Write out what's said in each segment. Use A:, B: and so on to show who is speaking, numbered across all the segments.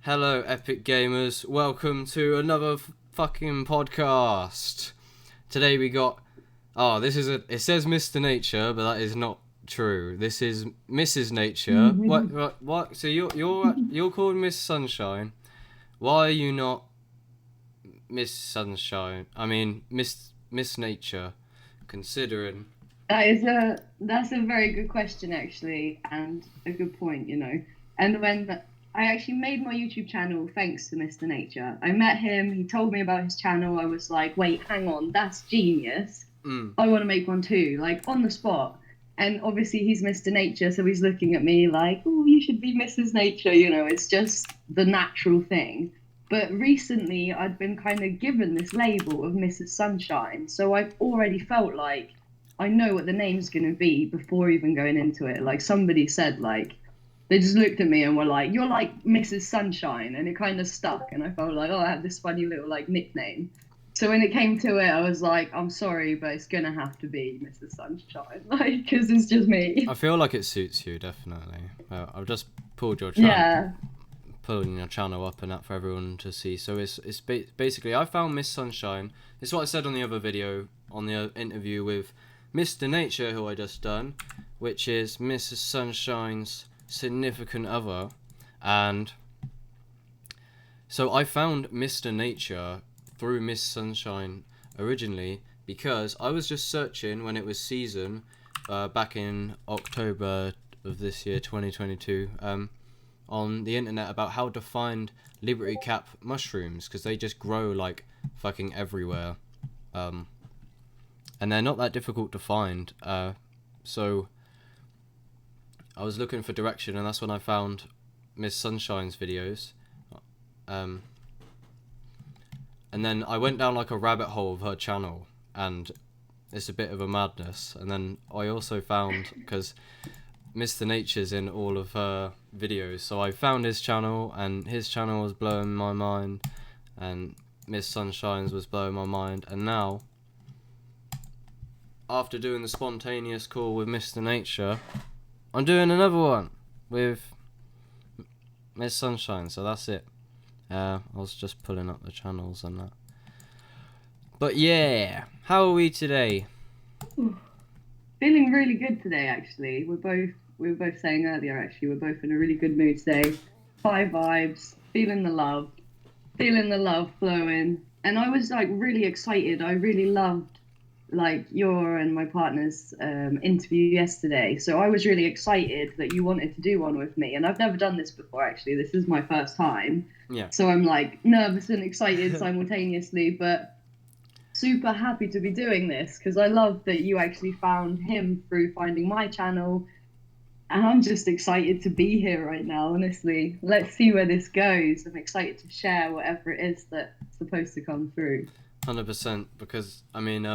A: Hello, epic gamers. Welcome to another fucking podcast. Today we got... it says Mr. Nature, but that is not true. This is Mrs. Nature. What? So you're called Miss Sunshine. Why are you not Miss Sunshine? I mean, Miss Nature, considering...
B: That's a very good question, actually, and a good point, And when I actually made my YouTube channel thanks to Mr. Nature, I met him, he told me about his channel, I was like, wait, hang on, that's genius. I want to make one too, like on the spot. And obviously he's Mr. Nature, so he's looking at me like, oh, you should be Mrs. Nature, it's just the natural thing. But recently I'd been kind of given this label of Mrs. Sunshine, so I've already felt like I know what the name's going to be before even going into it. Like somebody said, like, they just looked at me and were like, you're like Mrs. Sunshine. And it kind of stuck. And I felt like, I have this funny little like nickname. So when it came to it, I was like, I'm sorry, but it's going to have to be Mrs. Sunshine. Like, because it's just me.
A: I feel like it suits you, definitely. I've just pulled your channel.
B: Yeah.
A: Pulling your channel up and that for everyone to see. So it's basically, I found Miss Sunshine. It's what I said on the other video, on the interview with Mr. Nature, who I just done, which is Mrs. Sunshine's significant other. And so I found Mr. Nature through Miss Sunshine originally because I was just searching when it was season back in October of this year, 2022, on the internet about how to find Liberty Cap mushrooms, because they just grow like fucking everywhere. And they're not that difficult to find. So I was looking for direction, and that's when I found Miss Sunshine's videos. And then I went down like a rabbit hole of her channel, and it's a bit of a madness. And then I also found, because Mr. Nature's in all of her videos, so I found his channel, and his channel was blowing my mind, and Miss Sunshine's was blowing my mind, and now, after doing the spontaneous call with Mr. Nature, I'm doing another one with Miss Sunshine, so that's it. I was just pulling up the channels and that. But yeah, how are we today?
B: Feeling really good today, actually. We were both saying earlier, actually, we're both in a really good mood today. High vibes, feeling the love flowing. And I was like really excited. I really loved like your and my partner's interview yesterday. So I was really excited that you wanted to do one with me. And I've never done this before, actually. This is my first time.
A: Yeah.
B: So I'm like nervous and excited simultaneously, but super happy to be doing this because I love that you actually found him through finding my channel. And I'm just excited to be here right now, honestly. Let's see where this goes. I'm excited to share whatever it is that's supposed to come through.
A: 100%, because, I mean,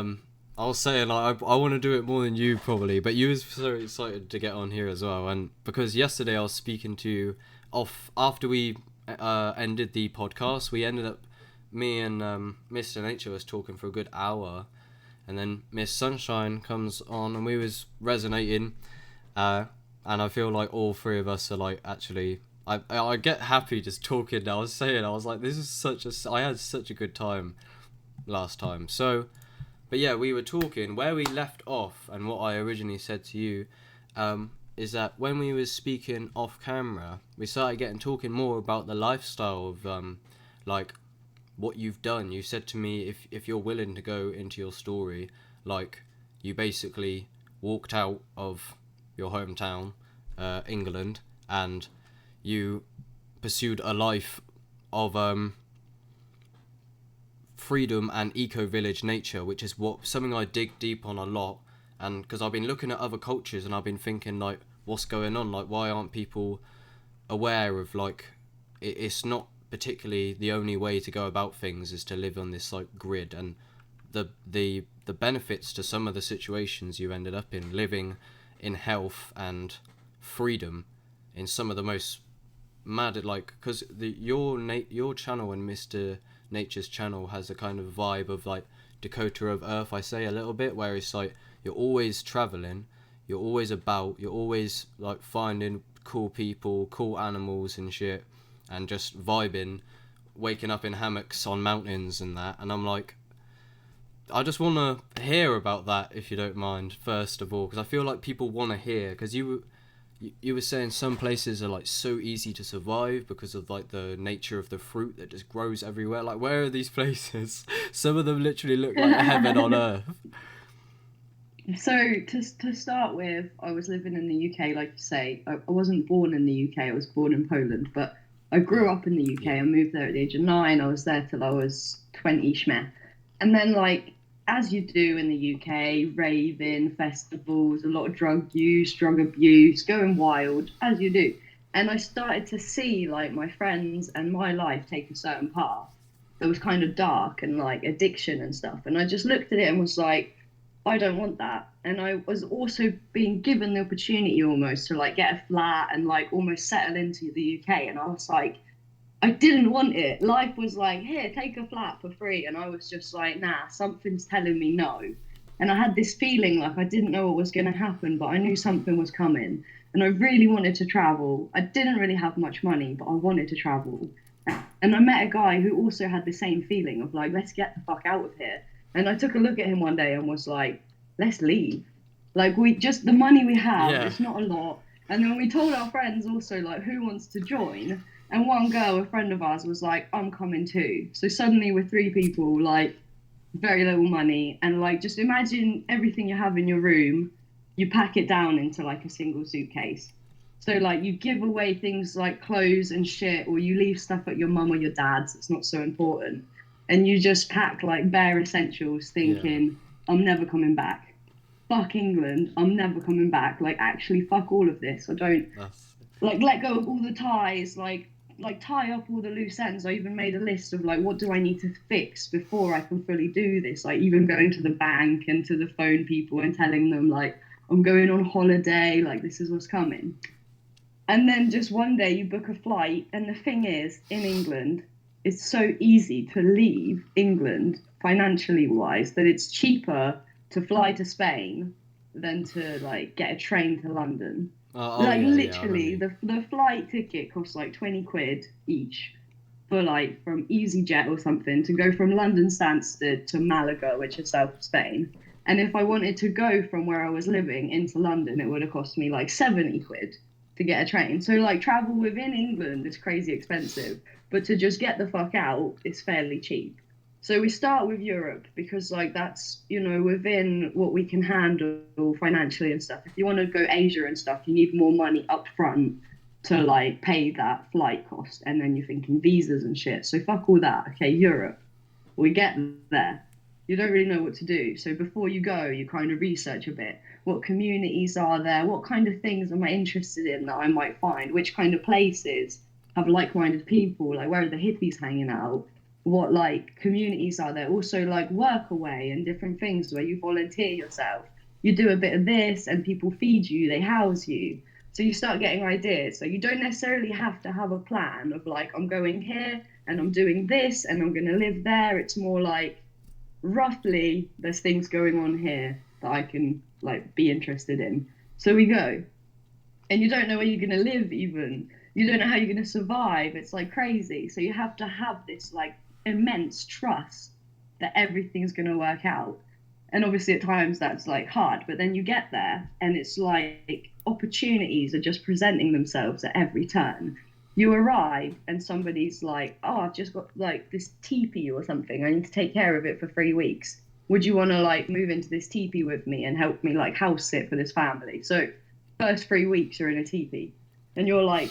A: I was saying, like, I want to do it more than you, probably, but you was so excited to get on here as well, and because yesterday I was speaking to you after we ended the podcast, we ended up, me and Mr. Nature was talking for a good hour, and then Miss Sunshine comes on, and we was resonating, and I feel like all three of us are like, actually, I get happy just talking. I was like, this is I had such a good time last time. So, but yeah, we were talking where we left off, and what I originally said to you, is that when we was speaking off camera, we started talking more about the lifestyle of, like, what you've done. You said to me, if you're willing to go into your story, like, you basically walked out of your hometown, England, and you pursued a life of freedom and eco-village nature, which is something I dig deep on a lot. And because I've been looking at other cultures and I've been thinking, like, what's going on? Like, why aren't people aware of, like, it's not particularly the only way to go about things is to live on this, like, grid, and the benefits to some of the situations you ended up in, living in health and freedom in some of the most mad, like, because your channel and Mr. Nature's channel has a kind of vibe of like Dakota of Earth, I say, a little bit, where it's like you're always traveling, you're always about, you're always like finding cool people, cool animals and shit, and just vibing, waking up in hammocks on mountains and that. And I'm like, I just want to hear about that, if you don't mind, first of all, because I feel like people want to hear, because you were saying some places are like so easy to survive because of like the nature of the fruit that just grows everywhere. Like, where are these places? Some of them literally look like heaven on earth.
B: So to start with, I was living in the UK, like you say. I wasn't born in the UK. I was born in Poland, but I grew up in the UK. I moved there at the age of 9. I was there till I was 20 schmeh. And then, like, as you do in the UK, raving, festivals, a lot of drug use, drug abuse, going wild, as you do. And I started to see, like, my friends and my life take a certain path that was kind of dark and, like, addiction and stuff. And I just looked at it and was like, I don't want that. And I was also being given the opportunity almost to like get a flat and like almost settle into the UK. And I was like, I didn't want it. Life was like, here, take a flat for free. And I was just like, nah, something's telling me no. And I had this feeling like I didn't know what was going to happen, but I knew something was coming. And I really wanted to travel. I didn't really have much money, but I wanted to travel. And I met a guy who also had the same feeling of like, let's get the fuck out of here. And I took a look at him one day and was like, let's leave. Like, we just, the money we have, it's not a lot. And then we told our friends also, like, who wants to join? And one girl, a friend of ours, was like, I'm coming too. So suddenly we're 3 people, like, very little money. And, like, just imagine everything you have in your room, you pack it down into, like, a single suitcase. So, like, you give away things like clothes and shit, or you leave stuff at your mum or your dad's. It's not so important. And you just pack, like, bare essentials thinking, I'm never coming back. Fuck England, I'm never coming back. Like, actually, fuck all of this. I don't, like, let go of all the ties, like tie up all the loose ends. I even made a list of, like, what do I need to fix before I can fully do this? Like, even going to the bank and to the phone people and telling them, like, I'm going on holiday, like, this is what's coming. And then just one day you book a flight, and the thing is, in England, it's so easy to leave England financially wise that it's cheaper to fly to Spain than to like get a train to London. Literally, the flight ticket costs like 20 quid each for like from EasyJet or something to go from London Stansted to Malaga, which is south of Spain. And if I wanted to go from where I was living into London, it would have cost me like 70 quid to get a train. So like travel within England is crazy expensive, but to just get the fuck out is fairly cheap. So we start with Europe because like that's, you know, within what we can handle financially and stuff. If you want to go Asia and stuff, you need more money up front to like pay that flight cost, and then you're thinking visas and shit. So fuck all that. Okay, Europe. We get there. You don't really know what to do. So before you go, you kind of research a bit. What communities are there? What kind of things am I interested in that I might find? Which kind of places have like-minded people? Like, where are the hippies hanging out? What, like, communities are there? Also, like, work away and different things where you volunteer yourself. You do a bit of this and people feed you, they house you. So you start getting ideas. So you don't necessarily have to have a plan of, like, I'm going here and I'm doing this and I'm going to live there. It's more like, roughly, there's things going on here that I can like be interested in. So we go, and you don't know where you're going to live even. You don't know how you're going to survive. It's like crazy. So you have to have this like immense trust that everything's going to work out. And obviously at times that's like hard, but then you get there and it's like opportunities are just presenting themselves at every turn. You arrive and somebody's like, oh, I've just got like this teepee or something. I need to take care of it for 3 weeks. Would you want to like move into this teepee with me and help me like house sit for this family? So first 3 weeks you're in a teepee and you're like,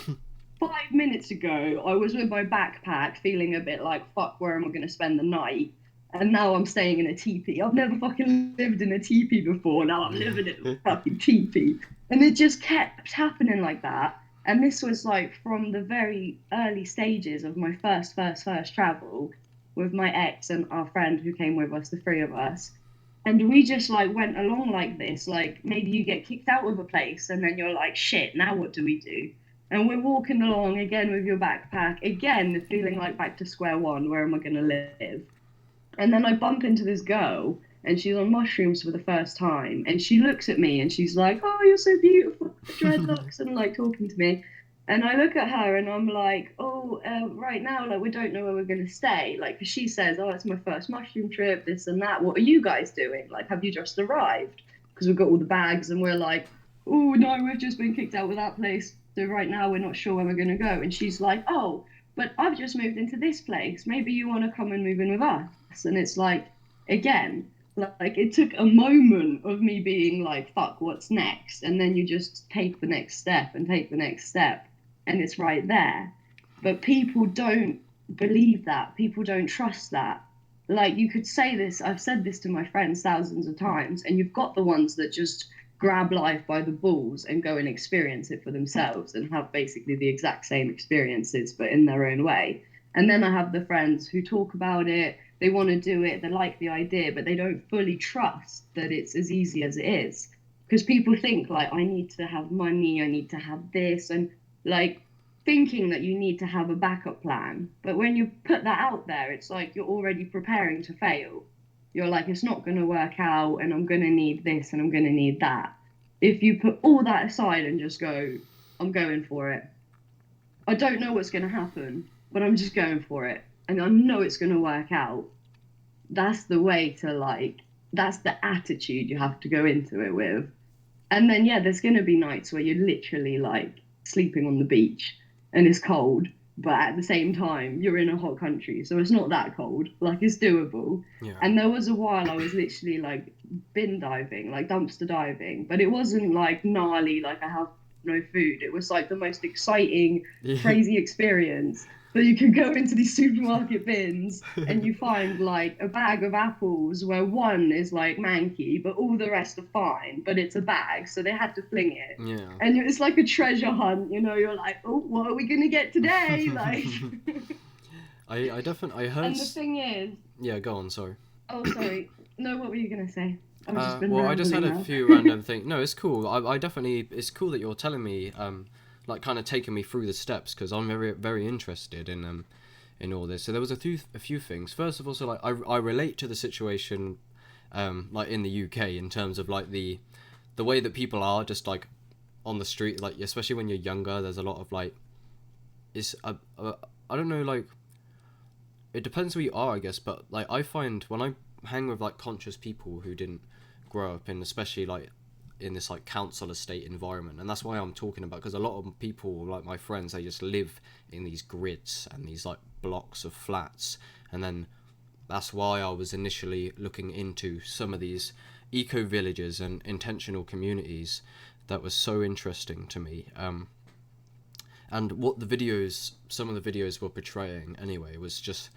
B: 5 minutes ago I was with my backpack feeling a bit like, fuck, where am I going to spend the night? And now I'm staying in a teepee. I've never fucking lived in a teepee before. Now I'm living in a fucking teepee. And it just kept happening like that. And this was like from the very early stages of my first travel with my ex and our friend who came with us, the 3 of us. And we just like went along like this. Like maybe you get kicked out of a place and then you're like, shit, now what do we do? And we're walking along again with your backpack, again, feeling like back to square one. Where am I going to live? And then I bump into this girl and she's on mushrooms for the first time. And she looks at me and she's like, oh, you're so beautiful, dreadlocks, and like talking to me. And I look at her and I'm like, oh, right now, like, we don't know where we're going to stay. Like, 'cause she says, oh, it's my first mushroom trip, this and that. What are you guys doing? Like, have you just arrived? Because we've got all the bags and we're like, oh, no, we've just been kicked out of that place. So right now, we're not sure where we're going to go. And she's like, oh, but I've just moved into this place. Maybe you want to come and move in with us. And it's like, again, like it took a moment of me being like, fuck, what's next? And then you just take the next step and take the next step and it's right there. But people don't believe that. People don't trust that. Like you could say this, I've said this to my friends thousands of times, and you've got the ones that just grab life by the balls and go and experience it for themselves and have basically the exact same experiences, but in their own way. And then I have the friends who talk about it, they want to do it, they like the idea, but they don't fully trust that it's as easy as it is. Because people think, like, I need to have money, I need to have this, and like thinking that you need to have a backup plan. But when you put that out there, it's like you're already preparing to fail. You're like, it's not going to work out, and I'm going to need this, and I'm going to need that. If you put all that aside and just go, I'm going for it. I don't know what's going to happen, but I'm just going for it. And I know it's going to work out. That's the way to like, that's the attitude you have to go into it with. And then, yeah, there's going to be nights where you're literally like sleeping on the beach and it's cold, but at the same time, you're in a hot country. So it's not that cold. Like, it's doable.
A: Yeah.
B: And there was a while I was literally like bin diving, like dumpster diving, but it wasn't like gnarly, like I have no food. It was like the most exciting,
A: Yeah.
B: crazy experience. So you can go into these supermarket bins and you find like a bag of apples where one is like manky, but all the rest are fine. But it's a bag, so they had to fling it.
A: Yeah.
B: And it's like a treasure hunt, you know. You're like, oh, what are we gonna get today? Like,
A: I definitely I heard.
B: and the thing is,
A: Yeah, go on. Sorry.
B: oh, sorry, no, what were you gonna say? I've just been
A: Well, I just had
B: rambling
A: a
B: now.
A: few random things. No, it's cool. I definitely. It's cool that you're telling me, like kind of taking me through the steps because I'm very interested in all this. So there was a few things. First of all, so like I relate to the situation, like in the UK in terms of like the way that people are just like on the street, like especially when you're younger. There's a lot of like, it's I don't know, like it depends where you are, I guess, but like I find when I hang with like conscious people who didn't grow up in, especially like in this like council estate environment, and that's why I'm talking about, because a lot of people like my friends, they just live in these grids and these like blocks of flats, and then that's why I was initially looking into some of these eco villages and intentional communities. That was so interesting to me. And what some of the videos were portraying anyway was just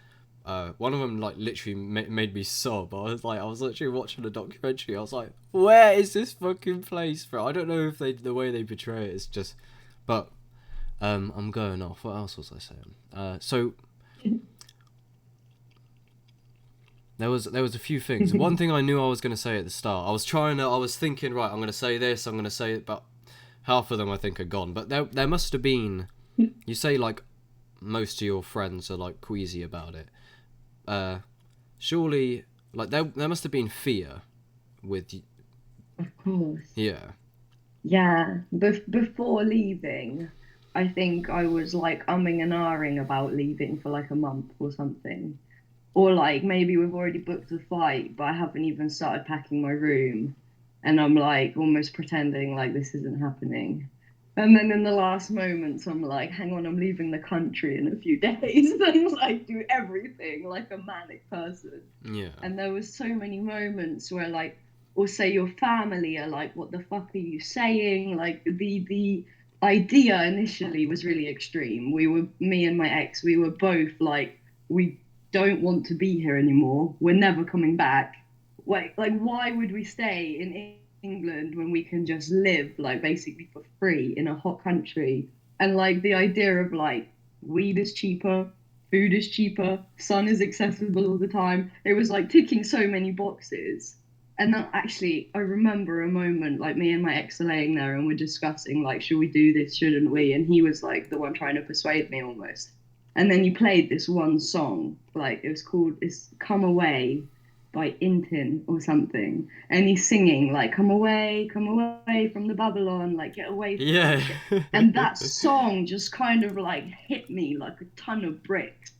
A: one of them like literally made me sob. I was literally watching a documentary. I was like, where is this fucking place from? I don't know if the way they portray it is just, but I'm going off. What else was I saying? So there was a few things. One thing I knew I was gonna say at the start. I was thinking, right, I'm gonna say this. I'm gonna say it, but half of them I think are gone. But there must have been. You say like most of your friends are like queasy about it. Surely, like there must have been fear with.
B: Of course.
A: Yeah.
B: Yeah, before leaving, I think I was like umming and ahhing about leaving for like a month or something. Or like maybe we've already booked a flight, but I haven't even started packing my room. And I'm like almost pretending like this isn't happening. And then in the last moments, I'm like, hang on, I'm leaving the country in a few days and like do everything like a manic person.
A: Yeah.
B: And there was so many moments where like, or say your family are like, what the fuck are you saying? Like the idea initially was really extreme. Me and my ex, we were both like, we don't want to be here anymore. We're never coming back. Like why would we stay in England when we can just live like basically for free in a hot country? And like the idea of like weed is cheaper, food is cheaper, sun is accessible all the time. It was like ticking so many boxes. And then actually, I remember a moment like me and my ex are laying there and we're discussing like, should we do this, shouldn't we? And he was like the one trying to persuade me almost. And then you played this one song, like it's called "It's Come Away" by Intin or something, and he's singing like come away from the Babylon, like get away from
A: Yeah.
B: that shit. And that song just kind of like hit me like a ton of bricks.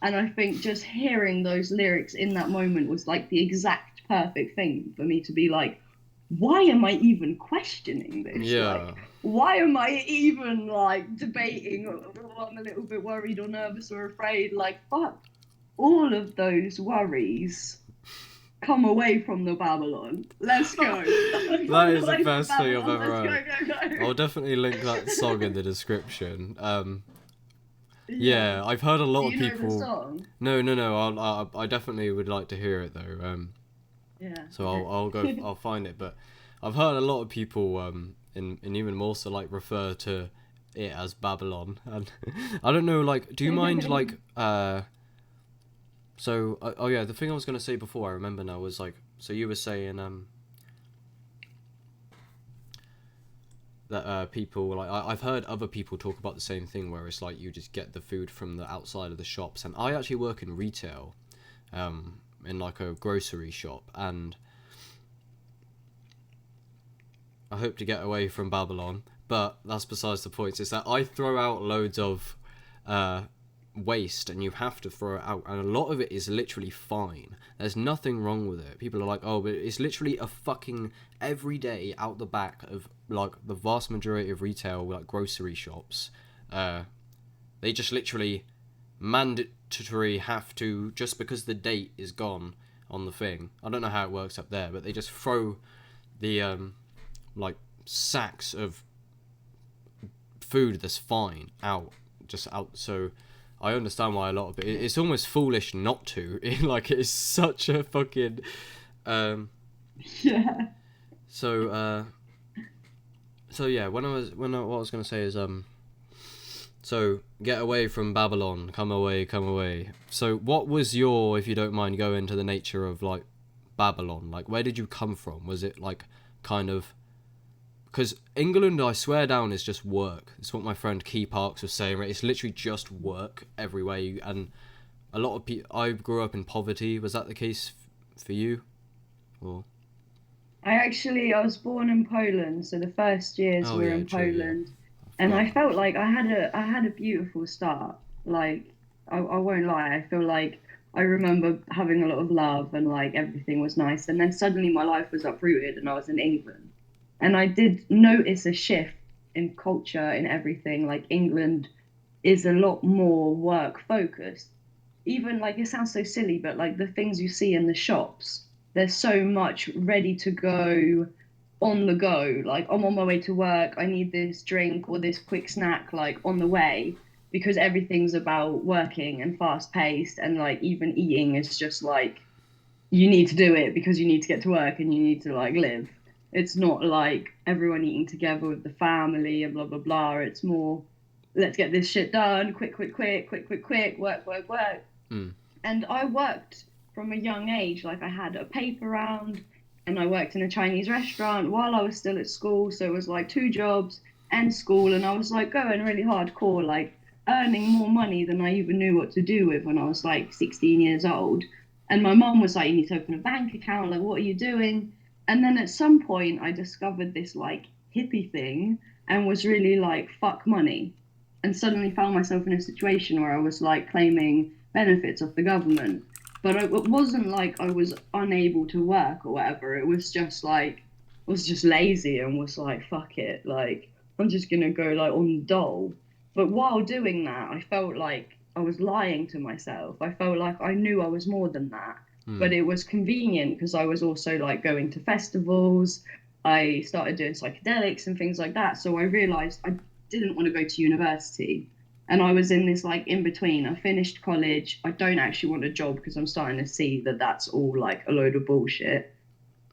B: And I think just hearing those lyrics in that moment was like the exact perfect thing for me to be like, why am I even questioning this?
A: Yeah.
B: Like, why am I even like debating? Oh, I'm a little bit worried or nervous or afraid. Like, fuck all of those worries. Come away from the Babylon. Let's go.
A: That is the best thing I've ever
B: Let's
A: heard.
B: go.
A: I'll definitely link that song in the description.
B: Yeah.
A: I've heard a lot
B: Do
A: of
B: you know
A: people.
B: the song?
A: No. I definitely would like to hear it though.
B: Yeah.
A: So I'll go. I'll find it. But I've heard a lot of people and even more so like refer to it as Babylon, and I don't know. Like, do you mind like So oh yeah, the thing I was gonna say before I remember now was like, so you were saying that people like I've heard other people talk about the same thing where it's like you just get the food from the outside of the shops, and I actually work in retail, in like a grocery shop, and I hope to get away from Babylon, but that's besides the point. Is that I throw out loads of waste, and you have to throw it out, and a lot of it is literally fine. There's nothing wrong with it. People are like, oh, but it's literally a fucking every day out the back of like the vast majority of retail, like grocery shops. They just literally mandatory have to, just because the date is gone on the thing. I don't know how it works up there, but they just throw the like sacks of food that's fine out, just out. So I understand why a lot of it's almost foolish not to. Like, it's such a fucking
B: Yeah.
A: So yeah, what I was gonna say is so get away from Babylon, come away. So what was your, if you don't mind, go into the nature of like Babylon, like where did you come from? Was it like kind of, because England, I swear down, is just work. It's what my friend Key Parks was saying, right? It's literally just work everywhere. And a lot of people, I grew up in poverty. Was that the case for you? Or
B: I was born in Poland, so the first years
A: oh
B: were
A: yeah,
B: in
A: true, yeah.
B: Poland, and I felt like I had a beautiful start. Like, I won't lie, I feel like I remember having a lot of love and like everything was nice, and then suddenly my life was uprooted and I was in England, and I did notice a shift in culture in everything. Like, England is a lot more work focused. Even like, it sounds so silly, but like the things you see in the shops, there's so much ready to go, on the go. Like, I'm on my way to work, I need this drink or this quick snack like on the way, because everything's about working and fast paced, and like even eating is just like you need to do it because you need to get to work and you need to like live. It's not like everyone eating together with the family and blah blah blah. It's more, let's get this shit done, quick, work.
A: Mm.
B: And I worked from a young age. Like, I had a paper round and I worked in a Chinese restaurant while I was still at school. So it was like 2 jobs and school. And I was like going really hardcore, like earning more money than I even knew what to do with when I was like 16 years old. And my mom was like, you need to open a bank account. Like, what are you doing? And then at some point I discovered this like hippie thing and was really like, fuck money. And suddenly found myself in a situation where I was like claiming benefits of the government. But it wasn't like I was unable to work or whatever. It was just like, I was just lazy and was like, fuck it. Like, I'm just going to go like on the dole. But while doing that, I felt like I was lying to myself. I felt like I knew I was more than that. But it was convenient because I was also like going to festivals. I started doing psychedelics and things like that. So I realized I didn't want to go to university. And I was in this like in between. I finished college. I don't actually want a job because I'm starting to see that that's all like a load of bullshit,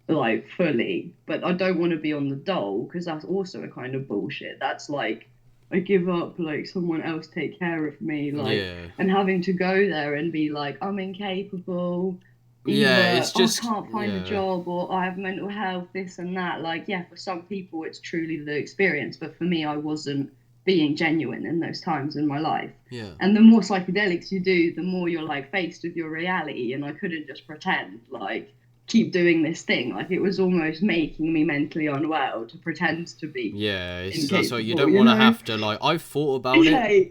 B: like fully. But I don't want to be on the dole because that's also a kind of bullshit. That's like, I give up, like someone else take care of me, like,
A: Yeah.
B: and having to go there and be like, I'm incapable.
A: Yeah,
B: Either
A: it's just
B: I can't find a job or I have mental health, this and that. Like, yeah, for some people it's truly the experience, but for me, I wasn't being genuine in those times in my life.
A: Yeah.
B: And the more psychedelics you do, the more you're like faced with your reality. And I couldn't just pretend, like, keep doing this thing. Like, it was almost making me mentally unwell to pretend to be
A: Yeah, that's what you
B: incapable,
A: don't
B: you
A: want to
B: know?
A: have to, like, I've thought about it,
B: Yeah,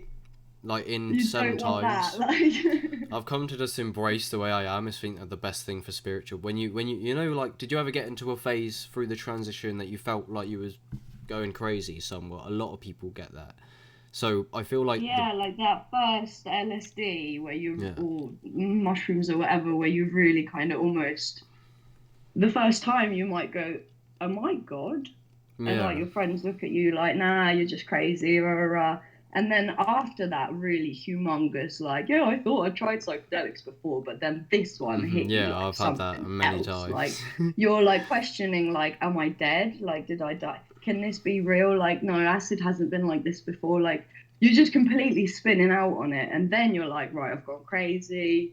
A: like, in
B: you
A: some
B: don't want that.
A: times.
B: Like,
A: I've come to just embrace the way I am. Is think that the best thing for spiritual. When you know, like, did you ever get into a phase through the transition that you felt like you was going crazy somewhat? A lot of people get that. So I feel like
B: yeah, like that first LSD where you,
A: yeah,
B: or mushrooms or whatever, where you really kind of almost, the first time you might go, oh my God. And like
A: yeah,
B: your friends look at you like, nah, you're just crazy, rah, rah, rah. And then after that, really humongous, like, yeah, I thought I tried psychedelics before, but then this one hit you
A: yeah.
B: like
A: I've had that
B: something
A: many
B: else. Like,
A: times.
B: you're like questioning, like, am I dead? Like, did I die? Can this be real? Like, no, acid hasn't been like this before. Like, you're just completely spinning out on it. And then you're like, right, I've gone crazy,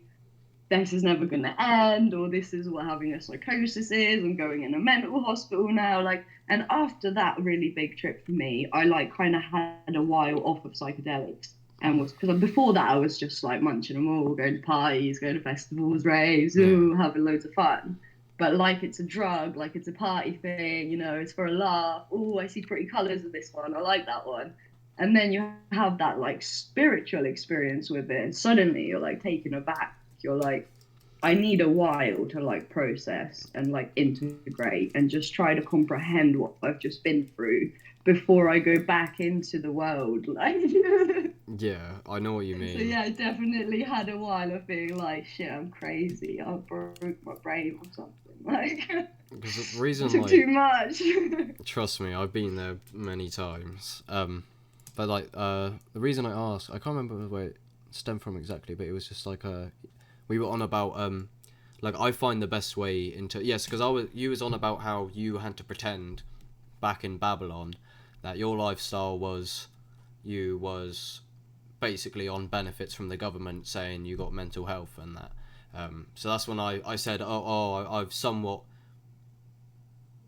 B: this is never going to end, or this is what having a psychosis is. I'm going in a mental hospital now. Like, and after that really big trip for me, I like kind of had a while off of psychedelics, and was, because before that I was just like munching them all, going to parties, going to festivals, raves,
A: Yeah,
B: ooh, having loads of fun. But like it's a drug, like it's a party thing, you know, it's for a laugh. Oh, I see pretty colors of this one. I like that one. And then you have that like spiritual experience with it, and suddenly you're like taken aback. You're like, I need a while to like process and like integrate and just try to comprehend what I've just been through before I go back into the world. Like,
A: yeah. I know what you
B: so
A: mean.
B: yeah, I definitely had a while of being like, shit, I'm crazy. I broke my brain or something. Like,
A: Because the
B: I
A: reason,
B: took
A: like,
B: too much.
A: trust me, I've been there many times. But like, the reason I asked, I can't remember where it stemmed from exactly, but it was just like, we were on about, like, I find the best way into, yes, because you was on about how you had to pretend back in Babylon that your lifestyle was, you was basically on benefits from the government saying you got mental health and that. So that's when I said, I've somewhat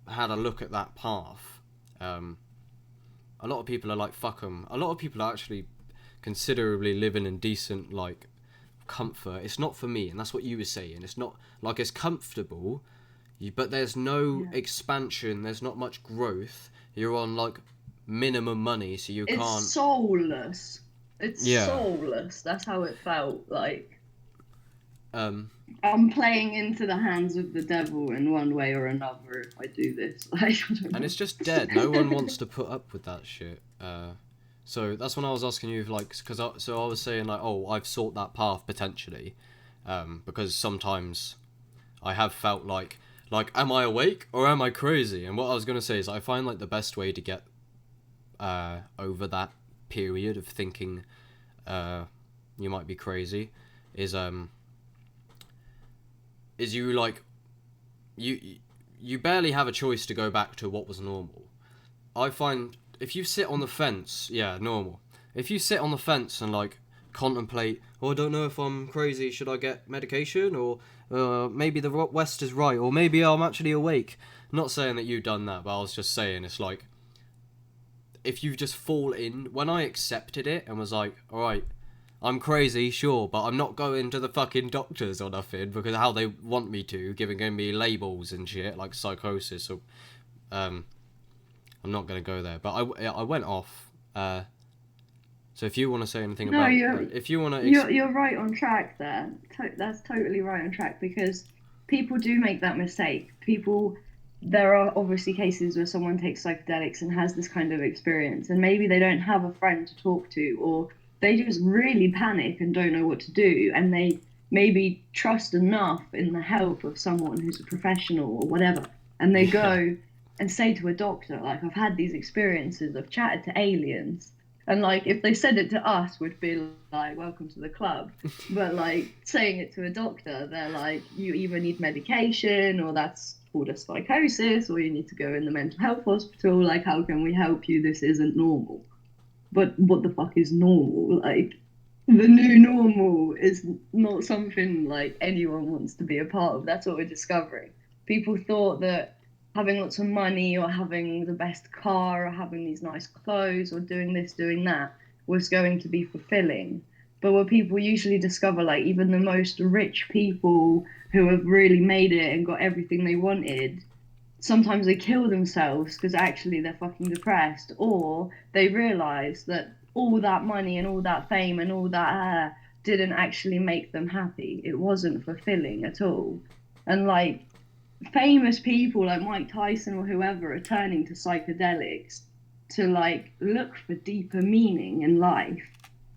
A: had a look at that path. A lot of people are like, fuck 'em. A lot of people are actually considerably living in decent, like, comfort. It's not for me, and that's what you were saying. It's not, like, it's comfortable, but there's no
B: Yeah.
A: expansion, there's not much growth. You're on, like, minimum money, so you
B: It's
A: can't.
B: soulless. It's
A: Yeah.
B: soulless. That's how it felt like.
A: Um,
B: I'm playing into the hands of the devil in one way or another if I do this. Like, I don't
A: and
B: know.
A: it's just dead. No one wants to put up with that shit. So that's when I was asking you, like, because I was saying, like, oh, I've sought that path potentially, because sometimes I have felt like, am I awake or am I crazy? And what I was gonna say is, I find like the best way to get over that period of thinking you might be crazy is you like you you barely have a choice to go back to what was normal. I find if you sit on the fence, yeah, normal. If you sit on the fence and like contemplate, oh, I don't know if I'm crazy. Should I get medication, or maybe the West is right, or maybe I'm actually awake. Not saying that you've done that, but I was just saying it's like if you just fall in. When I accepted it and was like, all right, I'm crazy, sure, but I'm not going to the fucking doctors or nothing because of how they want me to, giving me labels and shit like psychosis. Or um, I'm not gonna go there. But I went off. So if you want to say anything
B: No,
A: about,
B: you're
A: if you want to,
B: you're right on track there. That's totally right on track because people do make that mistake. People, there are obviously cases where someone takes psychedelics and has this kind of experience, and maybe they don't have a friend to talk to, or they just really panic and don't know what to do, and they maybe trust enough in the help of someone who's a professional or whatever, and they
A: yeah,
B: go and say to a doctor, like, I've had these experiences, I've chatted to aliens. And like, if they said it to us, we'd be like, "Welcome to the club." But like saying it to a doctor, they're like, "You either need medication, or that's called a psychosis, or you need to go in the mental health hospital. Like, how can we help you? This isn't normal." But what the fuck is normal? Like, the new normal is not something like anyone wants to be a part of. That's what we're discovering. People thought that having lots of money or having the best car or having these nice clothes or doing this, doing that was going to be fulfilling. But what people usually discover, like even the most rich people who have really made it and got everything they wanted, sometimes they kill themselves because actually they're fucking depressed, or they realize that all that money and all that fame and all that hair didn't actually make them happy. It wasn't fulfilling at all. And like famous people like Mike Tyson or whoever are turning to psychedelics to like look for deeper meaning in life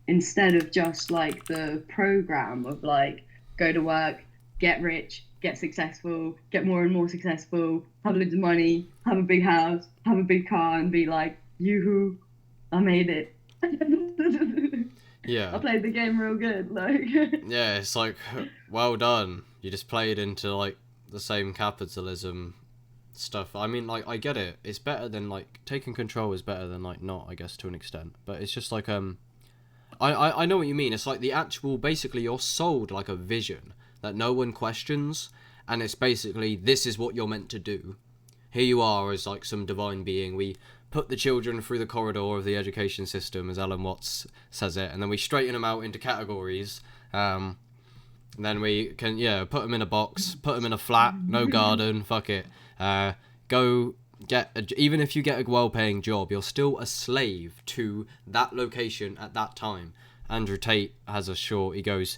B: instead of just like the program of like go to work, get rich, get successful, get more and more successful, have loads of money, have a big house, have a big car, and be like, yoo-hoo, I made it. I
A: Yeah.
B: played the game real good, like.
A: Yeah, it's like, well done. You just played into like the same capitalism stuff. I mean, like, I get it. It's better than like taking control is better than like not, I guess, to an extent. But it's just like I know what you mean. It's like the actual, basically, you're sold like a vision that no one questions, and it's basically this is what you're meant to do. Here you are as like some divine being. We put the children through the corridor of the education system, as Alan Watts says it, and then we straighten them out into categories. And then we can, yeah, put them in a box, put them in a flat, no garden, fuck it. Go get, even if you get a well-paying job, you're still a slave to that location at that time. Andrew Tate has a short, he goes,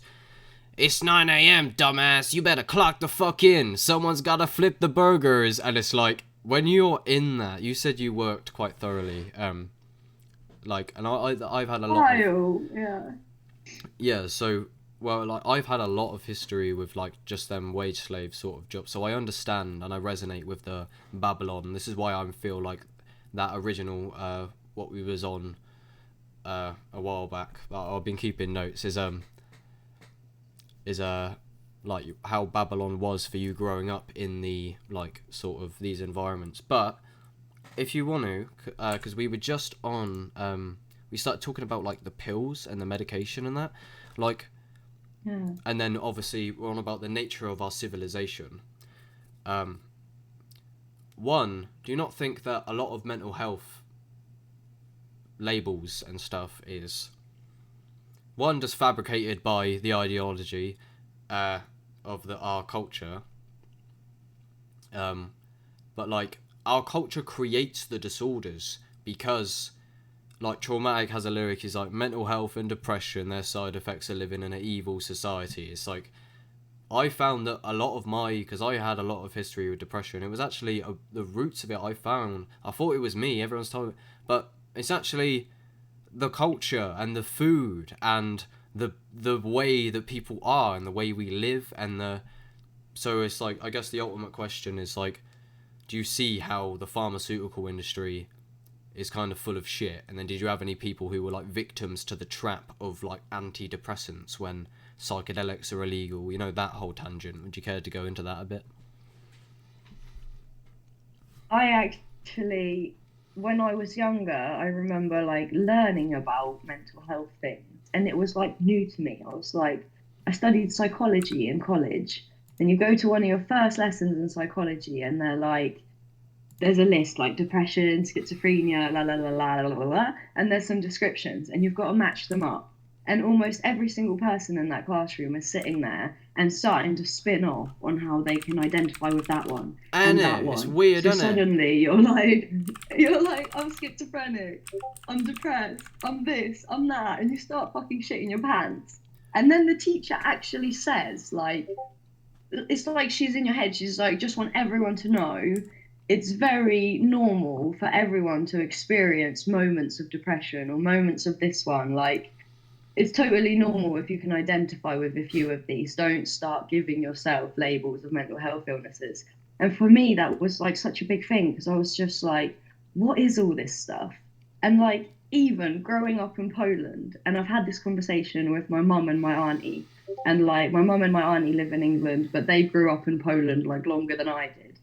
A: "It's 9 a.m, dumbass, you better clock the fuck in. Someone's gotta flip the burgers." And it's like, when you're in that, you said you worked quite thoroughly. Like, and I've had a lot of,
B: Yeah.
A: yeah, so, well, like, I've had a lot of history with, like, just them wage slave sort of jobs, so I understand and I resonate with the Babylon. This is why I feel like that original, what we was on, a while back, I've been keeping notes, is like, how Babylon was for you growing up in the, like, sort of these environments. But, if you want to, because we were just on, we started talking about, like, the pills and the medication and that, like,
B: Yeah.
A: and then obviously we're on about the nature of our civilization. One, do you not think that a lot of mental health labels and stuff is, one, just fabricated by the ideology of our culture, but like our culture creates the disorders because, like, Traumatic has a lyric, is like, mental health and depression, their side effects of living in an evil society. It's like, I found that a lot of my, because I had a lot of history with depression, it was actually the roots of it I found. I thought it was me, everyone's told me, but it's actually the culture and the food and the way that people are and the way we live and the, so it's like, I guess the ultimate question is like, do you see how the pharmaceutical industry is kind of full of shit? And then did you have any people who were like victims to the trap of like antidepressants when psychedelics are illegal? You know, that whole tangent. Would you care to go into that a bit?
B: I actually, when I was younger, I remember like learning about mental health things, and it was like new to me. I was like, I studied psychology in college, and you go to one of your first lessons in psychology, and they're like, there's a list like depression, schizophrenia, la la la la la la la, and there's some descriptions, and you've got to match them up. And almost every single person in that classroom is sitting there and starting to spin off on how they can identify with that one
A: And
B: and that
A: it's
B: one.
A: weird,
B: So
A: isn't it?
B: suddenly you're like, I'm schizophrenic, I'm depressed, I'm this, I'm that, and you start fucking shitting your pants. And then the teacher actually says, like, it's like she's in your head. She's like, just want everyone to know it's very normal for everyone to experience moments of depression or moments of this one. Like, it's totally normal if you can identify with a few of these. Don't start giving yourself labels of mental health illnesses. And for me, that was like such a big thing because I was just like, what is all this stuff? And like, even growing up in Poland, and I've had this conversation with my mum and my auntie, and like, my mum and my auntie live in England, but they grew up in Poland like longer than I did.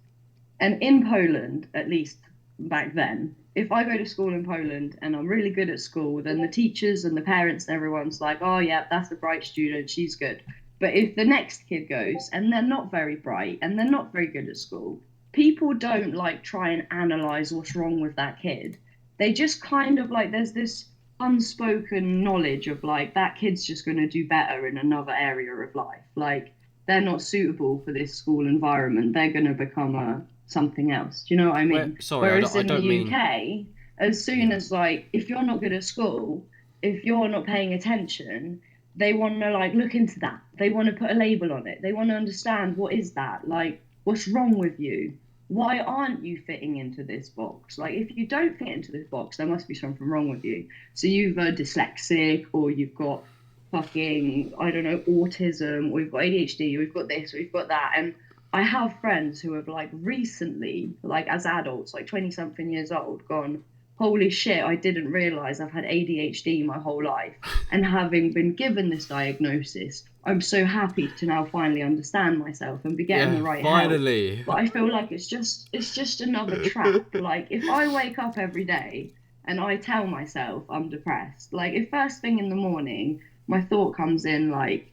B: And in Poland, at least back then, if I go to school in Poland and I'm really good at school, then the teachers and the parents and everyone's like, oh, yeah, that's a bright student, she's good. But if the next kid goes and they're not very bright and they're not very good at school, people don't like try and analyze what's wrong with that kid. They just kind of like, there's this unspoken knowledge of like that kid's just going to do better in another area of life. Like they're not suitable for this school environment. They're going to become a something else. Do you know what I mean?
A: Sorry,
B: Whereas
A: I
B: in the
A: don't mean.
B: UK, as soon
A: Yeah.
B: as like if you're not good at school, if you're not paying attention, they want to like look into that. They want to put a label on it. They want to understand what is that? Like what's wrong with you? Why aren't you fitting into this box? Like if you don't fit into this box, there must be something wrong with you. So you've dyslexic, or you've got fucking, I don't know, autism, or you've got ADHD, or you've got this, or you've got that. And I have friends who have like recently, like as adults, like 20 something years old, gone, holy shit, I didn't realize I've had ADHD my whole life. And having been given this diagnosis, I'm so happy to now finally understand myself and be getting the
A: Yeah,
B: right help.
A: finally.
B: But I feel like it's just another trap. Like if I wake up every day and I tell myself I'm depressed, like if first thing in the morning my thought comes in like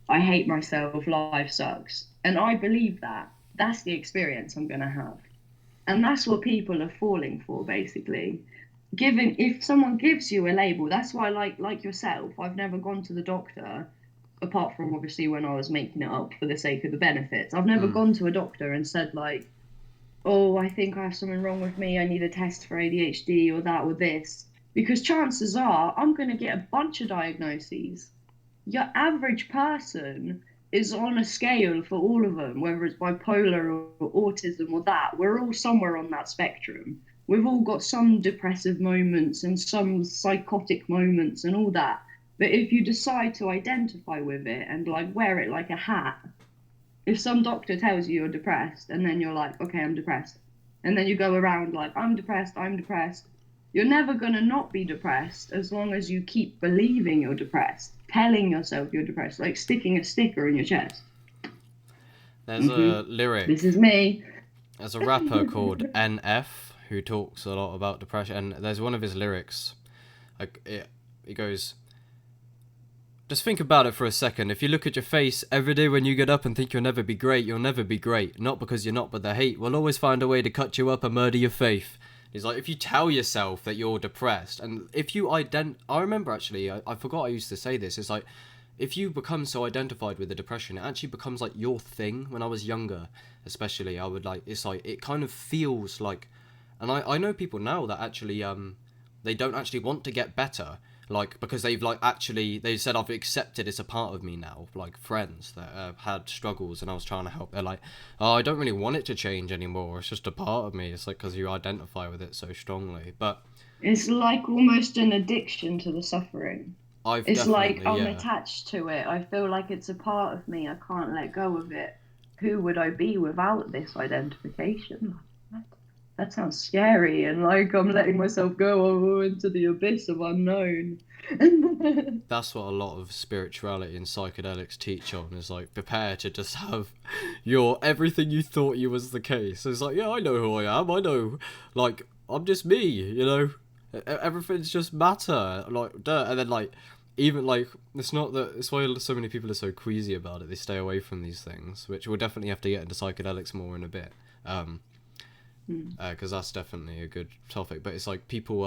B: I hate myself, life sucks, and I believe that, that's the experience I'm gonna have. And that's what people are falling for, basically. Giving, if someone gives you a label, that's why like yourself, I've never gone to the doctor, apart from obviously when I was making it up for the sake of the benefits. I've never
A: Mm.
B: gone to a doctor and said like, oh, I think I have something wrong with me, I need a test for ADHD or that or this. Because chances are I'm going to get a bunch of diagnoses. Your average person is on a scale for all of them, whether it's bipolar or autism or that. We're all somewhere on that spectrum. We've all got some depressive moments and some psychotic moments and all that. But if you decide to identify with it and like wear it like a hat, if some doctor tells you you're depressed and then you're like, okay, I'm depressed, and then you go around like, I'm depressed, you're never going to not be depressed as long as you keep believing you're depressed, telling yourself you're depressed, like sticking a sticker in your chest.
A: There's a
B: This
A: lyric.
B: is me.
A: There's a rapper called NF who talks a lot about depression, and there's one of his lyrics. Like it goes, just think about it for a second. If you look at your face every day when you get up and think you'll never be great, you'll never be great. Not because you're not, but the hate will always find a way to cut you up and murder your faith. He's like, if you tell yourself that you're depressed, and if you I remember actually, I forgot I used to say this, it's like, if you become so identified with the depression, it actually becomes like your thing. When I was younger, especially, I would like, it's like, it kind of feels like, and I know people now that actually, they don't actually want to get better, like because they've like actually they said I've accepted it's a part of me now, like friends that had struggles and I was trying to help, they're like, oh, I don't really want it to change anymore, it's just a part of me. It's like because you identify with it so strongly. But
B: It's like almost an addiction to the suffering.
A: I've
B: It's like
A: definitely,
B: I'm
A: yeah,
B: attached to it. I feel like it's a part of me. I can't let go of it. Who would I be without this identification? That sounds scary, and like I'm letting myself go into the abyss of unknown.
A: that's what a lot of spirituality and psychedelics teach on, is like prepare to just have your everything you thought you was the case. It's like, yeah, I know who I am, I know, like I'm just me, you know. Everything's just matter, like dirt. And then like even like it's not that, it's why so many people are so queasy about it, they stay away from these things, which we'll definitely have to get into psychedelics more in a bit, because that's definitely a good topic. But it's like people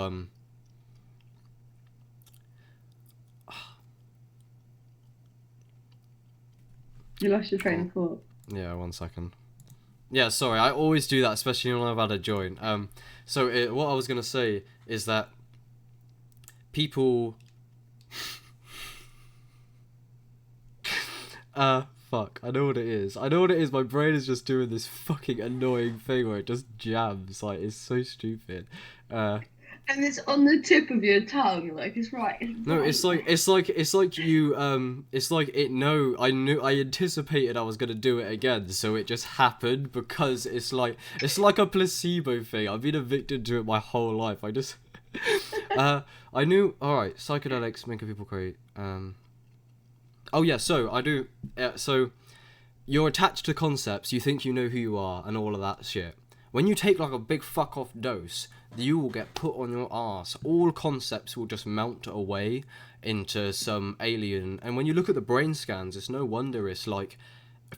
B: You lost your
A: go
B: train
A: on.
B: of thought.
A: Yeah, 1 second. Yeah, sorry, I always do that, especially when I've had a joint. What I was gonna say is that people, fuck, I know what it is. I know what it is. My brain is just doing this fucking annoying thing where it just jams. Like it's so stupid.
B: And it's on the tip of your tongue, like it's right. It's
A: No,
B: right.
A: it's like you it's like it no I anticipated I was gonna do it again, so it just happened because it's like a placebo thing. I've been addicted to it my whole life. I just I knew, alright, psychedelics making people create oh yeah, so I do so you're attached to concepts, you think you know who you are and all of that shit. When you take like a big fuck off dose, you will get put on your ass. All concepts will just melt away into some alien. And when you look at the brain scans, it's no wonder it's like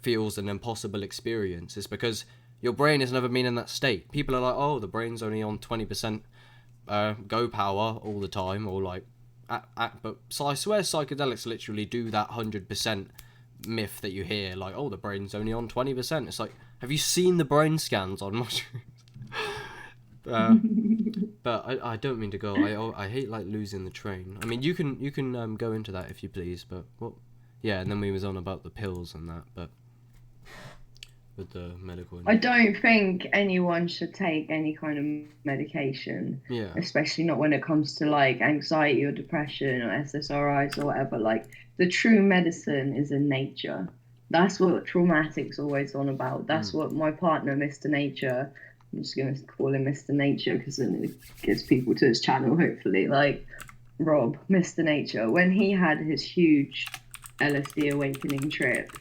A: feels an impossible experience. It's because your brain has never been in that state. People are like, oh, the brain's only on 20% go power all the time, or like, but so I swear psychedelics literally do that 100% myth that you hear, like, oh, the brain's only on 20%. It's like, have you seen the brain scans on mushrooms? But I don't mean to go. I hate like losing the train. I mean, you can go into that if you please. But what? Yeah, and then we was on about the pills and that, but with the medical.
B: I don't think anyone should take any kind of medication,
A: Yeah.
B: especially not when it comes to like anxiety or depression or SSRIs or whatever. Like the true medicine is in nature. That's what Traumatic's always on about. That's what my partner, Mr. Nature, I'm just going to call him Mr. Nature because then it gets people to his channel, hopefully. Like Rob, Mr. Nature, when he had his huge LSD awakening trip,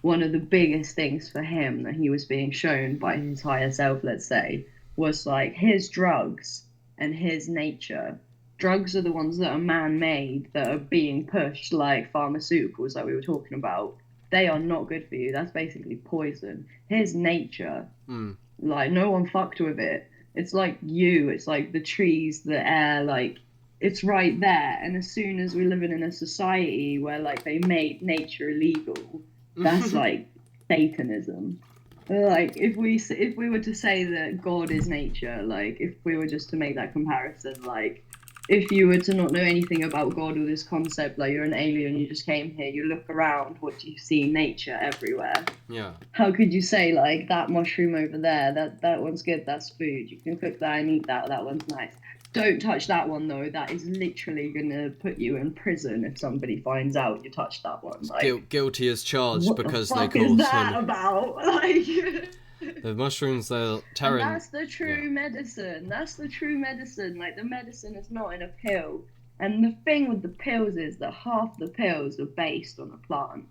B: one of the biggest things for him that he was being shown by his higher self, let's say, was like his drugs and his nature. Drugs are the ones that are man-made, that are being pushed, like pharmaceuticals like we were talking about. They are not good for you. That's basically poison. His nature, like no one fucked with it. It's like you, it's like the trees, the air, like it's right there. And as soon as we're living in a society where like they made nature illegal, that's like Satanism. Like if we were to say that God is nature, like if we were just to make that comparison, like if you were to not know anything about God or this concept, like you're an alien, you just came here, you look around, what do you see? Nature everywhere.
A: Yeah.
B: How could you say like that mushroom over there, that one's good, that's food, you can cook that and eat that, that one's nice. Don't touch that one though. That is literally gonna put you in prison if somebody finds out you touched that one. Like,
A: guilty as charged because
B: what
A: they
B: the fuck
A: cause
B: is that about? Like,
A: the mushrooms they're tearing.
B: and that's the true medicine. That's the true medicine. Like the medicine is not in a pill. And the thing with the pills is that half the pills are based on a plant.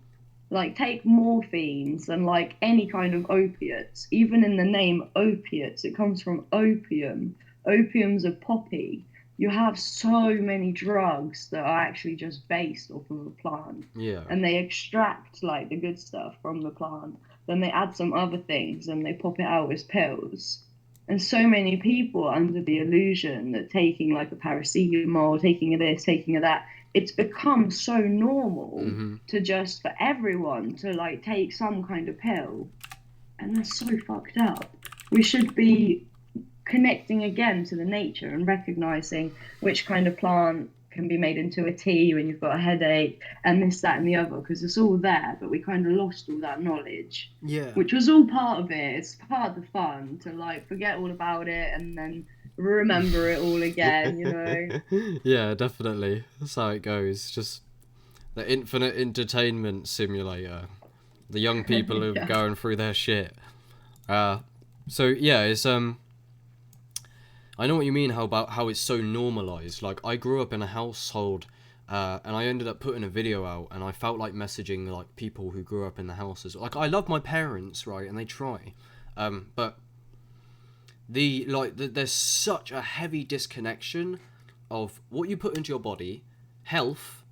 B: Like take morphines and like any kind of opiates. Even in the name opiates, it comes from opium. Opium's a poppy. You have so many drugs that are actually just based off of a plant.
A: Yeah.
B: And they extract like the good stuff from the plant. Then they add some other things and they pop it out as pills. And so many people are under the illusion that taking like a paracetamol, taking a this, taking a that, it's become so normal to just for everyone to like take some kind of pill. And that's so fucked up. We should be connecting again to the nature and recognizing which kind of plant can be made into a tea when you've got a headache and this, that and the other, because it's all there, but we kind of lost all that knowledge.
A: Yeah.
B: Which was all part of it. It's part of the fun to like forget all about it and then remember it all again, you know?
A: Yeah, definitely. That's how it goes. Just the infinite entertainment simulator. The young people who are going through their shit. So yeah, it's I know what you mean how it's so normalized. Like I grew up in a household and I ended up putting a video out and I felt like messaging like people who grew up in the houses. Like I love my parents, right, and they try. But there's such a heavy disconnection of what you put into your body, health,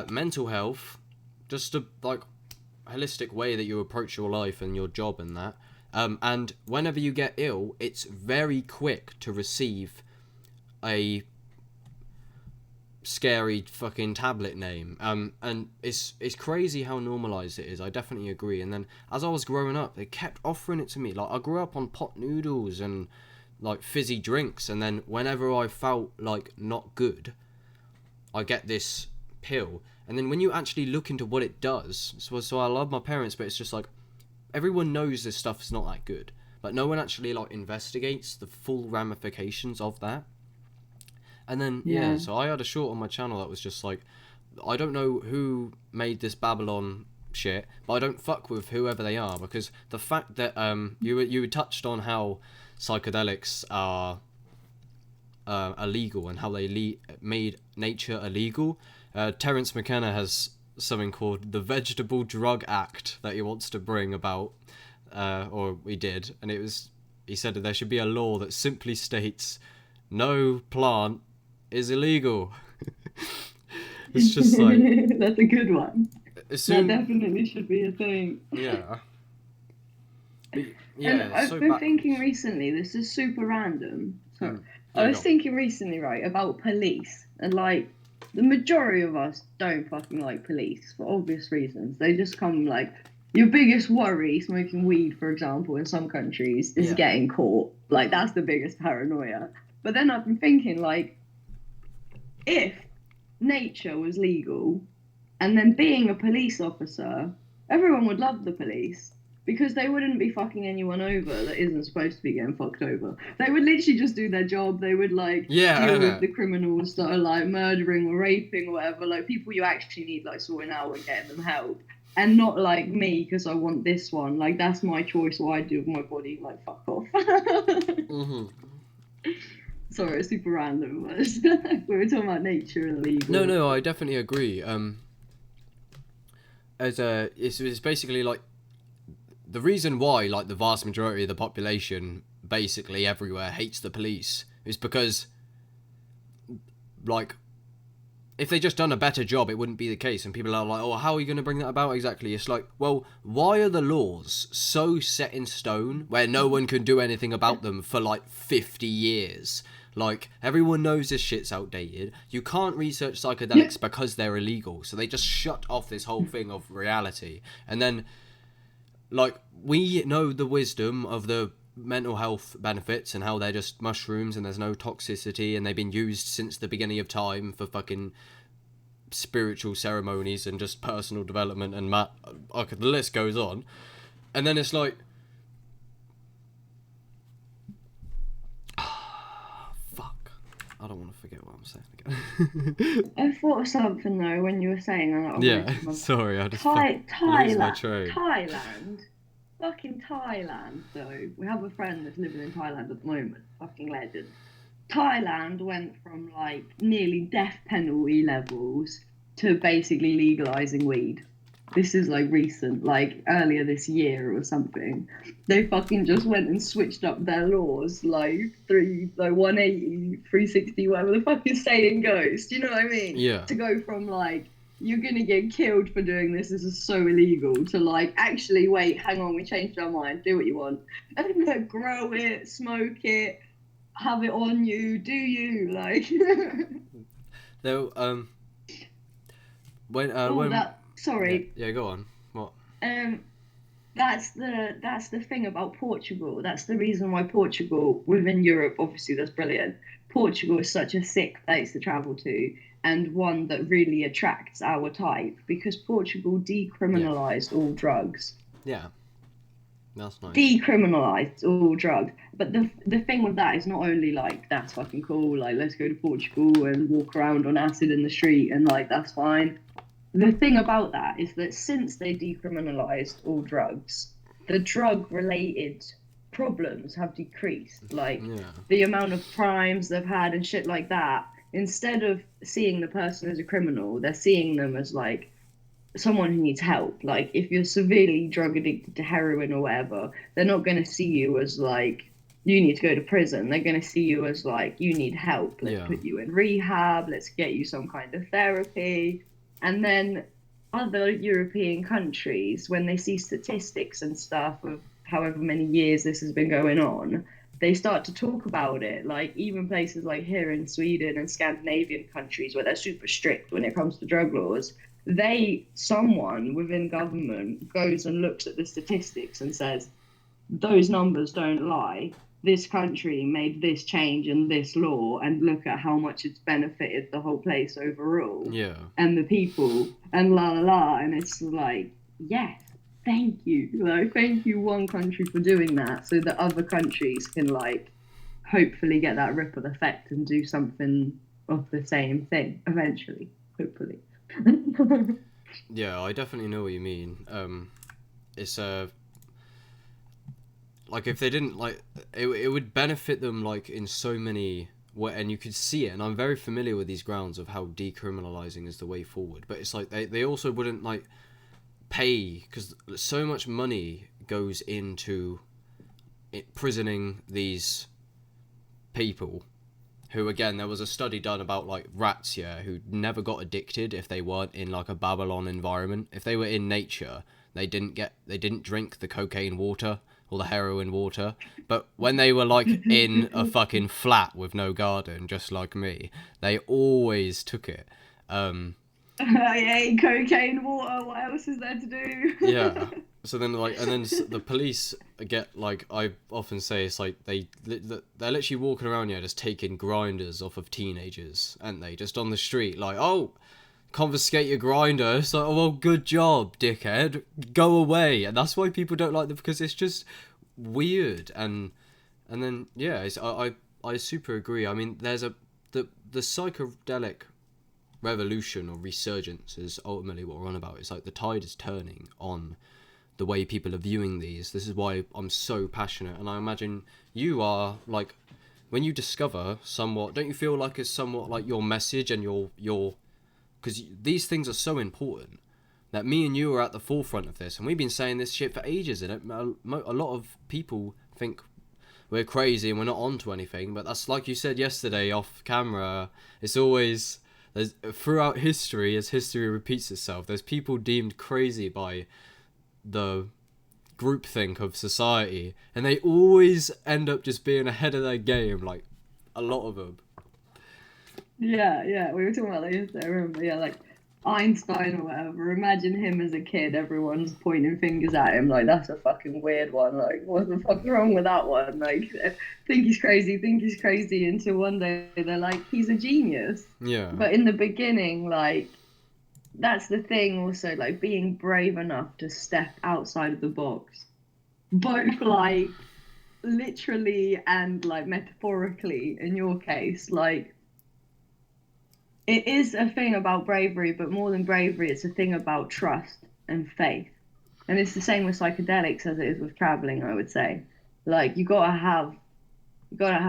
A: mental health, just a like holistic way that you approach your life and your job and that. And whenever you get ill, it's very quick to receive a scary fucking tablet name. And it's crazy how normalized it is. I definitely agree. And then as I was growing up, they kept offering it to me. Like I grew up on pot noodles and like fizzy drinks. And then whenever I felt like not good, I get this pill. And then when you actually look into what it does, so I love my parents, but it's just like, everyone knows this stuff is not that good, but no one actually like investigates the full ramifications of that. And then yeah, so I had a short on my channel that was just like, I don't know who made this Babylon shit, but I don't fuck with whoever they are, because the fact that you touched on how psychedelics are illegal and how they made nature illegal. Terence McKenna has something called the Vegetable Drug Act that he wants to bring about, or he did, and he said that there should be a law that simply states no plant is illegal. It's just like
B: that's a good one. That definitely should be a thing.
A: Yeah. But
B: And
A: yeah, it's
B: I've
A: so
B: been
A: backwards.
B: thinking recently, this is super random. So I
A: Yeah,
B: was
A: go.
B: thinking recently, right, about police. And like, the majority of us don't fucking like police for obvious reasons. They just come like, your biggest worry, smoking weed, for example, in some countries, is
A: Yeah.
B: getting caught. Like, that's the biggest paranoia. But then I've been thinking, like, if nature was legal, and then being a police officer, everyone would love the police because they wouldn't be fucking anyone over that isn't supposed to be getting fucked over. They would literally just do their job. They would like
A: Yeah, I
B: deal with
A: know.
B: the criminals that are like murdering or raping or whatever, like people you actually need like sorting out and getting them help. And not like me because I want this one. Like that's my choice. What I do with my body. Like fuck off.
A: Mm-hmm.
B: Sorry, it's super random. But we were talking about nature and
A: No,
B: legal.
A: no, I definitely agree. It's basically like the reason why like the vast majority of the population basically everywhere hates the police is because like if they just done a better job, it wouldn't be the case. And people are like, oh, how are you going to bring that about exactly? It's like, well, why are the laws so set in stone where no one can do anything about them for like 50 years? Like, everyone knows this shit's outdated. You can't research psychedelics because they're illegal. So they just shut off this whole thing of reality. And then, like, we know the wisdom of the mental health benefits and how they're just mushrooms and there's no toxicity and they've been used since the beginning of time for fucking spiritual ceremonies and just personal development and okay, the list goes on. And then it's like fuck, I don't want to forget what I'm saying again.
B: I thought of something though when you were saying that.
A: Yeah, sorry, I just lose my train.
B: Thailand, fucking Thailand. Though we have a friend that's living in Thailand at the moment. Fucking legend. Thailand went from like nearly death penalty levels to basically legalizing weed. This is like recent, like earlier this year or something. They fucking just went and switched up their laws like 180, 360, whatever the fucking saying goes. Do you know what I mean?
A: Yeah.
B: To go from like you're gonna get killed for doing this is so illegal to like actually wait, hang on, we changed our mind, do what you want. And grow it, smoke it, have it on you, do you like
A: Though when
B: sorry.
A: Yeah, go on. What?
B: That's the thing about Portugal. That's the reason why Portugal within Europe, obviously that's brilliant. Portugal is such a sick place to travel to and one that really attracts our type because Portugal decriminalized all drugs.
A: Yeah. That's nice.
B: Decriminalized all drugs. But the thing with that is not only like that's fucking cool, like let's go to Portugal and walk around on acid in the street and like that's fine. The thing about that is that since they decriminalized all drugs, the drug related problems have decreased. Like the amount of crimes they've had and shit like that. Instead of seeing the person as a criminal, they're seeing them as like someone who needs help. Like if you're severely drug addicted to heroin or whatever, they're not going to see you as like you need to go to prison. They're going to see you as like you need help. Let's put you in rehab. Let's get you some kind of therapy. And then other European countries, when they see statistics and stuff of however many years this has been going on, they start to talk about it. Like even places like here in Sweden and Scandinavian countries where they're super strict when it comes to drug laws, someone within government goes and looks at the statistics and says, those numbers don't lie. This country made this change in this law and look at how much it's benefited the whole place overall.
A: Yeah.
B: And the people and la la la. And it's like, yes, thank you. Like, thank you, one country, for doing that so that other countries can like hopefully get that ripple effect and do something of the same thing eventually, hopefully.
A: Yeah, I definitely know what you mean. It's like if they didn't like it would benefit them like in so many and you could see it, and I'm very familiar with these grounds of how decriminalizing is the way forward, but it's like they also wouldn't like pay because so much money goes into prisoning these people who, again, there was a study done about like rats, who never got addicted if they weren't in like a Babylon environment. If they were in nature, they didn't drink the cocaine water or the heroin water. But when they were like in a fucking flat with no garden, just like me, they always took it.
B: I ate cocaine water. What else is there to do?
A: Yeah. So then, like, and then the police get, like, I often say, it's like they're literally walking around here just taking grinders off of teenagers, aren't they? Just on the street, like, oh, confiscate your grinder. It's like, oh, well, good job, dickhead. Go away. And that's why people don't like them, because it's just weird. And then, yeah, I super agree. I mean, there's the psychedelic revolution or resurgence is ultimately what we're on about. It's like the tide is turning on the way people are viewing these. This is why I'm so passionate, and I imagine you are, like, when you discover somewhat, don't you feel like it's somewhat like your message and your because these things are so important that me and you are at the forefront of this, and we've been saying this shit for ages, and a lot of people think we're crazy and we're not onto anything, but that's, like you said yesterday off camera, it's always, there's, throughout history, as history repeats itself, there's people deemed crazy by the groupthink of society, and they always end up just being ahead of their game, like a lot of them.
B: Yeah, we were talking about that yesterday, I remember, yeah, like Einstein or whatever. Imagine him as a kid, everyone's pointing fingers at him, like, that's a fucking weird one, like, what the fuck's wrong with that one? Like, think he's crazy, until one day they're like, he's a genius.
A: Yeah.
B: But in the beginning, like, that's the thing also, like, being brave enough to step outside of the box, both, like, literally and, like, metaphorically in your case. Like, it is a thing about bravery, but more than bravery, it's a thing about trust and faith. And it's the same with psychedelics as it is with traveling, I would say. Like, you gotta have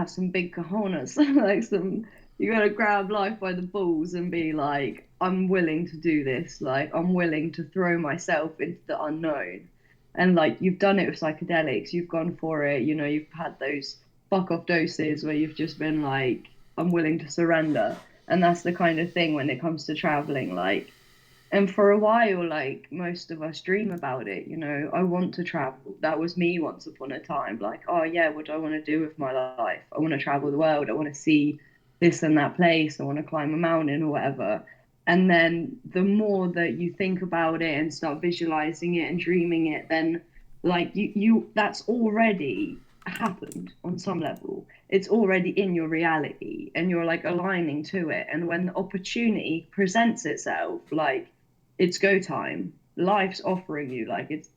B: some big cojones, like you gotta grab life by the balls and be like, I'm willing to do this. Like, I'm willing to throw myself into the unknown. And, like, you've done it with psychedelics. You've gone for it. You know, you've had those fuck off doses where you've just been like, I'm willing to surrender. And that's the kind of thing when it comes to traveling. Like, and for a while, like, most of us dream about it, you know, I want to travel. That was me once upon a time. Like, oh yeah, what do I want to do with my life? I want to travel the world. I want to see this and that place. I want to climb a mountain or whatever. And then the more that you think about it and start visualizing it and dreaming it, then, like, you that's already happened on some level. It's already in your reality, and you're, like, aligning to it. And when the opportunity presents itself, like, it's go time. Life's offering you, like, it's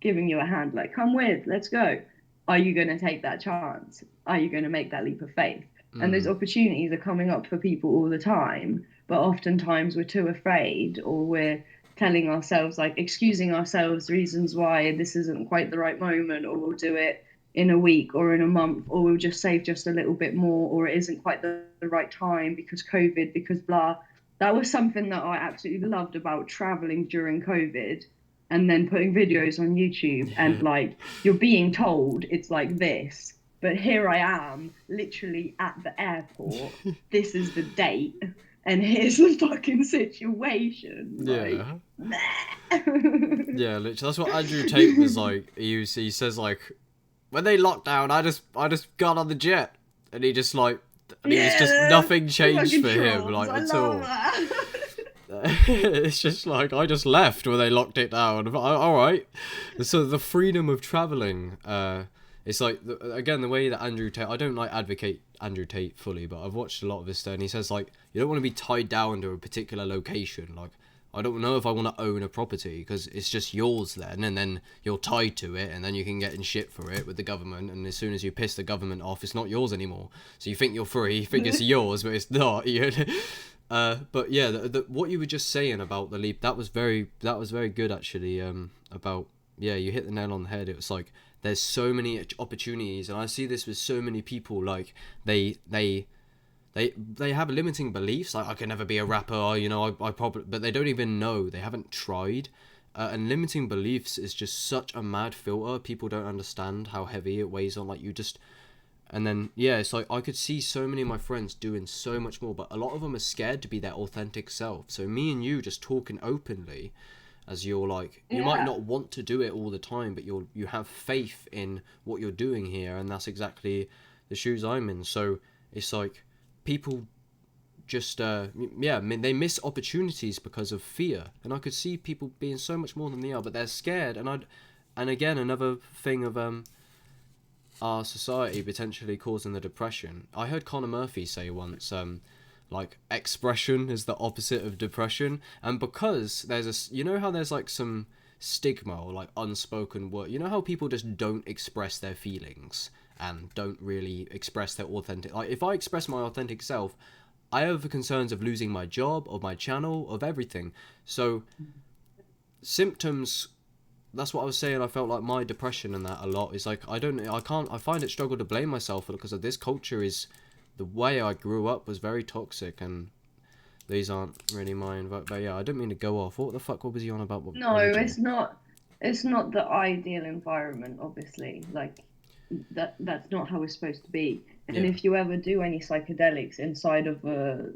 B: giving you a hand, like, come with, let's go. Are you going to take that chance? Are you going to make that leap of faith? And those opportunities are coming up for people all the time, but oftentimes we're too afraid, or we're telling ourselves, like, excusing ourselves reasons why this isn't quite the right moment, or we'll do it in a week or in a month, or we'll just save just a little bit more, or it isn't quite the right time because COVID, because blah. That was something that I absolutely loved about traveling during COVID, and then putting videos on YouTube, and, like, you're being told it's like this, but here I am literally at the airport. This is the date, and here's the fucking situation.
A: Yeah.
B: Like,
A: Yeah, literally, that's what Andrew Tate was like. He says, like, when they locked down, I just got on the jet, and he just, like, and he was just, nothing changed for him, like, at all. It's just like, I just left when they locked it down. All right. So the freedom of traveling, it's like, again, the way that Andrew Tate, I don't, like, advocate Andrew Tate fully, but I've watched a lot of his stuff, and he says, like, you don't want to be tied down to a particular location. Like, I don't know if I want to own a property, because it's just yours then, and then you're tied to it, and then you can get in shit for it with the government, and as soon as you piss the government off, it's not yours anymore. So you think you're free, you think it's yours, but it's not. But yeah, what you were just saying about the leap, that was very good, actually. About, yeah, you hit the nail on the head. It was like, there's so many opportunities, and I see this with so many people, like, they have limiting beliefs, like, I can never be a rapper, you know, I probably, but they don't even know, they haven't tried, and limiting beliefs is just such a mad filter. People don't understand how heavy it weighs on, like, you just, and then, yeah, it's like, I could see so many of my friends doing so much more, but a lot of them are scared to be their authentic self. So me and you just talking openly, as you're like, you might not want to do it all the time, but you have faith in what you're doing here, and that's exactly the shoes I'm in. So it's like people just they miss opportunities because of fear, and I could see people being so much more than they are, but they're scared. And again, another thing of our society potentially causing the depression. I heard Conor Murphy say once, like, expression is the opposite of depression, and because there's you know how there's like some stigma or like unspoken word, you know how people just don't express their feelings and don't really express their authentic, like, if I express my authentic self, I have the concerns of losing my job, of my channel, of everything. So symptoms, that's what I was saying. I felt like my depression and that a lot is like, I find it struggle to blame myself because of this culture. Is the way I grew up was very toxic, and these aren't really mine. But yeah, I don't mean to go off. What the fuck? What was he on about?
B: No, it's not. It's not the ideal environment, obviously. Like that's not how it's supposed to be. And if you ever do any psychedelics inside of a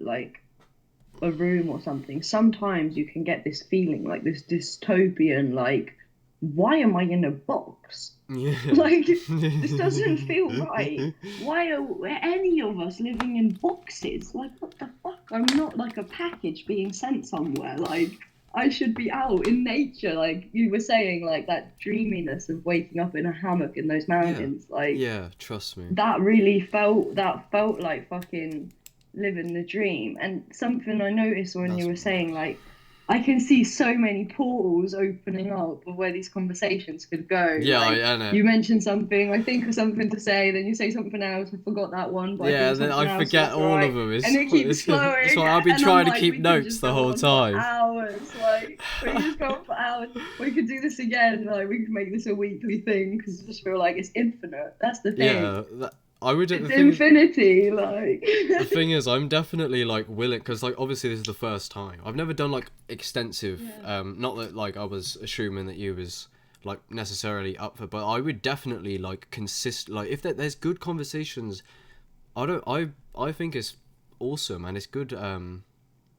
B: room or something, sometimes you can get this feeling, like this dystopian, like, why am I in a box?
A: Yeah.
B: Like, this doesn't feel right. Why are any of us living in boxes? Like, what the fuck? I'm not like a package being sent somewhere. Like, I should be out in nature. Like you were saying, like that dreaminess of waking up in a hammock in those mountains. Like,
A: trust me.
B: That felt like fucking living the dream. And something I noticed when you were saying, like, I can see so many portals opening up of where these conversations could go.
A: Yeah,
B: like,
A: I know.
B: You mentioned something, I think of something to say, then you say something else, I forgot that one. But
A: then I forget all of them.
B: And it keeps flowing.
A: That's why I've been trying to
B: like,
A: keep notes the whole time.
B: Hours, like, we just go on for hours. We could do this again. Like, we could make this a weekly thing because I just feel like it's infinite. That's the thing.
A: Yeah, I would.
B: It's infinity, like.
A: The thing is, I'm definitely like willing, because like obviously this is the first time. I've never done like extensive. Not that like I was assuming that you was like necessarily up for, but I would definitely like like if there's good conversations. I think it's awesome, and it's good.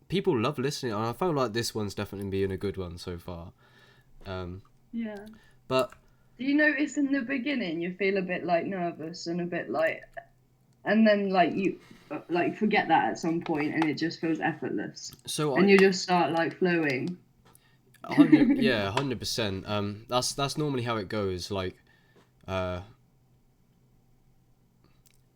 A: People love listening, and I felt like this one's definitely being a good one so far. But.
B: Do you notice in the beginning you feel a bit like nervous and a bit like, and then like you like forget that at some point and it just feels effortless. And you just start like flowing.
A: 100%. That's normally how it goes. Like, and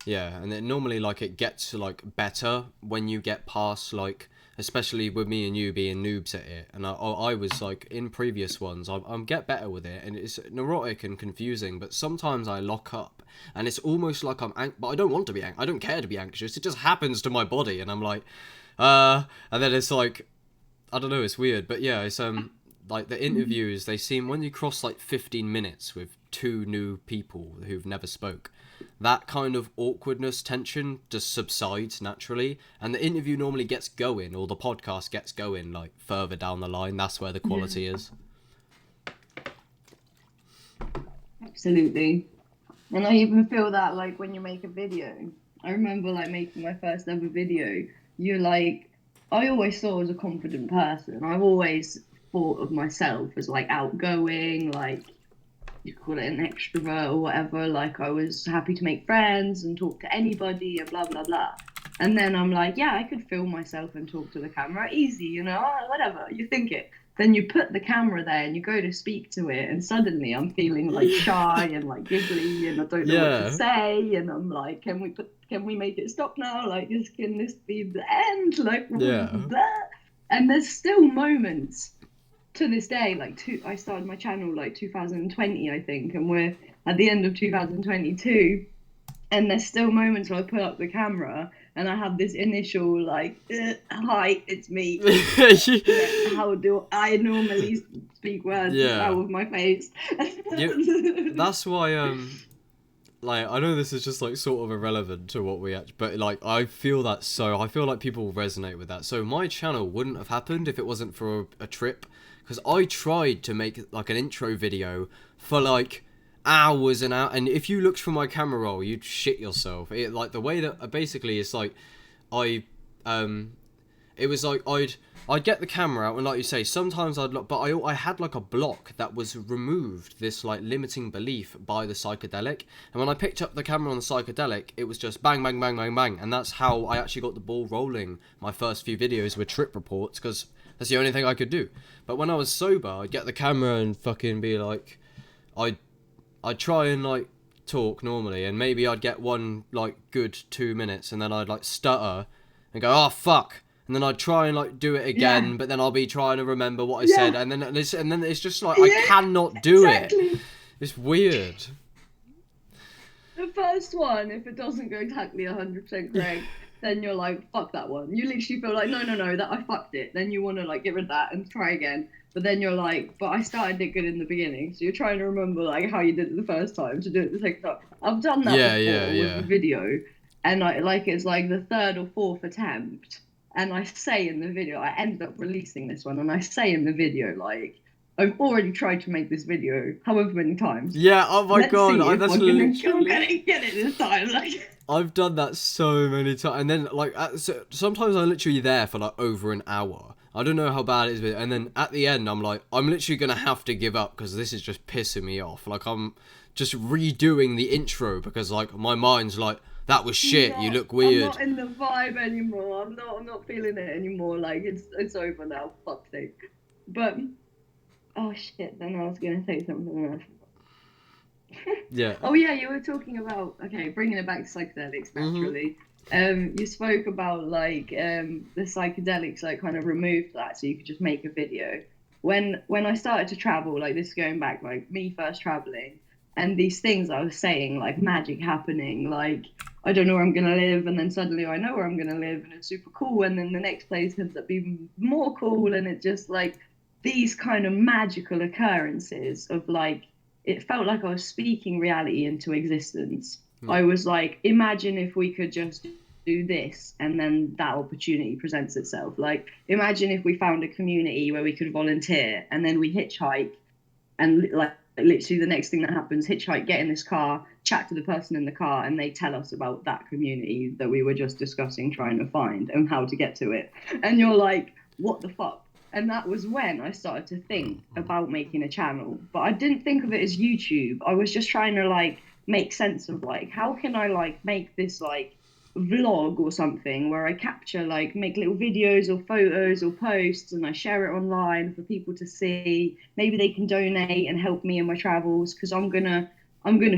A: then normally like it gets like better when you get past, like, especially with me and you being noobs at it, and I was like in previous ones, I'm get better with it, and it's neurotic and confusing, but sometimes I lock up and it's almost like but I don't want to be I don't care to be anxious, it just happens to my body, and I'm like and then it's like, I don't know, it's weird, but yeah, it's like the interviews, they seem, when you cross like 15 minutes with two new people who've never spoke, that kind of awkwardness, tension just subsides naturally, and the interview normally gets going, or the podcast gets going, like further down the line. That's where the quality is.
B: Absolutely. And I even feel that like when you make a video, I remember like making my first ever video, you're like, I always thought I was a confident person. I've always thought of myself as like outgoing, like, you call it an extrovert or whatever, like I was happy to make friends and talk to anybody and blah blah blah. And then I'm like, yeah, I could film myself and talk to the camera, easy, you know, whatever, you think it. Then you put the camera there and you go to speak to it, and suddenly I'm feeling like shy and like giggly and I don't know what to say, and I'm like, can we make it stop now? Like, can this be the end? Like, blah. And there's still moments to this day, like I started my channel like 2020, I think, and we're at the end of 2022, and there's still moments where I put up the camera and I have this initial like, hi, it's me. How do I normally speak words out of my face?
A: That's why like, I know this is just like sort of irrelevant to what we actually, but like I feel like people resonate with that. So my channel wouldn't have happened if it wasn't for a trip, because I tried to make like an intro video for like hours and hours, and if you looked from my camera roll, you'd shit yourself. It, like, the way that basically it's like, I it was like I'd get the camera out, and like you say, sometimes I'd look, but I had like a block that was removed, this like limiting belief by the psychedelic, and when I picked up the camera on the psychedelic, it was just bang, bang, bang, bang, bang, and that's how I actually got the ball rolling. My first few videos were trip reports, because that's the only thing I could do. But when I was sober, I'd get the camera and fucking be like, I'd try and like talk normally, and maybe I'd get one like good 2 minutes, and then I'd like stutter and go, oh fuck. And then I'd try and like do it again, but then I'll be trying to remember what I said, and then it's just like I cannot do it. It's weird.
B: The first one, if it doesn't go exactly 100% correct, then you're like, fuck that one. You literally feel like, no, that I fucked it. Then you want to like get rid of that and try again. But then you're like, but I started it good in the beginning. So you're trying to remember like how you did it the first time to do it the second time. I've done that before with a video, and it's like the third or fourth attempt. And I say in the video, I ended up releasing this one, and I say in the video, like, I've already tried to make this video however many times.
A: Yeah, oh my god,
B: I'm gonna get it this time. Like,
A: I've done that so many times, and then like sometimes I'm literally there for like over an hour. I don't know how bad it is, and then at the end I'm like, I'm literally gonna have to give up because this is just pissing me off. Like I'm just redoing the intro because like my mind's like, that was shit. You look weird.
B: I'm not in the vibe anymore. I'm not feeling it anymore. Like it's over now. Fuck's sake. But oh shit. Then I was gonna say something else.
A: Yeah.
B: Oh yeah, you were talking about bringing it back to psychedelics naturally. You spoke about like the psychedelics like kind of removed that so you could just make a video. When I started to travel, like this is going back like me first traveling, and these things I was saying like magic happening, like I don't know where I'm gonna live, and then suddenly I know where I'm gonna live, and it's super cool, and then the next place ends up being more cool, and it just like these kind of magical occurrences of like it felt like I was speaking reality into existence. I was like, imagine if we could just do this, and then that opportunity presents itself. Like, imagine if we found a community where we could volunteer, and then we hitchhike, and like literally the next thing that happens, hitchhike, get in this car, chat to the person in the car, and they tell us about that community that we were just discussing trying to find and how to get to it. And you're like, what the fuck? And that was when I started to think about making a channel. But I didn't think of it as YouTube. I was just trying to like make sense of like, how can I like make this like vlog or something where I capture like make little videos or photos or posts, and I share it online for people to see. Maybe they can donate and help me in my travels, because I'm gonna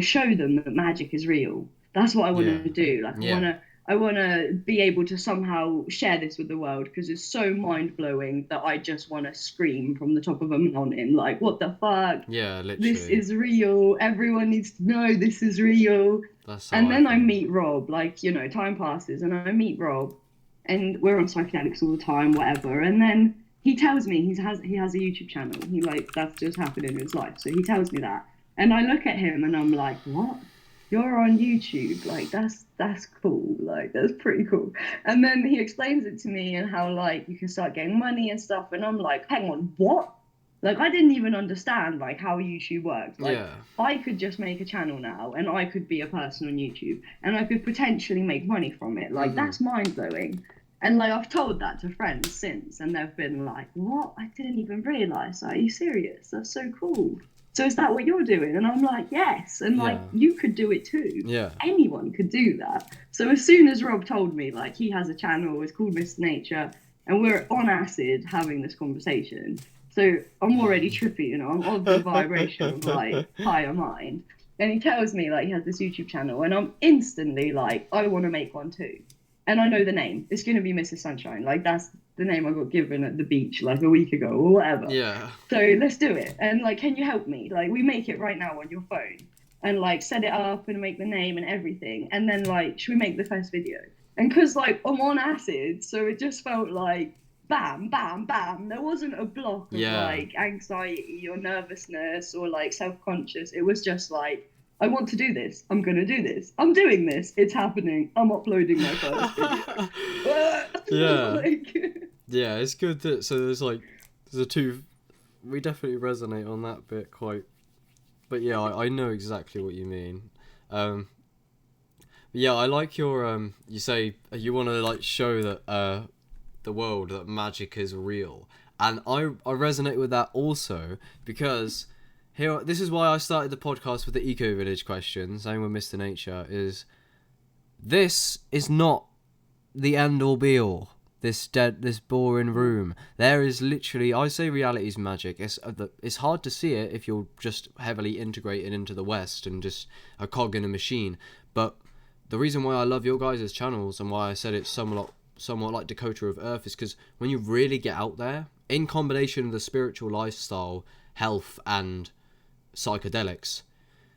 B: show them that magic is real. That's what I want to do. Like I want to be able to somehow share this with the world, because it's so mind-blowing that I just want to scream from the top of a mountain, like, what the fuck?
A: Yeah, literally.
B: This is real. Everyone needs to know this is real. And then I meet Rob, like, you know, time passes, and I meet Rob, and we're on psychedelics all the time, whatever. And then he tells me he has a YouTube channel. He like, that's just happened in his life. So he tells me that. And I look at him and I'm like, what? You're on YouTube, like that's cool, like that's pretty cool. And then he explains it to me and how like you can start getting money and stuff, and I'm like, hang on, what? Like I didn't even understand like how YouTube works. Like I could just make a channel now, and I could be a person on YouTube, and I could potentially make money from it. Like that's mind blowing. And like I've told that to friends since, and they've been like, what? I didn't even realize. Are you serious? That's so cool. So is that what you're doing? And I'm like, yes. And like, you could do it too.
A: Yeah.
B: Anyone could do that. So as soon as Rob told me, like, he has a channel, it's called Mr. Nature, and we're on acid having this conversation. So I'm already trippy, you know, I'm of the vibration of like higher mind. And he tells me like he has this YouTube channel, and I'm instantly like, I want to make one too. And I know the name. It's going to be Mrs. Sunshine. Like that's the name I got given at the beach like a week ago or whatever.
A: Yeah.
B: So let's do it. And like, can you help me? Like we make it right now on your phone, and like set it up and make the name and everything. And then like, should we make the first video? And cause like I'm on acid, so it just felt like bam, bam, bam. There wasn't a block of like anxiety or nervousness or like self-conscious. It was just like, I want to do this. I'm going to do this. I'm doing this. It's happening. I'm uploading my first video.
A: Yeah, it's good that, so there's a two, we definitely resonate on that bit quite, but yeah, I know exactly what you mean. Yeah, I like your, you say you want to like show that, the world that magic is real. And I resonate with that also because this is why I started the podcast with the Eco Village question, same with Mr. Nature, this is not the end all be all. This boring room. There is literally, I say reality is magic. It's hard to see it if you're just heavily integrated into the West and just a cog in a machine. But the reason why I love your guys' channels and why I said it's somewhat like Dakota of Earth is because when you really get out there, in combination with the spiritual lifestyle, health, and psychedelics.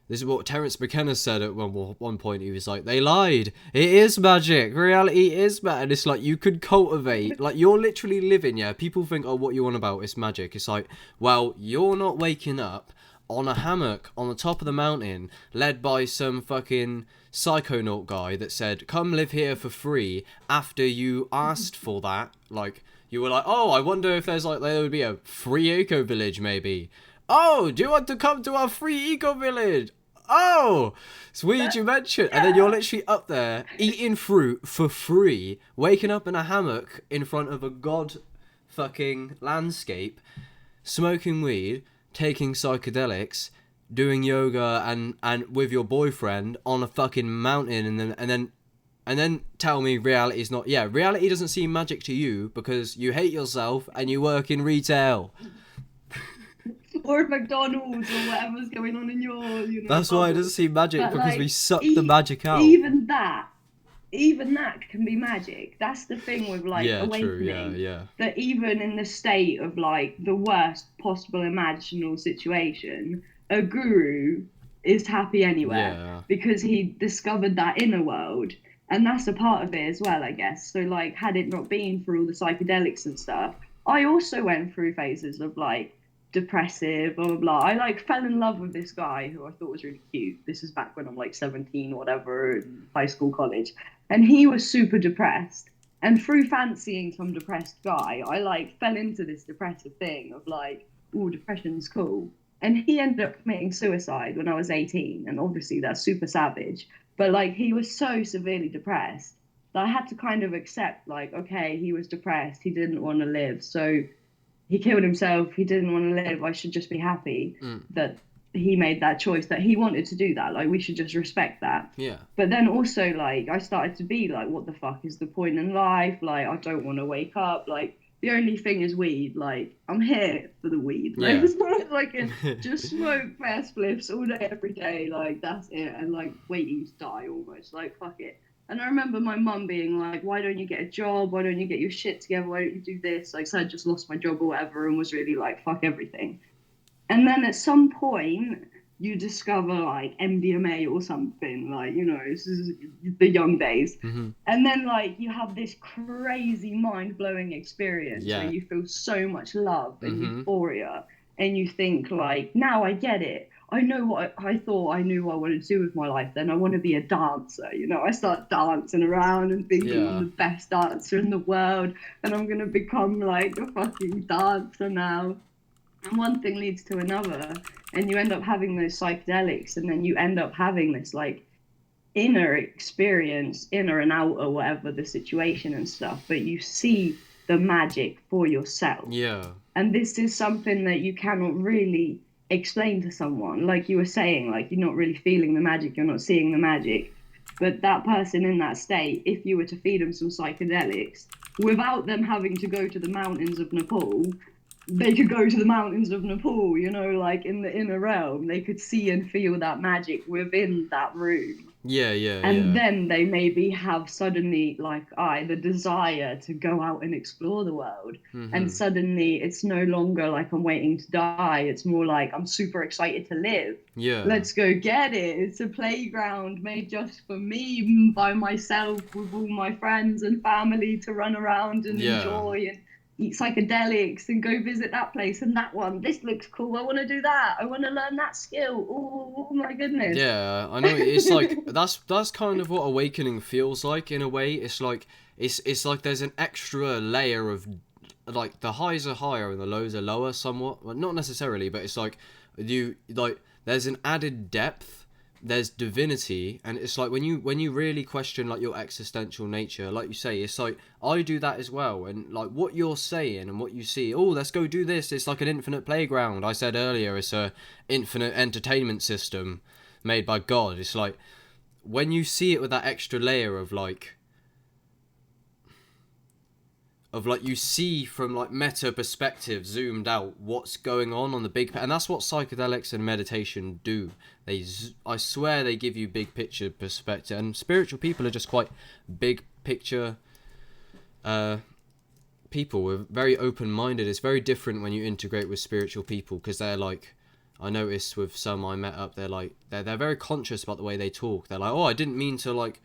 A: This is what Terence McKenna said at one point. He was like, they lied. It is magic. Reality is magic. And it's like, you could cultivate, like, you're literally living, yeah. People think, oh, what you on about? It's magic. It's like, well, you're not waking up on a hammock on the top of the mountain, led by some fucking psychonaut guy that said, come live here for free after you asked for that. Like, you were like, oh, I wonder if there would be a free eco village, maybe. Oh, do you want to come to our free eco village? Oh, sweet you mentioned. And then you're literally up there eating fruit for free, waking up in a hammock in front of a god fucking landscape, smoking weed, taking psychedelics, doing yoga and with your boyfriend on a fucking mountain, and then tell me reality is not. Yeah, reality doesn't seem magic to you because you hate yourself and you work in retail.
B: Or McDonald's or whatever's going on in your,
A: That's why it doesn't seem magic, but because we suck the magic out.
B: Even that can be magic. That's the thing with awakening.
A: True, yeah.
B: That even in the state of the worst possible imaginable situation, a guru is happy anywhere because he discovered that inner world, and that's a part of it as well, I guess. So had it not been for all the psychedelics and stuff, I also went through phases of depressive, blah blah blah. I fell in love with this guy who I thought was really cute. This is back when I'm 17 or whatever, in high school, college, and he was super depressed. And through fancying some depressed guy, I fell into this depressive thing of oh, depression's cool. And he ended up committing suicide when I was 18, and obviously that's super savage. But he was so severely depressed that I had to kind of accept okay, he was depressed, he didn't want to live, so he killed himself, he didn't want to live, I should just be happy that he made that choice, that he wanted to do that. We should just respect that.
A: Yeah.
B: But then also, I started to be what the fuck is the point in life? I don't want to wake up. The only thing is weed. I'm here for the weed. It's not just smoke fast spliffs all day, every day. That's it. And wait till you die almost. Fuck it. And I remember my mum being like, why don't you get a job? Why don't you get your shit together? Why don't you do this? So I just lost my job or whatever and was really fuck everything. And then at some point, you discover MDMA or something, this is the young days.
A: Mm-hmm.
B: And then you have this crazy mind-blowing experience where you feel so much love and euphoria. And you think now I get it. I know what I thought I knew what I wanted to do with my life. Then I want to be a dancer. I start dancing around and thinking I'm the best dancer in the world, and I'm gonna become a fucking dancer now. And one thing leads to another, and you end up having those psychedelics, and then you end up having this inner experience, inner and outer, whatever the situation and stuff. But you see the magic for yourself.
A: Yeah.
B: And this is something that you cannot really explain to someone. You were saying, you're not really feeling the magic, you're not seeing the magic. But that person in that state, if you were to feed them some psychedelics, without them having to go to the mountains of Nepal, they could go to the mountains of Nepal, in the inner realm. They could see and feel that magic within that room.
A: Yeah.
B: And then they maybe have suddenly, the desire to go out and explore the world.
A: Mm-hmm.
B: And suddenly it's no longer I'm waiting to die. It's more I'm super excited to live.
A: Yeah.
B: Let's go get it. It's a playground made just for me, by myself, with all my friends and family to run around and enjoy and eat psychedelics and go visit that place and that one. This looks cool. I want to do that. I want to learn that skill. Oh my goodness.
A: Yeah, I know. It's that's kind of what awakening feels like in a way. It's it's there's an extra layer of the highs are higher and the lows are lower somewhat. Well, not necessarily, but it's you there's an added depth there's divinity, and it's like when you really question like your existential nature, like you say, it's like I do that as well, and like what you're saying and what you see, oh, let's go do this, it's like an infinite playground. I said earlier, it's a infinite entertainment system made by God. It's like when you see it with that extra layer of like you see from like meta perspective, zoomed out, what's going on the big, and that's what psychedelics and meditation do. I swear they give you big picture perspective, and spiritual people are just quite big picture people. We're very open-minded. It's very different when you integrate with spiritual people, because they're like, I noticed with some I met up, they're very conscious about the way they talk. They're like, oh, I didn't mean to like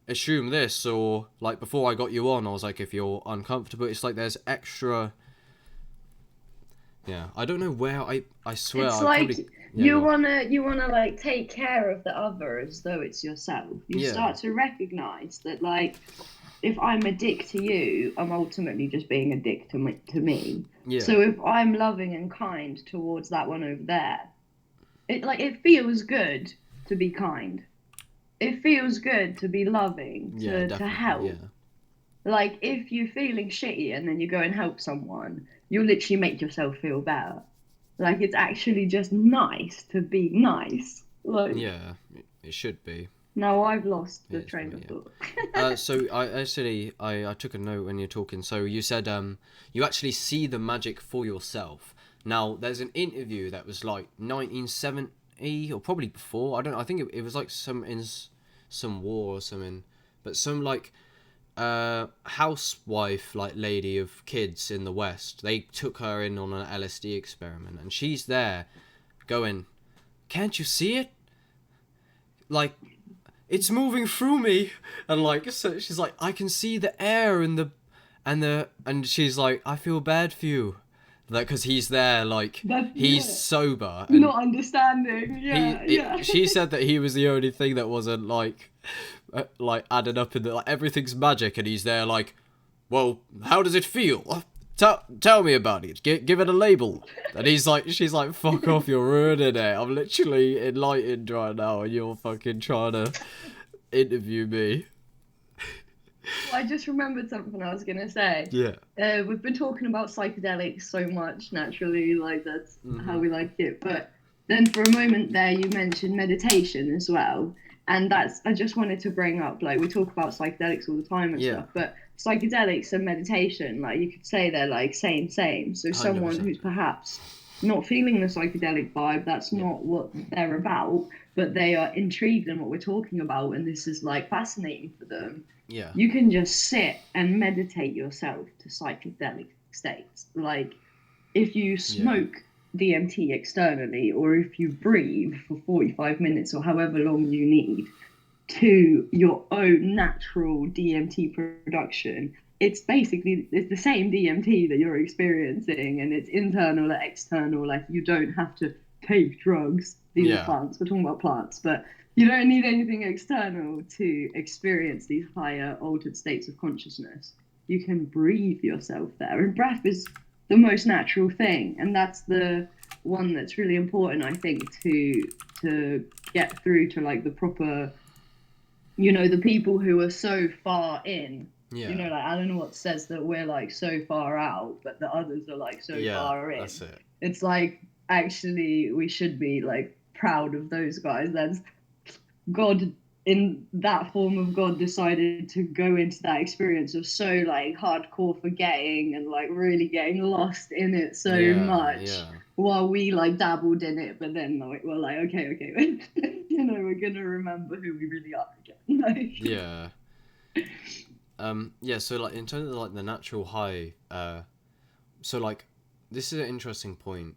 A: assume this, or like before I got you on I was like, if you're uncomfortable, it's like there's extra, yeah, I don't know where I swear
B: It's
A: I
B: like
A: probably, yeah,
B: you wanna like take care of the other as though it's yourself. You
A: yeah,
B: start to recognize that, like, if I'm a dick to you, I'm ultimately just being a dick to me.
A: yeah,
B: So if I'm loving and kind towards that one over there, it feels good to be kind. It feels good to be loving,
A: yeah,
B: to
A: definitely,
B: help.
A: yeah,
B: Like, if you're feeling shitty and then you go and help someone, you'll literally make yourself feel better. Like, it's actually just nice to be nice. Like,
A: yeah, it should be.
B: now I've lost
A: It
B: the
A: is
B: train of
A: pretty,
B: thought.
A: yeah. So I actually I took a note when you're talking. So you said you actually see the magic for yourself. Now there's an interview that was like 1970 or probably before. I don't know. I think it was like some war or something. But some like housewife like lady of kids in the West. They took her in on an LSD experiment, and she's there going, "Can't you see it? Like it's moving through me," and like so she's like, I can see the air and she's like, I feel bad for you, like, because he's there, like
B: That's,
A: he's
B: yeah.
A: sober, and
B: Not understanding. Yeah, yeah.
A: she said that he was the only thing that wasn't like added up in the, like everything's magic, and he's there like, well, how does it feel? Tell me about it. Give it a label. And she's like, fuck off, you're ruining it. I'm literally enlightened right now, and you're fucking trying to interview me.
B: I just remembered something I was gonna say.
A: Yeah.
B: We've been talking about psychedelics so much, naturally, like that's how
A: Mhm.
B: we like it. But then for a moment there, you mentioned meditation as well, and that's I just wanted to bring up, like, we talk about psychedelics all the time and
A: Yeah.
B: stuff, but psychedelics and meditation, like, you could say they're like same. So someone
A: 100%.
B: who's perhaps not feeling the psychedelic vibe, that's
A: Yeah.
B: not what they're about, but they are intrigued in what we're talking about, and this is like fascinating for them.
A: Yeah.
B: You can just sit and meditate yourself to psychedelic states. Like, if you
A: Yeah.
B: smoke DMT externally, or if you breathe for 45 minutes or however long you need to your own natural DMT production, it's the same DMT that you're experiencing, and it's internal or external. Like, you don't have to take drugs. These are
A: Yeah.
B: plants. We're talking about plants, but you don't need anything external to experience these higher altered states of consciousness. You can breathe yourself there, and breath is the most natural thing, and that's the one that's really important, I think, to get through to, like, the proper, the people who are so far in.
A: Yeah.
B: Like, Alan Watts says that we're like so far out, but the others are like so
A: Yeah.
B: far in.
A: That's it.
B: It's like, actually, we should be like proud of those guys. That's God, in that form of God, decided to go into that experience of so like hardcore forgetting and like really getting lost in it so
A: Yeah.
B: much,
A: Yeah.
B: while we like dabbled in it, but then like we're like, okay, we're gonna remember who we really are again. Like,
A: Yeah. Yeah. So like in terms of like the natural high, so like this is an interesting point.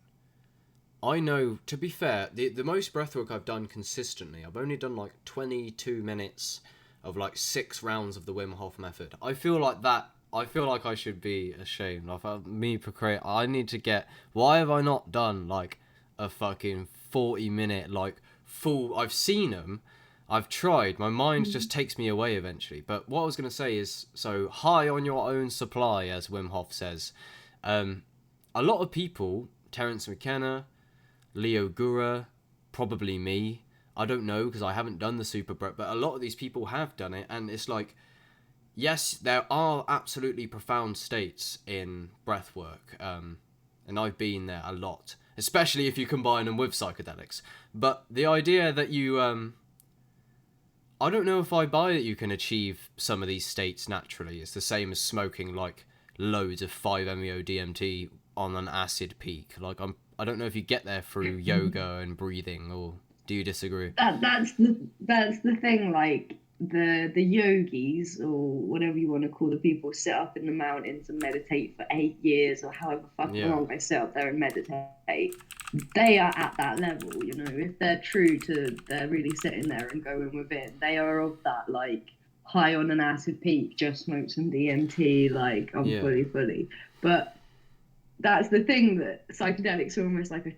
A: I know, to be fair, the most breathwork I've done consistently, I've only done like 22 minutes of like 6 rounds of the Wim Hof method. I feel like I should be ashamed. I've had me procreate. I need to get. Why have I not done like a fucking 40-minute like full? I've seen them. I've tried. My mind just takes me away eventually. But what I was gonna say is, so high on your own supply, as Wim Hof says. A lot of people, Terence McKenna, Leo Gura, probably me. I don't know because I haven't done the super breath, but a lot of these people have done it, and it's like, yes, there are absolutely profound states in breath work, and I've been there a lot, especially if you combine them with psychedelics. But the idea that you, I don't know if I buy that you can achieve some of these states naturally. It's the same as smoking like loads of 5-MeO DMT on an acid peak. Like I don't know if you get there through yoga and breathing, or do you disagree?
B: That's the thing. Like the yogis, or whatever you want to call the people, sit up in the mountains and meditate for 8 years or however fucking long they sit up there and meditate. They are at that level, you know. If they're true to they're really sitting there and going within, they are of that like high on an acid peak, just smoke some DMT, like I'm
A: Yeah.
B: fully. But that's the thing, that psychedelics are almost like a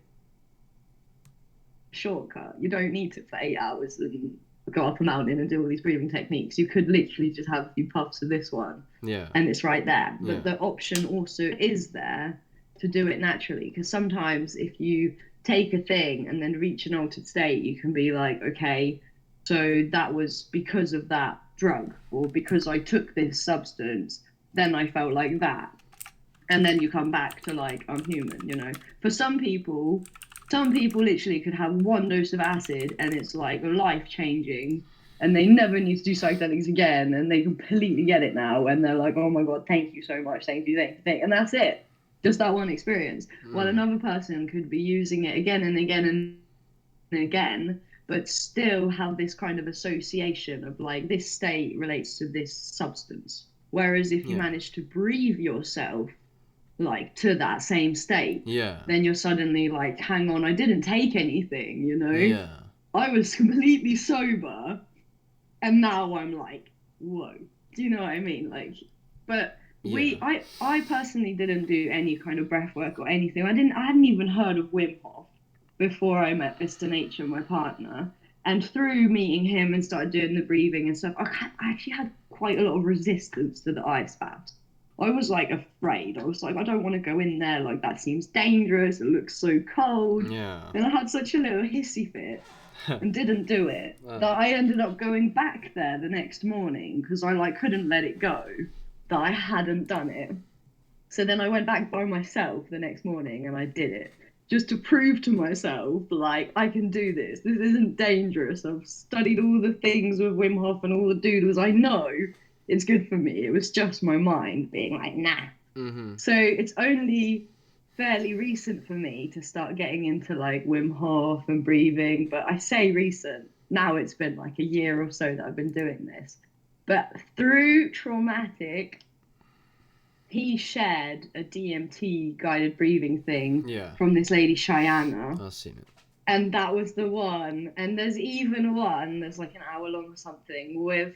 B: shortcut. You don't need to for 8 hours and go up a mountain and do all these breathing techniques. You could literally just have a few puffs of this one,
A: Yeah.
B: and it's right there. But
A: Yeah.
B: the option also is there to do it naturally, because sometimes if you take a thing and then reach an altered state, you can be like, okay, so that was because of that drug, or because I took this substance, then I felt like that. And then you come back to like, I'm human, you know. For some people literally could have one dose of acid and it's like life changing, and they never need to do psychedelics again, and they completely get it now, and they're like, oh my god, thank you so much, thank you, and that's it, just that one experience. While another person could be using it again and again and again, but still have this kind of association of like, this state relates to this substance. Whereas if you manage to breathe yourself like to that same state, then you're suddenly like, hang on, I didn't take anything, you know. I was completely sober, and now I'm like, whoa, do you know what I mean? Like, but I personally didn't do any kind of breath work or anything. I hadn't even heard of Wim Hof before I met Mr. Nature, my partner. And through meeting him and started doing the breathing and stuff, I actually had quite a lot of resistance to the ice baths. I was like afraid. I was like, I don't want to go in there. Like, that seems dangerous. It looks so cold. And I had such a little hissy fit and didn't do it that I ended up going back there the next morning because I like couldn't let it go that I hadn't done it. So then I went back by myself the next morning and I did it, just to prove to myself, like, I can do this. This isn't dangerous. I've studied all the things with Wim Hof and all the doodles. I know it's good for me. It was just my mind being like, nah. So it's only fairly recent for me to start getting into like Wim Hof and breathing. But I say recent, now it's been like a year or so that I've been doing this. But through Traumatic, he shared a DMT guided breathing thing from this lady, Cheyenne.
A: I've seen it.
B: And that was the one. And there's even one that's like an hour long or something with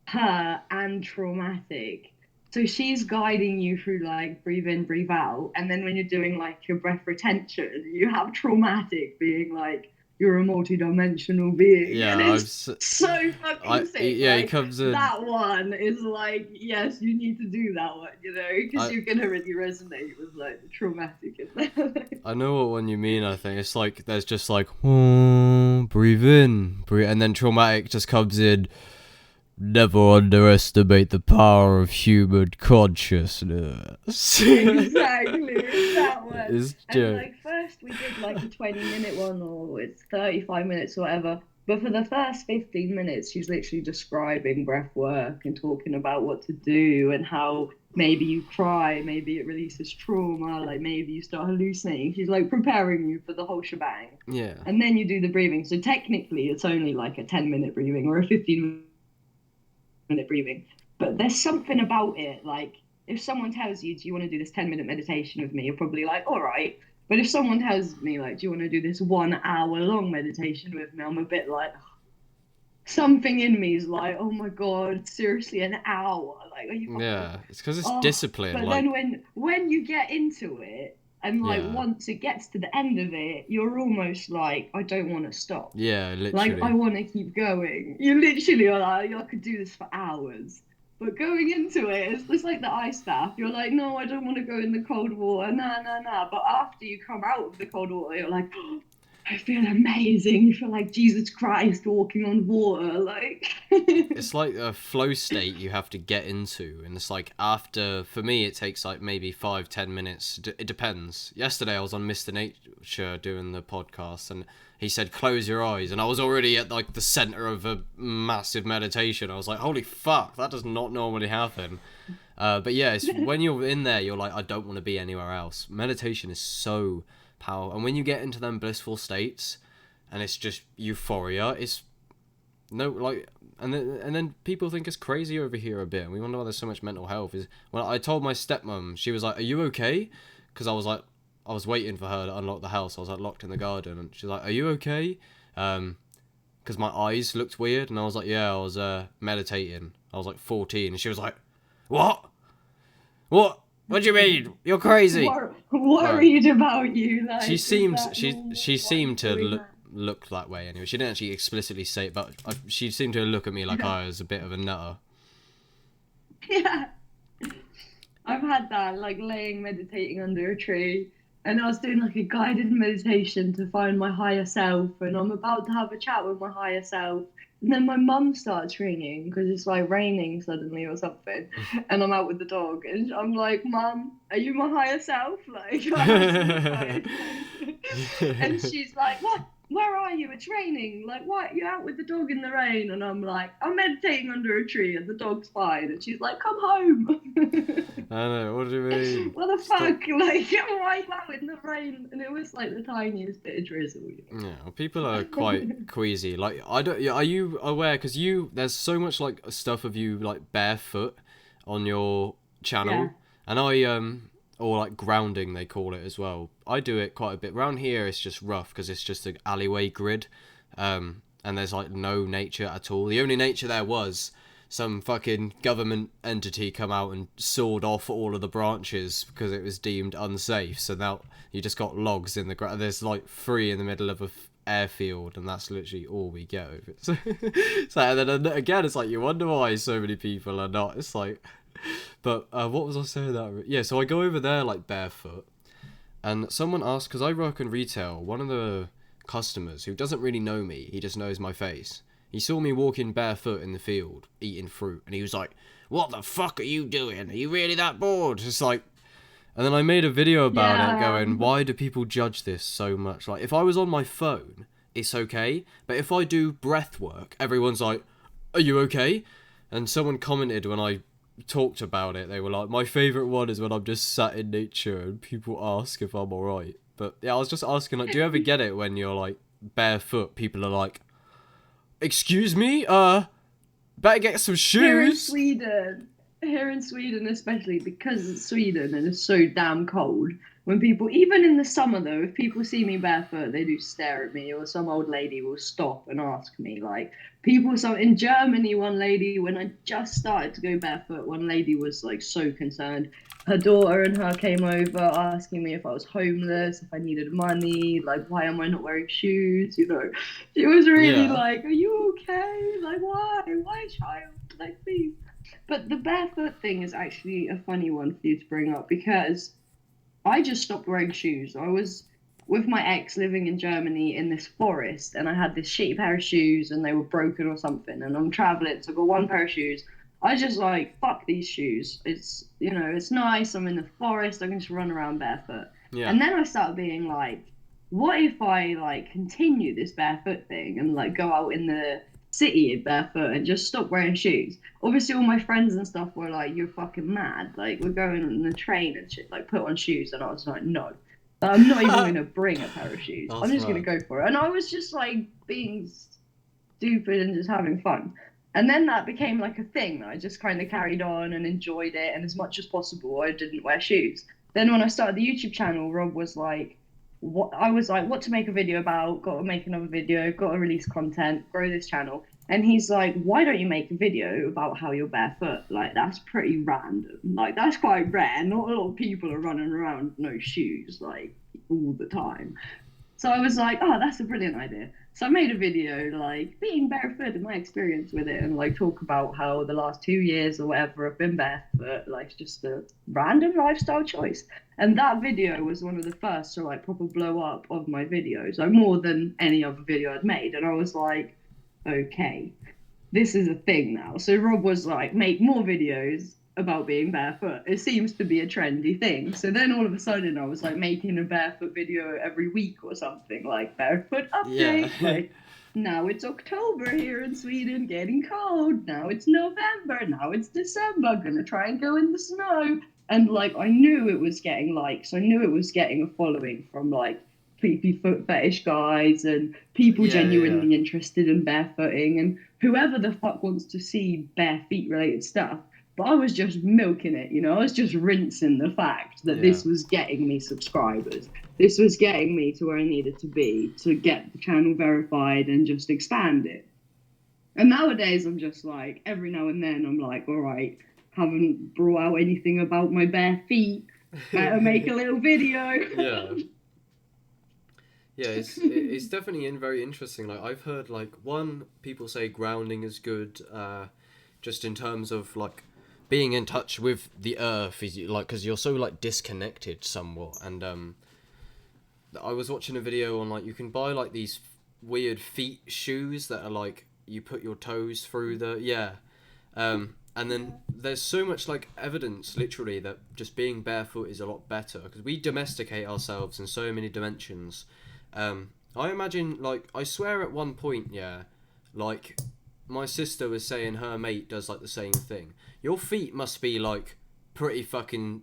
B: her and Traumatic. So she's guiding you through like breathe in, breathe out. And then when you're doing like your breath retention, you have Traumatic being like, you're a multi-dimensional being.
A: Yeah,
B: and it's so fucking sick.
A: Yeah,
B: like,
A: he comes in.
B: That one is like, yes, you need to do that one, you know, because you can really resonate with like the Traumatic in there.
A: I know what one you mean. I think it's like there's just like breathe in, breathe, and then Traumatic just comes in. Never underestimate the power of human consciousness.
B: Exactly, it's that one.
A: It's
B: and like first we did like a 20-minute one, or it's 35 minutes or whatever. But for the first 15 minutes, she's literally describing breath work and talking about what to do and how maybe you cry, maybe it releases trauma, like maybe you start hallucinating. She's like preparing you for the whole shebang.
A: Yeah.
B: And then you do the breathing. So technically, it's only like a 10-minute breathing or a 15-minute breathing, but there's something about it. Like, if someone tells you, do you want to do this 10-minute meditation with me, you're probably like, all right. But if someone tells me, like, do you want to do this 1 hour long meditation with me, I'm a bit like, something in me is like, oh my god, seriously, an hour? Like, are you
A: it's because it's discipline.
B: But
A: like...
B: then when you get into it, and like once it gets to the end of it, you're almost like, I don't want to stop.
A: Yeah, literally.
B: Like, I want to keep going. You literally are like, I could do this for hours. But going into it, it's just like the ice bath. You're like, no, I don't want to go in the cold water. Nah. But after you come out of the cold water, you're like, oh, I feel amazing. You feel like Jesus Christ walking on water, like.
A: It's like a flow state you have to get into, and it's like after, for me it takes like maybe 5-10 minutes. It depends. Yesterday I was on Mr. Nature doing the podcast, and he said close your eyes, and I was already at like the center of a massive meditation. I was like, holy fuck, that does not normally happen. But yeah, it's when you're in there, you're like, I don't want to be anywhere else. Meditation is so powerful, and when you get into them blissful states and it's just euphoria, it's no, like, and then people think it's crazy over here a bit, and we wonder why there's so much mental health. Is when I told my stepmom, she was like, are you okay? Because I was like, I was waiting for her to unlock the house. I was like locked in the garden, and she's like, are you okay? Because my eyes looked weird, and I was like, yeah, I was meditating. I was like 14, and she was like, what do you mean? You're crazy.
B: Worried about you. Like,
A: she seemed to look that way anyway. She didn't actually explicitly say it, but she seemed to look at me like I was a bit of a nutter.
B: Yeah. I've had that, like laying meditating under a tree, and I was doing like a guided meditation to find my higher self, and I'm about to have a chat with my higher self, and then my mum starts ringing because it's like raining suddenly or something, and I'm out with the dog, and I'm like, Mum, are you my higher self? Like, and she's like, what? Where are you? It's raining. Like, what? You're out with the dog in the rain? And I'm like, I'm meditating under a tree and the dog's fine. And she's like, come home.
A: I know, what do you mean?
B: What the fuck? Like, why are you out in the rain? And it was like the tiniest bit of drizzle.
A: Yeah, well, people are quite queasy. Like, I don't. Yeah, are you aware? Because there's so much like stuff of you like barefoot on your channel,
B: Yeah.
A: and or like grounding they call it as well. I do it quite a bit. Around here it's just rough because it's just an alleyway grid, and there's like no nature at all. The only nature there was some fucking government entity come out and sawed off all of the branches because it was deemed unsafe. So now you just got logs in the ground. There's like 3 in the middle of a airfield, and that's literally all we get over it. So and then again, it's like you wonder why so many people are not. It's like. But what was I saying that? Yeah, so I go over there like barefoot, and someone asked, because I work in retail, one of the customers who doesn't really know me, he just knows my face. He saw me walking barefoot in the field, eating fruit, and he was like, what the fuck are you doing? Are you really that bored? It's like, and then I made a video about it going, why do people judge this so much? Like, if I was on my phone, it's okay, but if I do breath work, everyone's like, are you okay? And someone commented when I talked about it, they were like, my favourite one is when I'm just sat in nature and people ask if I'm alright. But yeah, I was just asking, like, do you ever get it when you're like barefoot, people are like, excuse me, better get some shoes?
B: Here in Sweden especially, because it's Sweden and it's so damn cold, when people, even in the summer though, if people see me barefoot, they do stare at me, or some old lady will stop and ask me, like, so in Germany, one lady, when I just started to go barefoot, one lady was like so concerned. Her daughter and her came over asking me if I was homeless, if I needed money, like, why am I not wearing shoes, you know? She was really like, are you okay? Like, why child? Like, please. But the barefoot thing is actually a funny one for you to bring up, because I just stopped wearing shoes. I was with my ex living in Germany in this forest, and I had this shitty pair of shoes and they were broken or something, and I'm traveling, so I got one pair of shoes. I just like, fuck these shoes. It's, you know, it's nice. I'm in the forest. I can just run around barefoot. Yeah. And then I started being like, what if I like continue this barefoot thing and like go out in the city barefoot and just stop wearing shoes? Obviously all my friends and stuff were like, you're fucking mad, like, we're going on the train and shit, like, put on shoes. And I was like, no, I'm not even gonna bring a pair of shoes. I'm just gonna go for it. And I was just like being stupid and just having fun. And then that became like a thing that I just kind of carried on and enjoyed it, and as much as possible I didn't wear shoes. Then when I started the YouTube channel, Rob was like, what to make a video about, got to make another video, got to release content, grow this channel. And he's like, why don't you make a video about how you're barefoot? Like, that's pretty random. Like, that's quite rare. Not a lot of people are running around with no shoes, like, all the time. So I was like, oh, that's a brilliant idea. So I made a video like being barefoot and my experience with it, and like talk about how the last 2 years or whatever I've been barefoot, like just a random lifestyle choice. And that video was one of the first to like proper blow up of my videos, like more than any other video I'd made. And I was like, okay, this is a thing now. So Rob was like, make more videos about being barefoot. It seems to be a trendy thing. So then all of a sudden I was like making a barefoot video every week or something, like barefoot
A: Yeah.
B: update. Like now it's October here in Sweden, getting cold. Now it's November. Now it's December. Gonna try and go in the snow. And like I knew it was getting likes. I knew it was getting a following from like creepy foot fetish guys and people
A: Yeah.
B: genuinely interested in barefooting and whoever the fuck wants to see bare feet related stuff. But I was just milking it, you know, I was just rinsing the fact that
A: Yeah.
B: this was getting me subscribers. This was getting me to where I needed to be to get the channel verified and just expand it. And nowadays I'm just like, every now and then I'm like, all right, haven't brought out anything about my bare feet. Better make a little video.
A: Yeah. Yeah, it's definitely very interesting. Like I've heard like people say grounding is good, just in terms of like being in touch with the earth is like because you're so like disconnected somewhat. And I was watching a video on like you can buy like these weird feet shoes that are like you put your toes through and then there's so much like evidence literally that just being barefoot is a lot better because we domesticate ourselves in so many dimensions. I imagine, like, I swear at one point, yeah, like, my sister was saying her mate does, like, the same thing. Your feet must be, like, pretty fucking...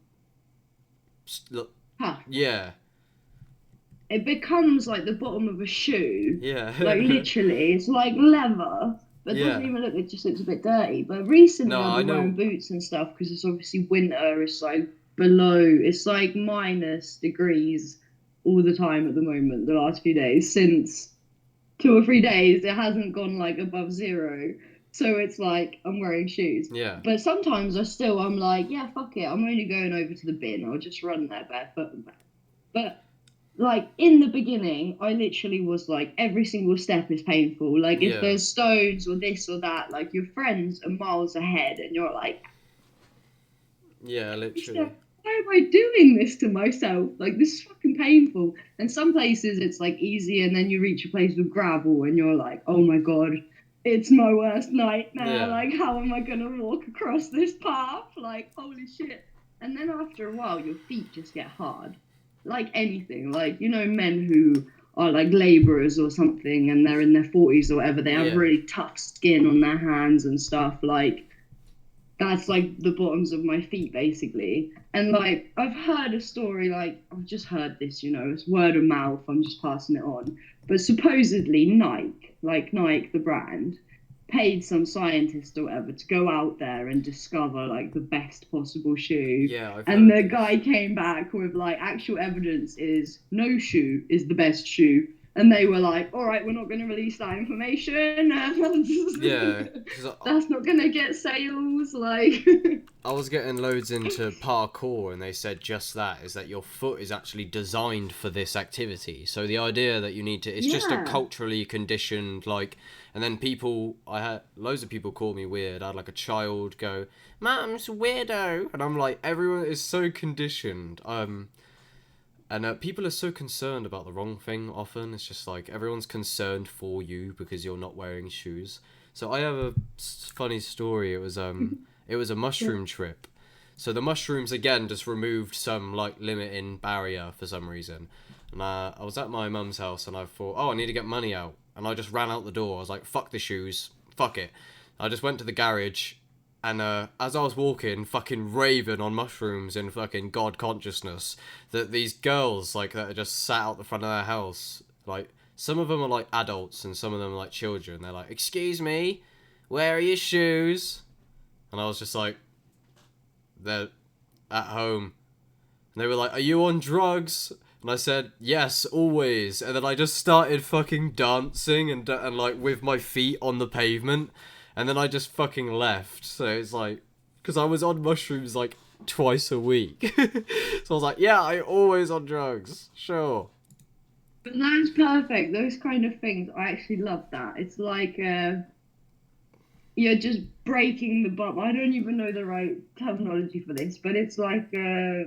A: Look,
B: Huh.
A: yeah.
B: It becomes like the bottom of a shoe.
A: Yeah.
B: Like literally, it's like leather, but it
A: Yeah.
B: doesn't even look. It just looks a bit dirty. But recently,
A: No,
B: I've
A: I
B: been
A: know.
B: wearing boots and stuff because it's obviously winter. It's like below. It's like minus degrees all the time at the moment. The last few days, since 2 or 3 days, it hasn't gone like above zero. So it's like I'm wearing shoes.
A: Yeah.
B: But sometimes I'm like, yeah, fuck it. I'm only going over to the bin. I'll just run there barefoot and back. But like in the beginning, I literally was like, every single step is painful. Like if
A: Yeah.
B: there's stones or this or that, like your friends are miles ahead, and you're like,
A: Yeah, literally.
B: why am I doing this to myself? Like this is fucking painful. And some places it's like easy, and then you reach a place with gravel, and you're like, oh my god, it's my worst nightmare.
A: Yeah.
B: Like how am I gonna walk across this path? Like holy shit. And then after a while, your feet just get hard. Like anything, like you know, men who are like laborers or something and they're in their 40s or whatever, they have
A: Yeah.
B: really tough skin on their hands and stuff. Like that's like the bottoms of my feet basically. And like I've heard a story, like I've just heard this, you know, it's word of mouth, I'm just passing it on, but supposedly Nike the brand, paid some scientist or whatever to go out there and discover like the best possible shoe.
A: Yeah, I've
B: And
A: heard
B: the
A: this.
B: guy came back with like actual evidence is no shoe is the best shoe. And they were like, all right, we're not going to release that information.
A: Yeah, 'cause
B: That's not going to get sales. Like,
A: I was getting loads into parkour and they said just that, is that your foot is actually designed for this activity. So the idea that you need to, it's just a
B: Yeah.
A: culturally conditioned, like, and then I had loads of people call me weird. I had like a child go, "Mum's weirdo." And I'm like, everyone is so conditioned. And people are so concerned about the wrong thing often. It's just like everyone's concerned for you because you're not wearing shoes. So I have a funny story. It was a mushroom trip. So the mushrooms again just removed some like limiting barrier for some reason. And I was at my mum's house and I thought, oh, I need to get money out. And I just ran out the door. I was like, fuck the shoes. Fuck it. I just went to the garage. And as I was walking, fucking raving on mushrooms in fucking God consciousness, that these girls, like, that are just sat out the front of their house, like, some of them are, like, adults and some of them are, like, children. They're like, excuse me, where are your shoes? And I was just like, they're at home. And they were like, are you on drugs? And I said, yes, always. And then I just started fucking dancing and like, with my feet on the pavement. And then I just fucking left. So it's like, because I was on mushrooms like twice a week. So I was like, yeah, I always on drugs. Sure.
B: But that's perfect. Those kind of things, I actually love that. It's like you're just breaking the bubble. I don't even know the right terminology for this, but it's like a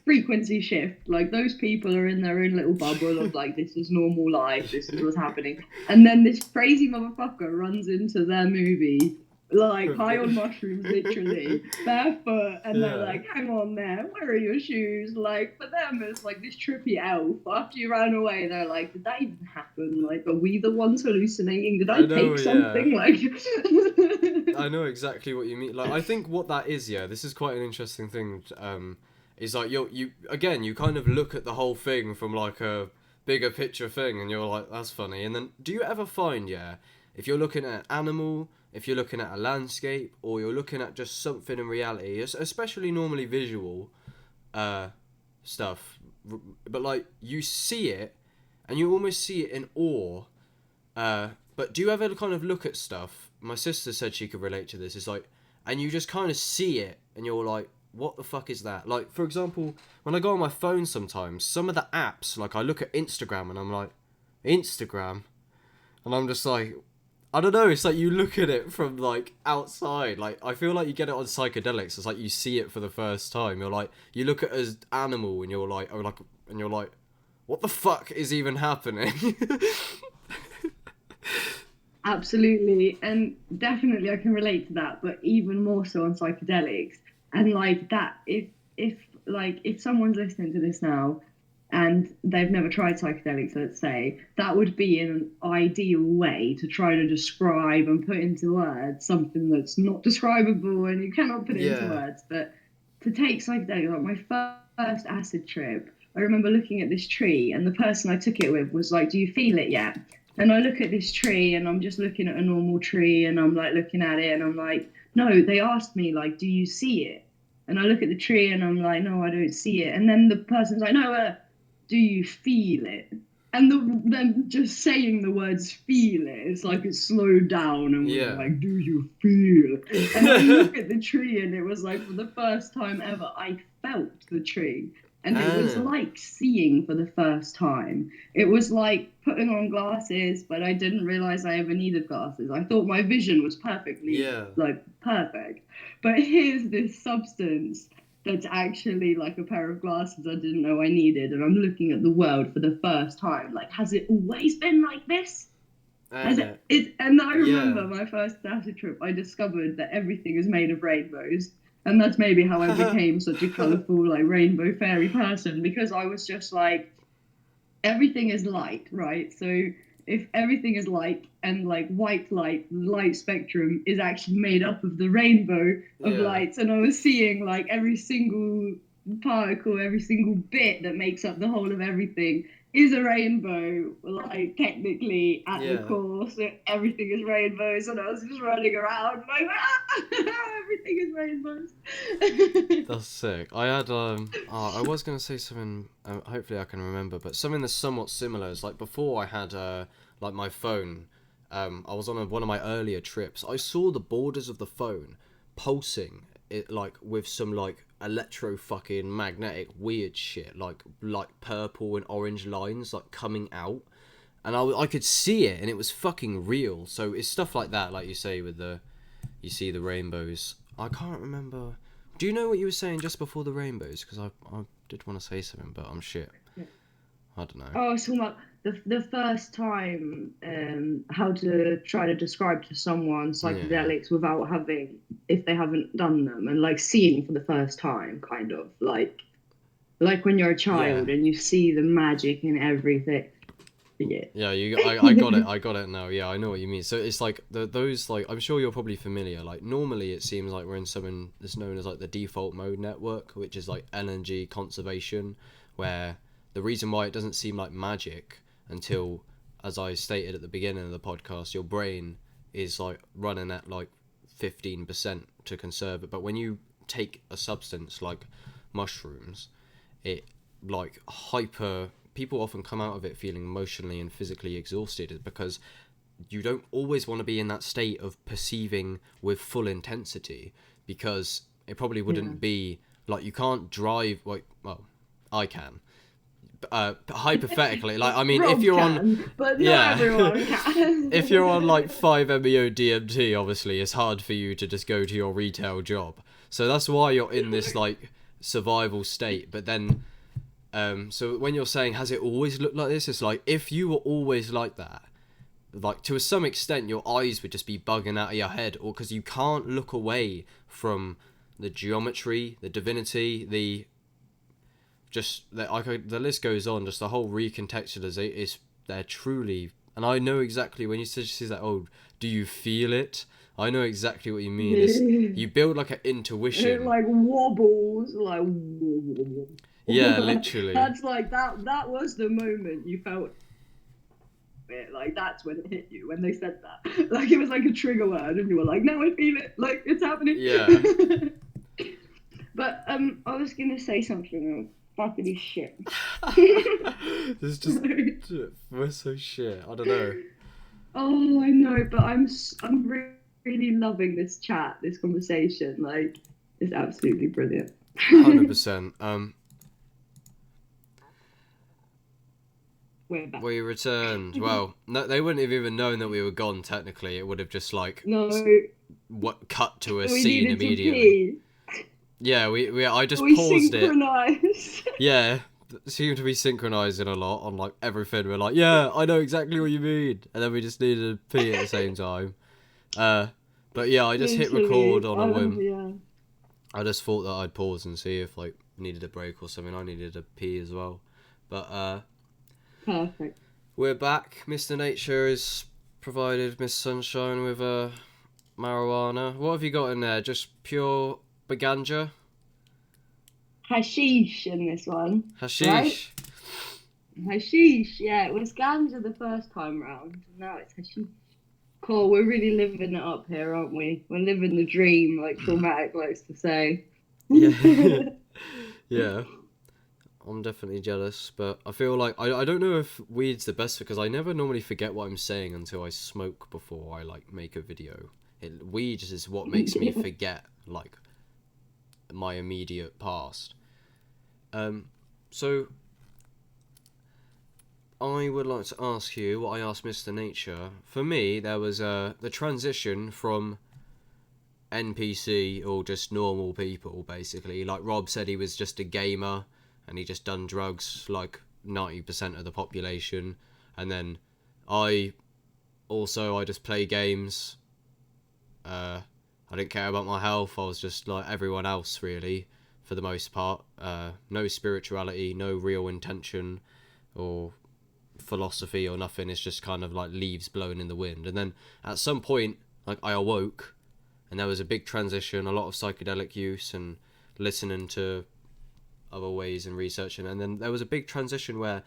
B: frequency shift. Like those people are in their own little bubble of like, this is normal life, this is what's happening. And then this crazy motherfucker runs into their movie, like high on mushrooms, literally, barefoot, and they're
A: Yeah.
B: like, hang on there, where are your shoes? Like, for them, it's like this trippy elf. After you ran away, they're like, did that even happen? Like, are we the ones hallucinating? Did I
A: I know,
B: take
A: yeah.
B: something? Like,
A: I know exactly what you mean. Like, I think what that is, yeah, this is quite an interesting thing. Is like you again, you kind of look at the whole thing from like a bigger picture thing, and you're like, that's funny. And then, do you ever find, yeah, if you're looking at an animal, if you're looking at a landscape, or you're looking at just something in reality, especially normally visual, uh, stuff, but like you see it, and you almost see it in awe. But do you ever kind of look at stuff? My sister said she could relate to this. It's like, and you just kind of see it, and you're like, what the fuck is that? Like, for example, when I go on my phone sometimes, some of the apps, like I look at Instagram and I'm like, Instagram? And I'm just like, I don't know, it's like you look at it from like outside. Like, I feel like you get it on psychedelics. It's like you see it for the first time. You're like, you look at it as animal and you're like, oh, like, and you're like, what the fuck is even happening?
B: absolutely, and definitely I can relate to that, but even more so on psychedelics. And like that, if like if someone's listening to this now and they've never tried psychedelics, let's say, that would be an ideal way to try to describe and put into words something that's not describable and you cannot put it into
A: Yeah.
B: words. But to take psychedelics, like my first acid trip, I remember looking at this tree and the person I took it with was like, do you feel it yet? And I look at this tree and I'm just looking at a normal tree and I'm like looking at it and I'm like, no, they asked me, like, do you see it? And I look at the tree and I'm like, no, I don't see it. And then the person's like, no, do you feel it? And then just saying the words feel it, it's like it slowed down and was
A: Yeah.
B: like, do you feel? And I look at the tree and it was like, for the first time ever, I felt the tree. And it was
A: Ah,
B: like seeing for the first time. It was like putting on glasses, but I didn't realize I ever needed glasses. I thought my vision was perfectly,
A: yeah.
B: like, perfect. But here's this substance that's actually like a pair of glasses I didn't know I needed, and I'm looking at the world for the first time. Like, has it always been like this? Has
A: And
B: it? And I
A: yeah.
B: remember my first acid trip. I discovered that everything is made of rainbows, and that's maybe how I became such a colourful, like rainbow fairy person because I was just like, everything is light, right? So if everything is light and like white light, the light spectrum is actually made up of the rainbow of
A: Yeah.
B: lights, and I was seeing like every single particle, every single bit that makes up the whole of everything is a rainbow, like technically at the
A: Yeah.
B: core. So everything is rainbows, and I was just running around like, everything is rainbows.
A: That's sick. I had I was gonna say something. Hopefully I can remember, but something that's somewhat similar is like before I had like my phone. I was on one of my earlier trips. I saw the borders of the phone pulsing. It like with some like electro fucking magnetic weird shit like purple and orange lines like coming out, and I could see it and it was fucking real. So it's stuff like that, like you say with the you see the rainbows. I can't remember. Do you know what you were saying just before the rainbows? Because I did want to say something, but I'm shit. I don't know.
B: Oh, I was talking about the first time, how to try to describe to someone
A: Yeah.
B: psychedelics without having, if they haven't done them, and like seeing for the first time, kind of like when you're a
A: Yeah.
B: child and you see the magic in everything. Yeah.
A: Yeah, I got it. I got it now. Yeah, I know what you mean. So it's like those like I'm sure you're probably familiar. Like normally it seems like we're in something that's known as like the default mode network, which is like energy conservation, where the reason why it doesn't seem like magic until, as I stated at the beginning of the podcast, your brain is like running at like 15% to conserve it. But when you take a substance like mushrooms, it like hyper people often come out of it feeling emotionally and physically exhausted because you don't always want to be in that state of perceiving with full intensity, because it probably
B: Yeah.
A: wouldn't be like you can't drive like, well, I can, hypothetically, like, I mean,
B: Rob
A: if you're
B: can,
A: on,
B: but
A: yeah,
B: not everyone can.
A: if you're on like 5-MeO DMT, obviously it's hard for you to just go to your retail job. So that's why you're in this like survival state. But then, so when you're saying has it always looked like this, it's like if you were always like that, like to some extent your eyes would just be bugging out of your head, or because you can't look away from the geometry, the divinity, the the list goes on. Just the whole recontextualization is they're truly, and I know exactly when you say that. Oh, do you feel it? I know exactly what you mean. It's, you build like an intuition.
B: It like wobbles, like.
A: Yeah, literally.
B: That's like that was the moment you felt it. Like that's when it hit you when they said that. Like it was like a trigger word, and you were like, "No, I feel it. Like it's happening."
A: Yeah.
B: But I was gonna say something. Fucking shit.
A: It's just we're so shit. I don't know.
B: Oh, I know, but I'm really loving this chat, this conversation. Like, it's absolutely brilliant.
A: 100%.
B: We're back.
A: We returned. Well, no, they wouldn't have even known that we were gone. Technically, it would have just like cut to a scene immediately. Yeah, I just paused
B: synchronized.
A: Yeah, seemed to be synchronizing a lot on like everything. We're like, yeah, I know exactly what you mean, and then we just needed to pee at the same time. But yeah, I just hit record on a whim.
B: Yeah.
A: I just thought that I'd pause and see if like needed a break or something. I needed a pee as well, but
B: Perfect.
A: We're back. Mr. Nature has provided Miss Sunshine with marijuana. What have you got in there? Just pure ganja?
B: Hashish in this one.
A: Hashish.
B: Right? Hashish, yeah. It was ganja the first time round. Now it's hashish. Cool, we're really living it up here, aren't we? We're living the dream, like Traumatic likes to say.
A: Yeah. Yeah. I'm definitely jealous, but I feel like I don't know if weed's the best because I never normally forget what I'm saying until I smoke before I like make a video. Weed is what makes me forget like my immediate past. So I would like to ask you what I asked Mr. Nature. For me, there was the transition from NPC or just normal people, basically. Like Rob said, he was just a gamer and he just done drugs like 90% of the population. And then I just play games. I didn't care about my health. I was just like everyone else, really, for the most part. No spirituality, no real intention or philosophy or nothing. It's just kind of like leaves blowing in the wind. And then at some point, like I awoke and there was a big transition, a lot of psychedelic use and listening to other ways and researching. And then there was a big transition where,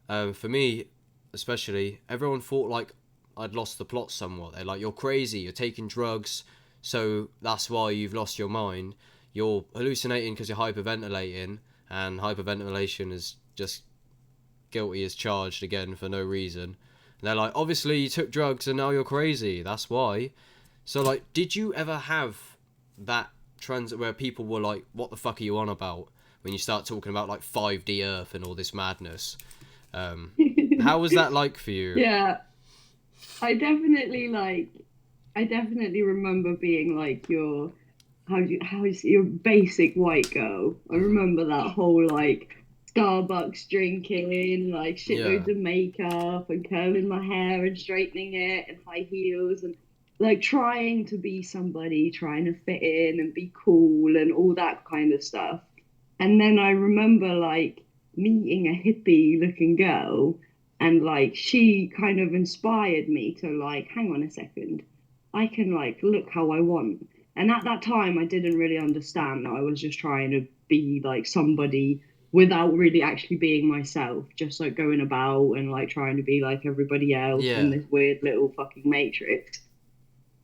A: for me especially, everyone thought like I'd lost the plot somewhat. They're like, you're crazy, you're taking drugs, so that's why you've lost your mind. You're hallucinating because you're hyperventilating, and hyperventilation is just guilty as charged again for no reason. And they're like, obviously you took drugs and now you're crazy, that's why. So like, did you ever have that transit where people were like, what the fuck are you on about, when you start talking about like 5D Earth and all this madness? How was that like for you?
B: Yeah, I definitely remember being like your basic white girl. I remember that whole like Starbucks drinking, like shitloads of makeup and curling my hair and straightening it and high heels and like trying to be somebody, trying to fit in and be cool and all that kind of stuff. And then I remember like meeting a hippie looking girl, and like she kind of inspired me to like, hang on a second, I can like look how I want. And at that time I didn't really understand that I was just trying to be like somebody without really actually being myself, just like going about and like trying to be like everybody else in this weird little fucking matrix.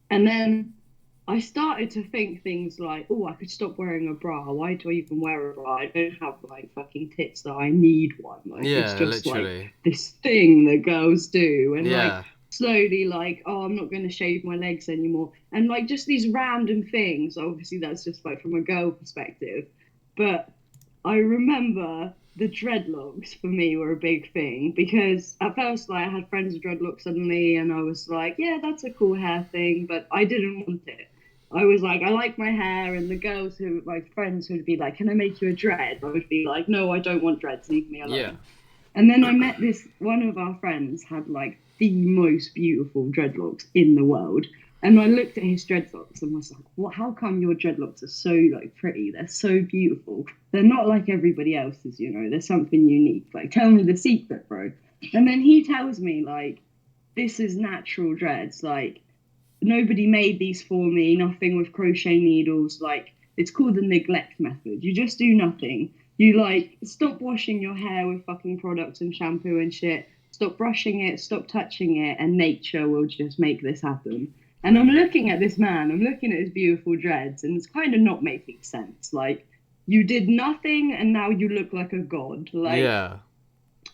B: And then I started to think things like, oh, I could stop wearing a bra. Why do I even wear a bra? I don't have like fucking tits that I need one. Like it's just
A: literally
B: like this thing that girls do. And like slowly like, oh, I'm not going to shave my legs anymore. And like just these random things. Obviously that's just like from a girl perspective. But I remember the dreadlocks for me were a big thing because at first, like, I had friends with dreadlocks suddenly, and I was like, yeah, that's a cool hair thing, but I didn't want it. I was like, I like my hair, and the girls who, my friends, who would be like, can I make you a dread? I would be like, no, I don't want dreads, leave me
A: Yeah.
B: alone. And then I met this one of our friends had like the most beautiful dreadlocks in the world. And I looked at his dreadlocks and was like, "What? How come your dreadlocks are so like pretty? They're so beautiful. They're not like everybody else's, you know. There's something unique. Like, tell me the secret, bro." And then he tells me like, "This is natural dreads. Like, nobody made these for me, nothing with crochet needles. Like, it's called the neglect method. You just do nothing. You like stop washing your hair with fucking products and shampoo and shit. Stop brushing it, stop touching it, and nature will just make this happen." And I'm looking at this man, I'm looking at his beautiful dreads, and it's kind of not making sense. Like, you did nothing and now you look like a god. Like,
A: Yeah.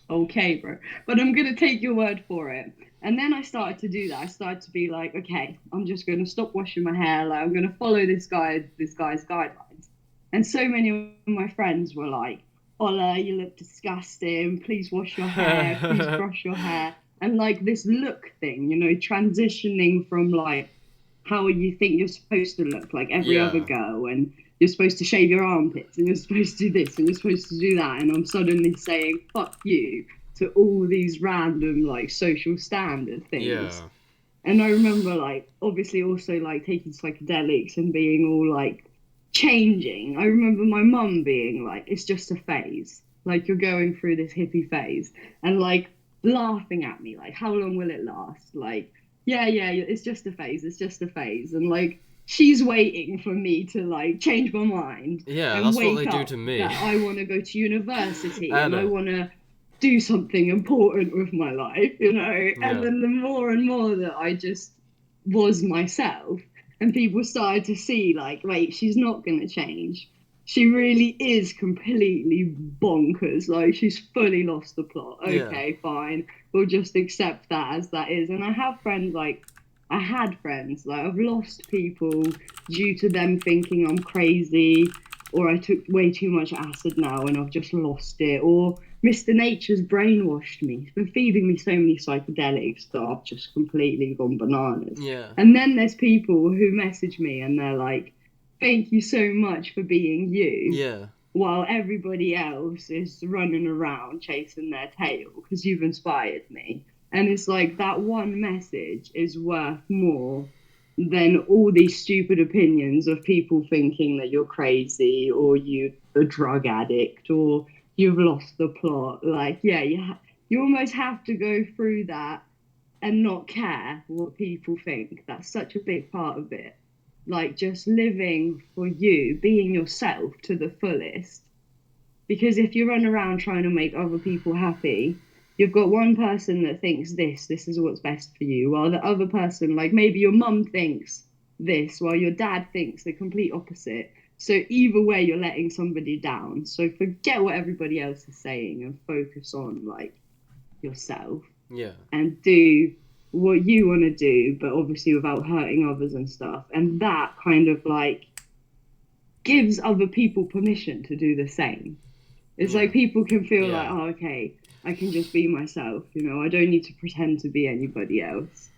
B: okay, bro. But I'm gonna take your word for it. And then I started to do that. I started to be like, okay, I'm just gonna stop washing my hair. Like, I'm gonna follow this guy's guidelines. And so many of my friends were like, Ola, you look disgusting. Please wash your hair. Please brush your hair. And like this look thing, you know, transitioning from like how you think you're supposed to look like every other
A: Yeah.
B: girl, and you're supposed to shave your armpits, and you're supposed to do this, and you're supposed to do that, and I'm suddenly saying fuck you to all these random like social standard things.
A: Yeah.
B: And I remember like obviously also like taking psychedelics and being all like changing. I remember my mum being like, it's just a phase, like you're going through this hippie phase, and like laughing at me like, how long will it last? Like, yeah, it's just a phase, it's just a phase. And like she's waiting for me to like change my mind
A: Yeah,
B: and
A: that's what they
B: wake
A: do to
B: up
A: me.
B: that I want to go to university and I
A: Anna.
B: want to do something important with my life, you know. And
A: Yeah.
B: then the more and more that I just was myself, and people started to see like, wait, she's not going to change. She really is completely bonkers. Like, she's fully lost the plot.
A: Yeah.
B: Okay, fine, we'll just accept that as that is. And I have friends like, I had friends like, I've lost people due to them thinking I'm crazy, or I took way too much acid now and I've just lost it, or Mr. Nature's brainwashed me. He's been feeding me so many psychedelics that I've just completely gone bananas.
A: Yeah.
B: And then there's people who message me and they're like, thank you so much for being you,
A: Yeah.
B: while everybody else is running around chasing their tail because you've inspired me. And it's like that one message is worth more than all these stupid opinions of people thinking that you're crazy or you're a drug addict or you've lost the plot. Like, yeah, you almost have to go through that and not care what people think. That's such a big part of it. Like, just living for you, being yourself to the fullest. Because if you run around trying to make other people happy, you've got one person that thinks this is what's best for you, while the other person, like maybe your mum thinks this, while your dad thinks the complete opposite. So either way, you're letting somebody down. So forget what everybody else is saying and focus on like yourself
A: Yeah.
B: and do what you want to do, but obviously without hurting others and stuff. And that kind of like gives other people permission to do the same. It's
A: Yeah.
B: like people can feel like,
A: Yeah.
B: oh, okay, I can just be myself, you know, I don't need to pretend to be anybody else.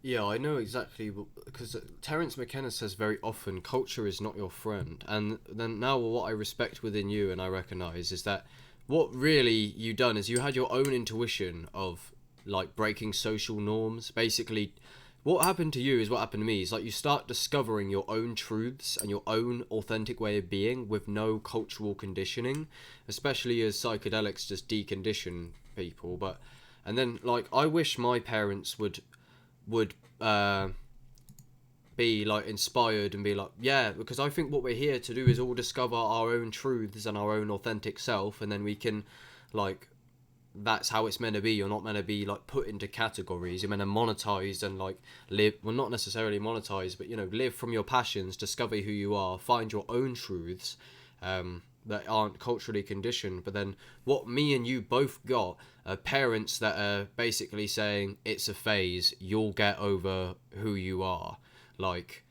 A: Yeah, I know exactly, because Terence McKenna says very often, culture is not your friend. And then now what I respect within you and I recognise is that what really you done is you had your own intuition of like breaking social norms. Basically, what happened to you is what happened to me. Is like you start discovering your own truths and your own authentic way of being with no cultural conditioning, especially as psychedelics just decondition people. And then like I wish my parents would be like inspired and be like, yeah, because I think what we're here to do is all discover our own truths and our own authentic self, and then we can like, that's how it's meant to be. You're not meant to be like put into categories. You're meant to monetize and like live, well, not necessarily monetize, but you know, live from your passions, discover who you are, find your own truths that aren't culturally conditioned. But then what me and you both got are parents that are basically saying it's a phase, you'll get over who you are. Like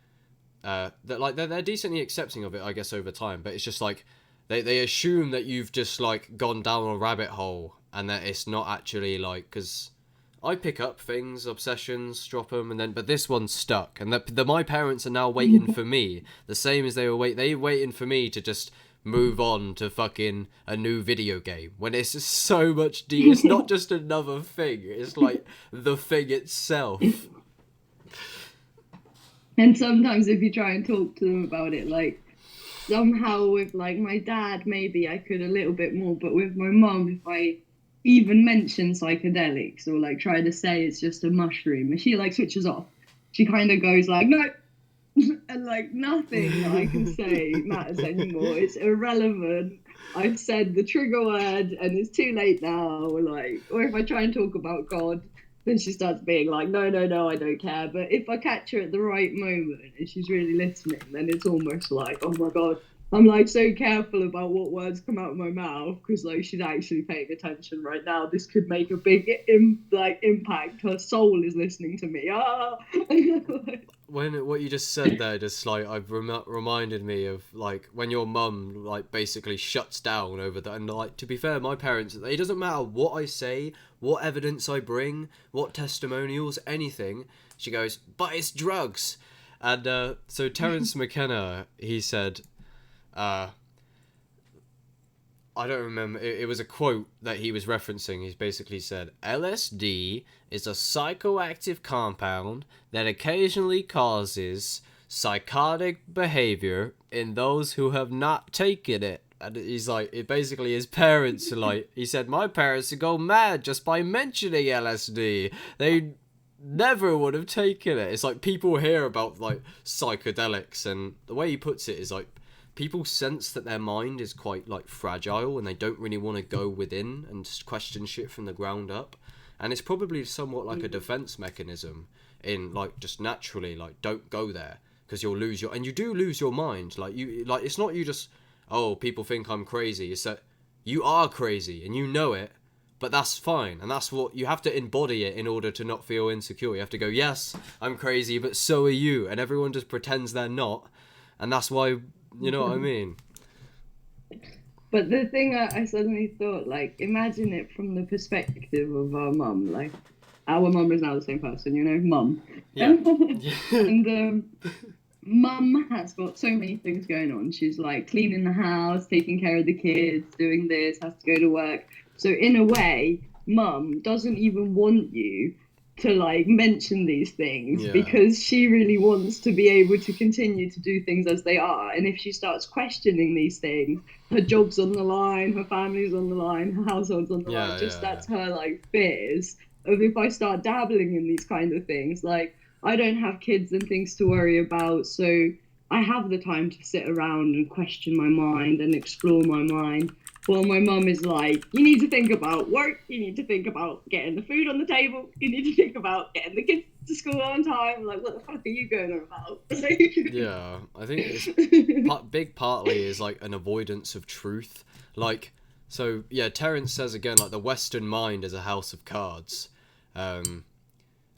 A: they're decently accepting of it, I guess, over time, but it's just like they assume that you've just like gone down a rabbit hole and that it's not actually like, because I pick up things, obsessions, drop them, and then but this one's stuck, and my parents are now waiting for me, the same as they waiting for me to just move on to fucking a new video game when it's just so much deep. It's not just another thing, it's like the thing itself.
B: And sometimes if you try and talk to them about it, like somehow with like my dad, maybe I could a little bit more, but with my mum, if I even mention psychedelics or like try to say it's just a mushroom, and she like switches off, she kind of goes like, no, and like nothing that I can say matters anymore. It's irrelevant. I've said the trigger word and it's too late now. Or if I try and talk about God, then she starts being like, no, I don't care. But if I catch her at the right moment and she's really listening, then it's almost like, oh my God, I'm like so careful about what words come out of my mouth because like she's actually paying attention right now. This could make a big impact. Her soul is listening to me.
A: When what you just said there, just like reminded me of like when your mum like basically shuts down over that. And like, to be fair, my parents, it doesn't matter what I say, what evidence I bring, what testimonials, anything. She goes, but it's drugs. And so Terence McKenna, he said, I don't remember, it was a quote that he was referencing. He's basically said, LSD is a psychoactive compound that occasionally causes psychotic behavior in those who have not taken it. And he's like, it basically, his parents are like, he said, my parents would go mad just by mentioning LSD. They never would have taken it. It's like people hear about like psychedelics, and the way he puts it is like, people sense that their mind is quite like fragile and they don't really want to go within and just question shit from the ground up, and it's probably somewhat like a defense mechanism in like just naturally like don't go there because you'll lose your, and you do lose your mind. Like you, like it's not you just, oh, people think I'm crazy. It's that you are crazy and you know it, but that's fine, and that's what you have to embody it in order to not feel insecure. You have to go, yes, I'm crazy, but so are you, and everyone just pretends they're not, and that's why. You know what I mean?
B: But the thing I suddenly thought, like, imagine it from the perspective of our mum. Like, our mum is now the same person, you know, mum.
A: Yeah.
B: And mum has got so many things going on. She's like cleaning the house, taking care of the kids, doing this, has to go to work. So in a way, mum doesn't even want you to like mention these things because she really wants to be able to continue to do things as they are. And if she starts questioning these things, her job's on the line, her family's on the line, her household's on the line. That's her like fears of if I start dabbling in these kind of things. Like, I don't have kids and things to worry about, so I have the time to sit around and question my mind and explore my mind. Well, my mum is like, you need to think about work, you need to think about getting the food on the table, you need to think about getting the kids to school on time. Like, what the fuck are you going on about?
A: Yeah, I think it's big partly is like an avoidance of truth. Like, so yeah, Terence says again, like the Western mind is a house of cards.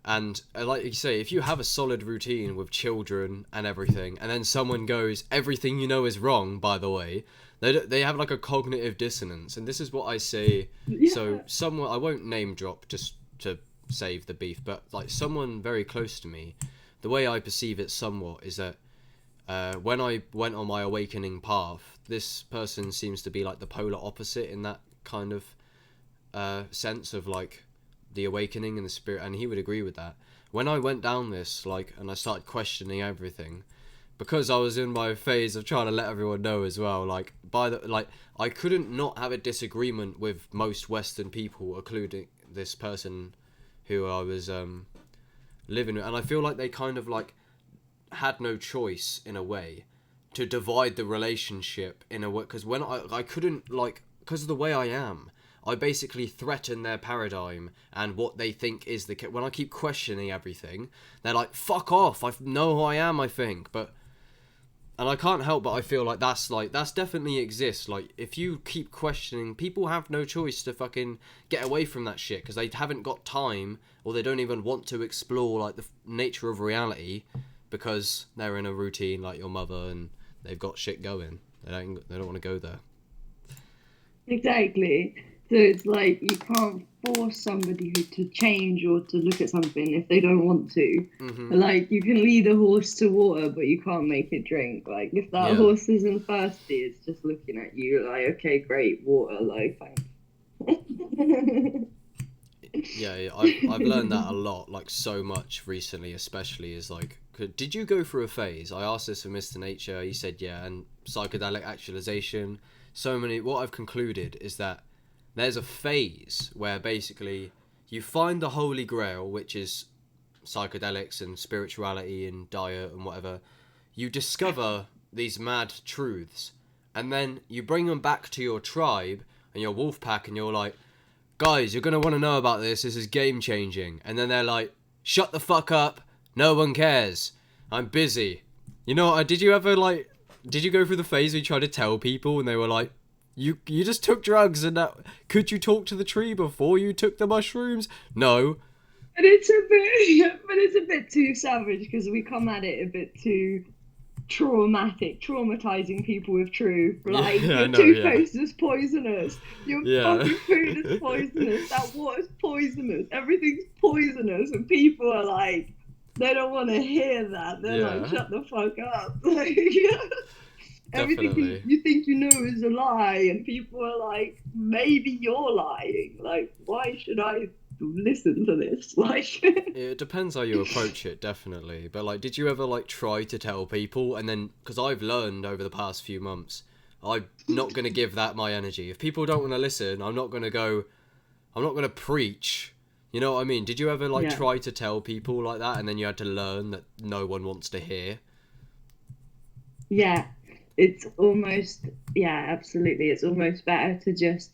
A: And like you say, if you have a solid routine with children and everything, and then someone goes, everything you know is wrong, by the way, they have like a cognitive dissonance. And this is what I say. Yeah. So someone, I won't name drop just to save the beef, but like someone very close to me, the way I perceive it somewhat is that when I went on my awakening path, this person seems to be like the polar opposite in that kind of sense of like the awakening and the spirit, and he would agree with that. When I went down this, like, and I started questioning everything, because I was in my phase of trying to let everyone know as well, like, I couldn't not have a disagreement with most Western people, including this person who I was living with, and I feel like they kind of like had no choice in a way to divide the relationship in a way, because when I couldn't, like, because of the way I am, I basically threaten their paradigm and what they think is the case. When I keep questioning everything, they're like, fuck off, I know who I am, I think. And I can't help but I feel like that's definitely exists. Like, if you keep questioning, people have no choice to fucking get away from that shit because they haven't got time, or they don't even want to explore like the nature of reality because they're in a routine like your mother and they've got shit going. They don't want to go there.
B: Exactly. So it's like you can't force somebody to change or to look at something if they don't want to.
A: Mm-hmm.
B: Like you can lead a horse to water, but you can't make it drink. Like if that
A: Yeah.
B: horse isn't thirsty, it's just looking at you like, okay, great, water, like thanks.
A: Yeah, I've learned that a lot, like so much recently, especially is like, did you go through a phase? I asked this of Mr. Nature, he said yeah, and psychedelic actualization. So many. What I've concluded is that there's a phase where basically you find the holy grail, which is psychedelics and spirituality and diet and whatever. You discover these mad truths, and then you bring them back to your tribe and your wolf pack, and you're like, guys, you're going to want to know about this. This is game changing. And then they're like, shut the fuck up. No one cares. I'm busy. You know, did you ever like, did you go through the phase where you tried to tell people and they were like, you just took drugs and that, could you talk to the tree before you took the mushrooms? No.
B: But it's a bit, but it's a bit too savage because we come at it a bit too traumatizing people with truth. Like
A: Yeah, I
B: your
A: know, yeah.
B: toothpaste is poisonous, your
A: Yeah.
B: fucking food is poisonous, that water's poisonous, everything's poisonous, and people are like, they don't want to hear that. They're like,
A: Yeah.
B: shut the fuck up. Like everything
A: Definitely.
B: you think you know is a lie, and people are like, maybe you're lying. Like, why should I listen to this? Like,
A: It depends how you approach it, definitely. But like, did you ever like try to tell people, and then because I've learned over the past few months, I'm not gonna give that my energy. If people don't want to listen, I'm not gonna go. I'm not gonna preach. You know what I mean? Did you ever like
B: yeah.
A: try to tell people like that, and then you had to learn that no one wants to hear?
B: Yeah, it's almost, yeah, absolutely. It's almost better to just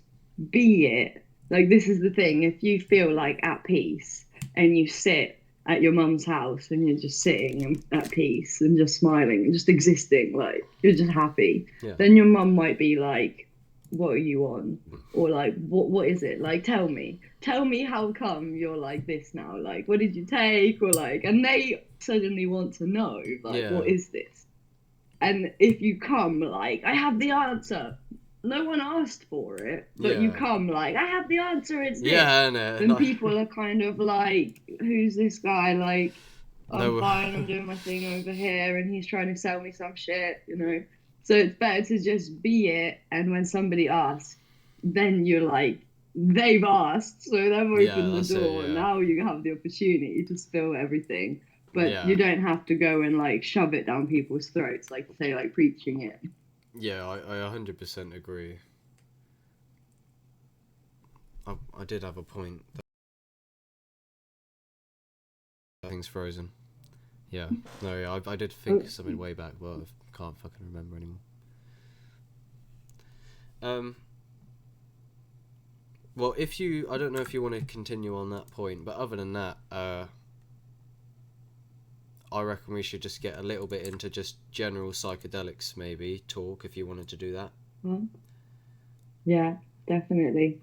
B: be it. Like, this is the thing. If you feel like at peace and you sit at your mum's house and you're just sitting at peace and just smiling and just existing, like, you're just happy,
A: Yeah.
B: then your mum might be like, what are you on? Or like, what is it? Like, tell me how come you're like this now? Like, what did you take? Or like, and they suddenly want to know, like, what
A: Yeah.
B: is this? And if you come like, I have the answer, no one asked for it, but you
A: Yeah.
B: come like, I have the answer, it's this,
A: Yeah. No.
B: then people are kind of like, who's this guy? Like, I'm
A: No.
B: fine, I'm doing my thing over here, and he's trying to sell me some shit, you know? So it's better to just be it, and when somebody asks, then you're like, they've asked, so they've
A: Yeah.
B: opened the
A: That's it.
B: door, and
A: Yeah.
B: now you have the opportunity to spill everything. But
A: Yeah.
B: you don't have to go and like shove it down people's throats, like say, like preaching it.
A: Yeah. I 100% agree. I did have a point. That thing's frozen. Yeah. No. Yeah. I did think something way back, but I can't fucking remember anymore. Um. Well, if you, I don't know if you want to continue on that point, but other than that, I reckon we should just get a little bit into just general psychedelics, maybe talk if you wanted to do that.
B: Yeah, definitely.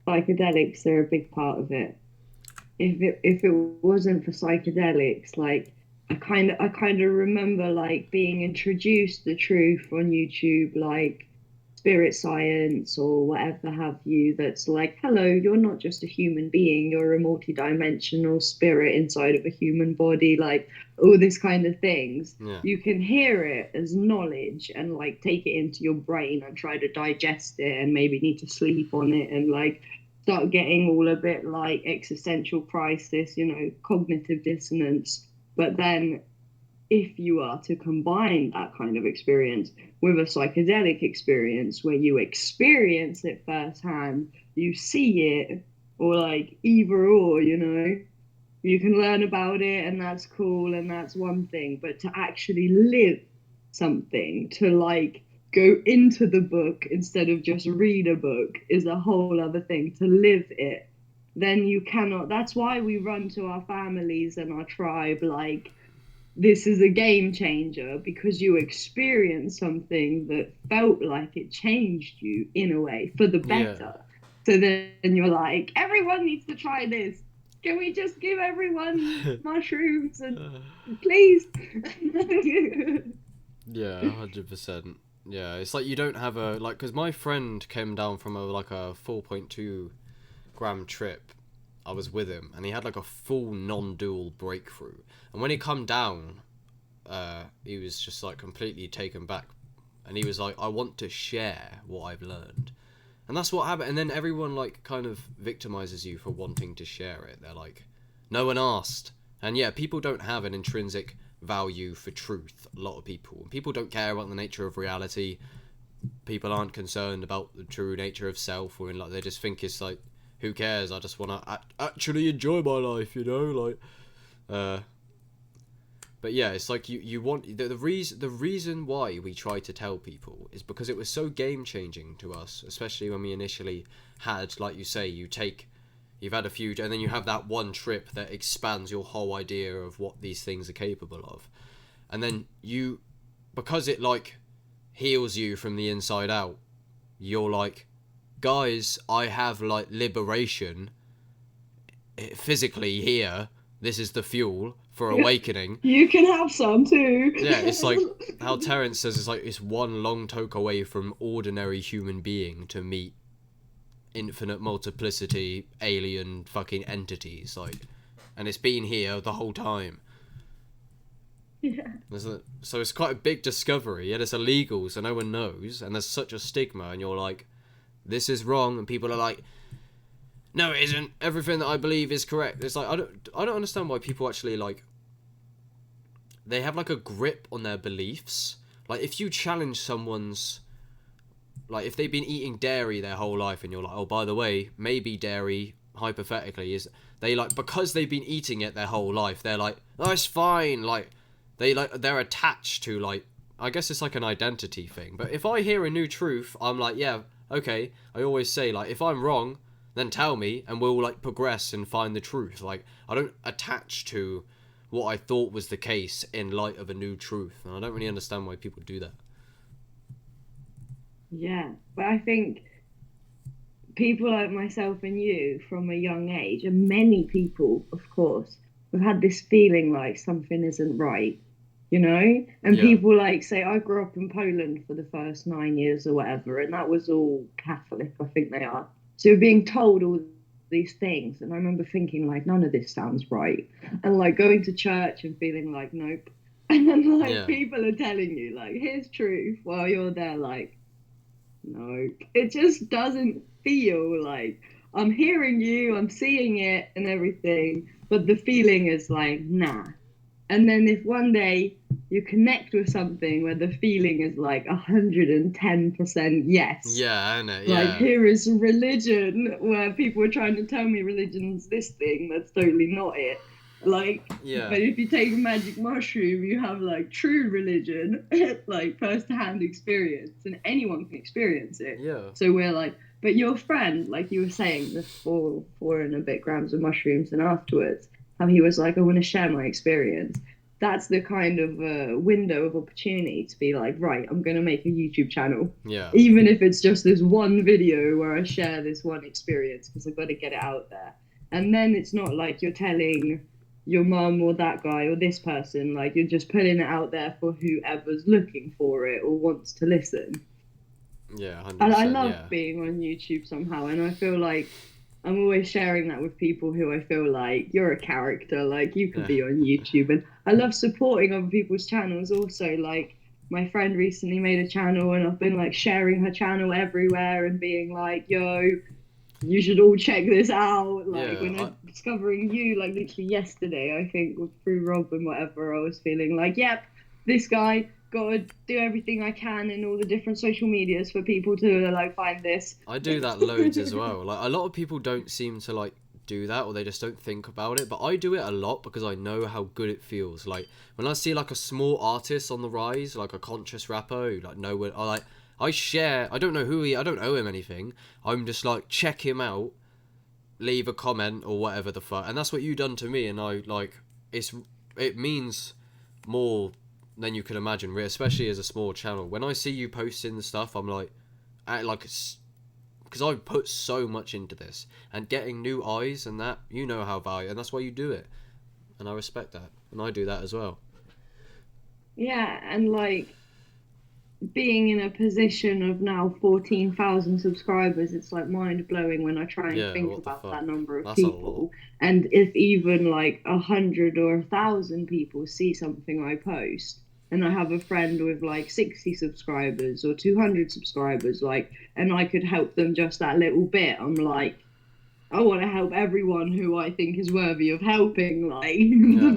B: Psychedelics are a big part of it. If it wasn't for psychedelics, like I kind of remember like being introduced to truth on YouTube, like spirit science or whatever have you, that's like, hello, you're not just a human being, you're a multi-dimensional spirit inside of a human body, like all this kind of things.
A: Yeah.
B: You can hear it as knowledge and like take it into your brain and try to digest it and maybe need to sleep on it and like start getting all a bit like existential crisis, you know, cognitive dissonance. But then if you are to combine that kind of experience with a psychedelic experience where you experience it firsthand, you see it, or like either or, you know, you can learn about it and that's cool and that's one thing, but to actually live something, to like go into the book instead of just read a book is a whole other thing. To live it, then you cannot. That's why we run to our families and our tribe like, this is a game changer, because you experienced something that felt like it changed you in a way for the
A: Yeah.
B: better. So then you're like, everyone needs to try this. Can we just give everyone mushrooms and please?
A: Yeah, 100%. Yeah, it's like you don't have a like because my friend came down from a 4.2 gram trip. I was with him, and he had like a full non-dual breakthrough. And when he come down, he was just like completely taken back, and he was like, "I want to share what I've learned," and that's what happened. And then everyone like kind of victimizes you for wanting to share it. They're like, "No one asked," and yeah, people don't have an intrinsic value for truth. A lot of people don't care about the nature of reality. People aren't concerned about the true nature of self, or like they just think it's like, who cares? I just want to actually enjoy my life, like. But yeah, it's like you want the reason why we try to tell people is because it was so game changing to us, especially when we initially had, like you say, you've had a few, and then you have that one trip that expands your whole idea of what these things are capable of, and then because it like heals you from the inside out, you're like, guys, I have like liberation physically here. This is the fuel for awakening.
B: You can have some too.
A: Yeah, it's like how Terence says it's like it's one long talk away from ordinary human being to meet infinite multiplicity alien fucking entities, like, and it's been here the whole time.
B: Yeah.
A: So it's quite a big discovery, yet it's illegal, so no one knows, and there's such a stigma, and you're like, this is wrong, and people are like, no, it isn't. Everything that I believe is correct. It's like I don't understand why people actually like. They have like a grip on their beliefs. Like if you challenge someone's, like if they've been eating dairy their whole life, and you're like, oh, by the way, maybe dairy hypothetically is, they like, because they've been eating it their whole life, they're like, oh, it's fine. Like they're attached to, like, I guess it's like an identity thing. But if I hear a new truth, I'm like, yeah, okay. I always say, like, if I'm wrong, then tell me, and we'll like progress and find the truth. Like, I don't attach to what I thought was the case in light of a new truth, and I don't really understand why people do that.
B: Yeah, but I think people like myself and you from a young age, and many people, of course, have had this feeling like something isn't right, you know? And
A: Yeah.
B: people like say, I grew up in Poland for the first 9 years or whatever, and that was all Catholic, I think they are. So you're being told all these things. And I remember thinking, like, none of this sounds right. And like going to church and feeling like, nope. And then like
A: Yeah.
B: people are telling you, like, here's truth, while you're there, like, no, it just doesn't feel like I'm hearing you, I'm seeing it and everything, but the feeling is like, nah. And then if one day you connect with something where the feeling is like 110% yes,
A: Yeah, I know.
B: like
A: Yeah.
B: here is religion where people are trying to tell me religion's this thing, that's totally not it. Like,
A: Yeah.
B: but if you take a magic mushroom, you have like true religion, like first-hand experience, and anyone can experience it.
A: Yeah.
B: So we're like, but your friend, like you were saying, the four and a bit grams of mushrooms, and afterwards, how he was like, I want to share my experience. That's the kind of window of opportunity to be like, right, I'm going to make a YouTube channel.
A: Yeah.
B: Even if it's just this one video where I share this one experience, because I've got to get it out there. And then it's not like you're telling your mum or that guy or this person, like you're just putting it out there for whoever's looking for it or wants to listen.
A: Yeah, 100%,
B: And I love
A: yeah.
B: being on YouTube somehow, and I feel like I'm always sharing that with people who I feel like you're a character, like you could be on YouTube. And I love supporting other people's channels also. Like my friend recently made a channel, and I've been like sharing her channel everywhere and being like, yo, you should all check this out. Like when I'm discovering you, like literally yesterday, I think through Rob and whatever, I was feeling like, yep, this guy, gotta do everything I can in all the different social medias for people to like find this.
A: I do that loads as well. Like a lot of people don't seem to like do that, or they just don't think about it, but I do it a lot because I know how good it feels. Like when I see like a small artist on the rise, like a conscious rapper who like no one, I share, I don't know who I don't owe him anything, I'm just like, check him out, leave a comment or whatever the fuck, and that's what you done to me, and I like, it means more than you can imagine, especially as a small channel. When I see you posting the stuff, I'm like because I've put so much into this, and getting new eyes and that, you know how valuable, and that's why you do it, and I respect that, and I do that as well.
B: Yeah, and like being in a position of now 14,000 subscribers, it's like mind blowing when I try and
A: Yeah,
B: think
A: what the
B: about
A: fuck?
B: that number of
A: That's a lot.
B: people. And if even like 100 or 1,000 people see something I post, and I have a friend with like 60 subscribers or 200 subscribers, like, and I could help them just that little bit, I'm like, I want to help everyone who I think is worthy of helping. Like,
A: Yeah.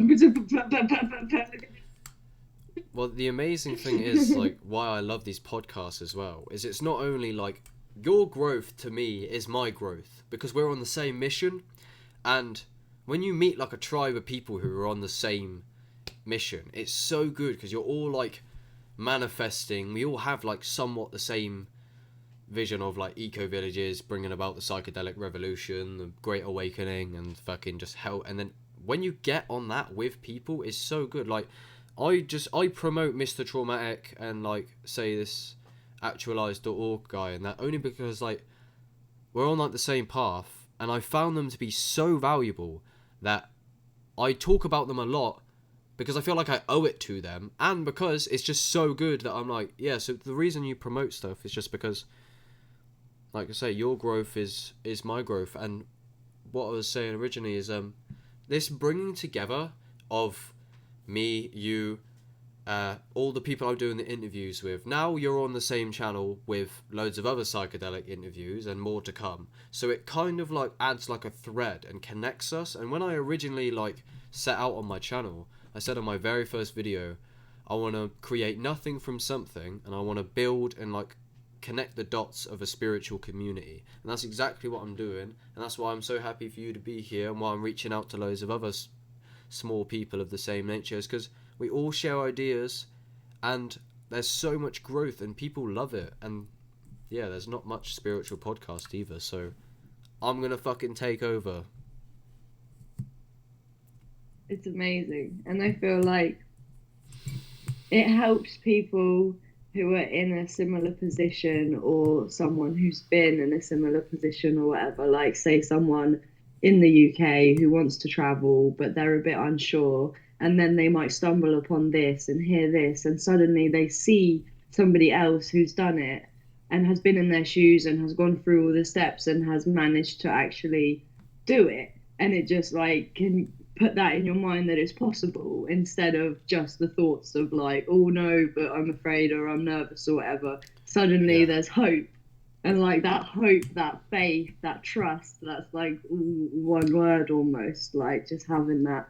A: Well, the amazing thing is, like, why I love these podcasts as well, is it's not only, like, your growth to me is my growth, because we're on the same mission, and when you meet, like, a tribe of people who are on the same mission, it's so good, because you're all, like, manifesting, we all have, like, somewhat the same vision of, like, eco-villages, bringing about the psychedelic revolution, the great awakening, and fucking just help, and then when you get on that with people, it's so good, like, I promote Mr. Traumatic and like say this actualized.org guy and that only because like we're on like the same path and I found them to be so valuable that I talk about them a lot because I feel like I owe it to them and because it's just so good that I'm like, yeah, so the reason you promote stuff is just because like I say, your growth is my growth. And what I was saying originally is this bringing together of me, you, all the people I'm doing the interviews with. Now you're on the same channel with loads of other psychedelic interviews and more to come. So it kind of like adds like a thread and connects us. And when I originally like set out on my channel, I said on my very first video, I want to create nothing from something and I want to build and like connect the dots of a spiritual community. And that's exactly what I'm doing. And that's why I'm so happy for you to be here and why I'm reaching out to loads of other small people of the same nature is because we all share ideas and there's so much growth and people love it. And yeah, there's not much spiritual podcast either, so I'm gonna fucking take over.
B: It's amazing. And I feel like it helps people who are in a similar position or someone who's been in a similar position or whatever. Like, say, someone in the UK who wants to travel, but they're a bit unsure. And then they might stumble upon this and hear this, and suddenly they see somebody else who's done it and has been in their shoes and has gone through all the steps and has managed to actually do it. And it just like can put that in your mind that it's possible instead of just the thoughts of like, oh no, but I'm afraid or I'm nervous or whatever. Suddenly
A: Yeah.
B: there's hope. And like that hope, that faith, that trust, that's like one word almost, like just having that.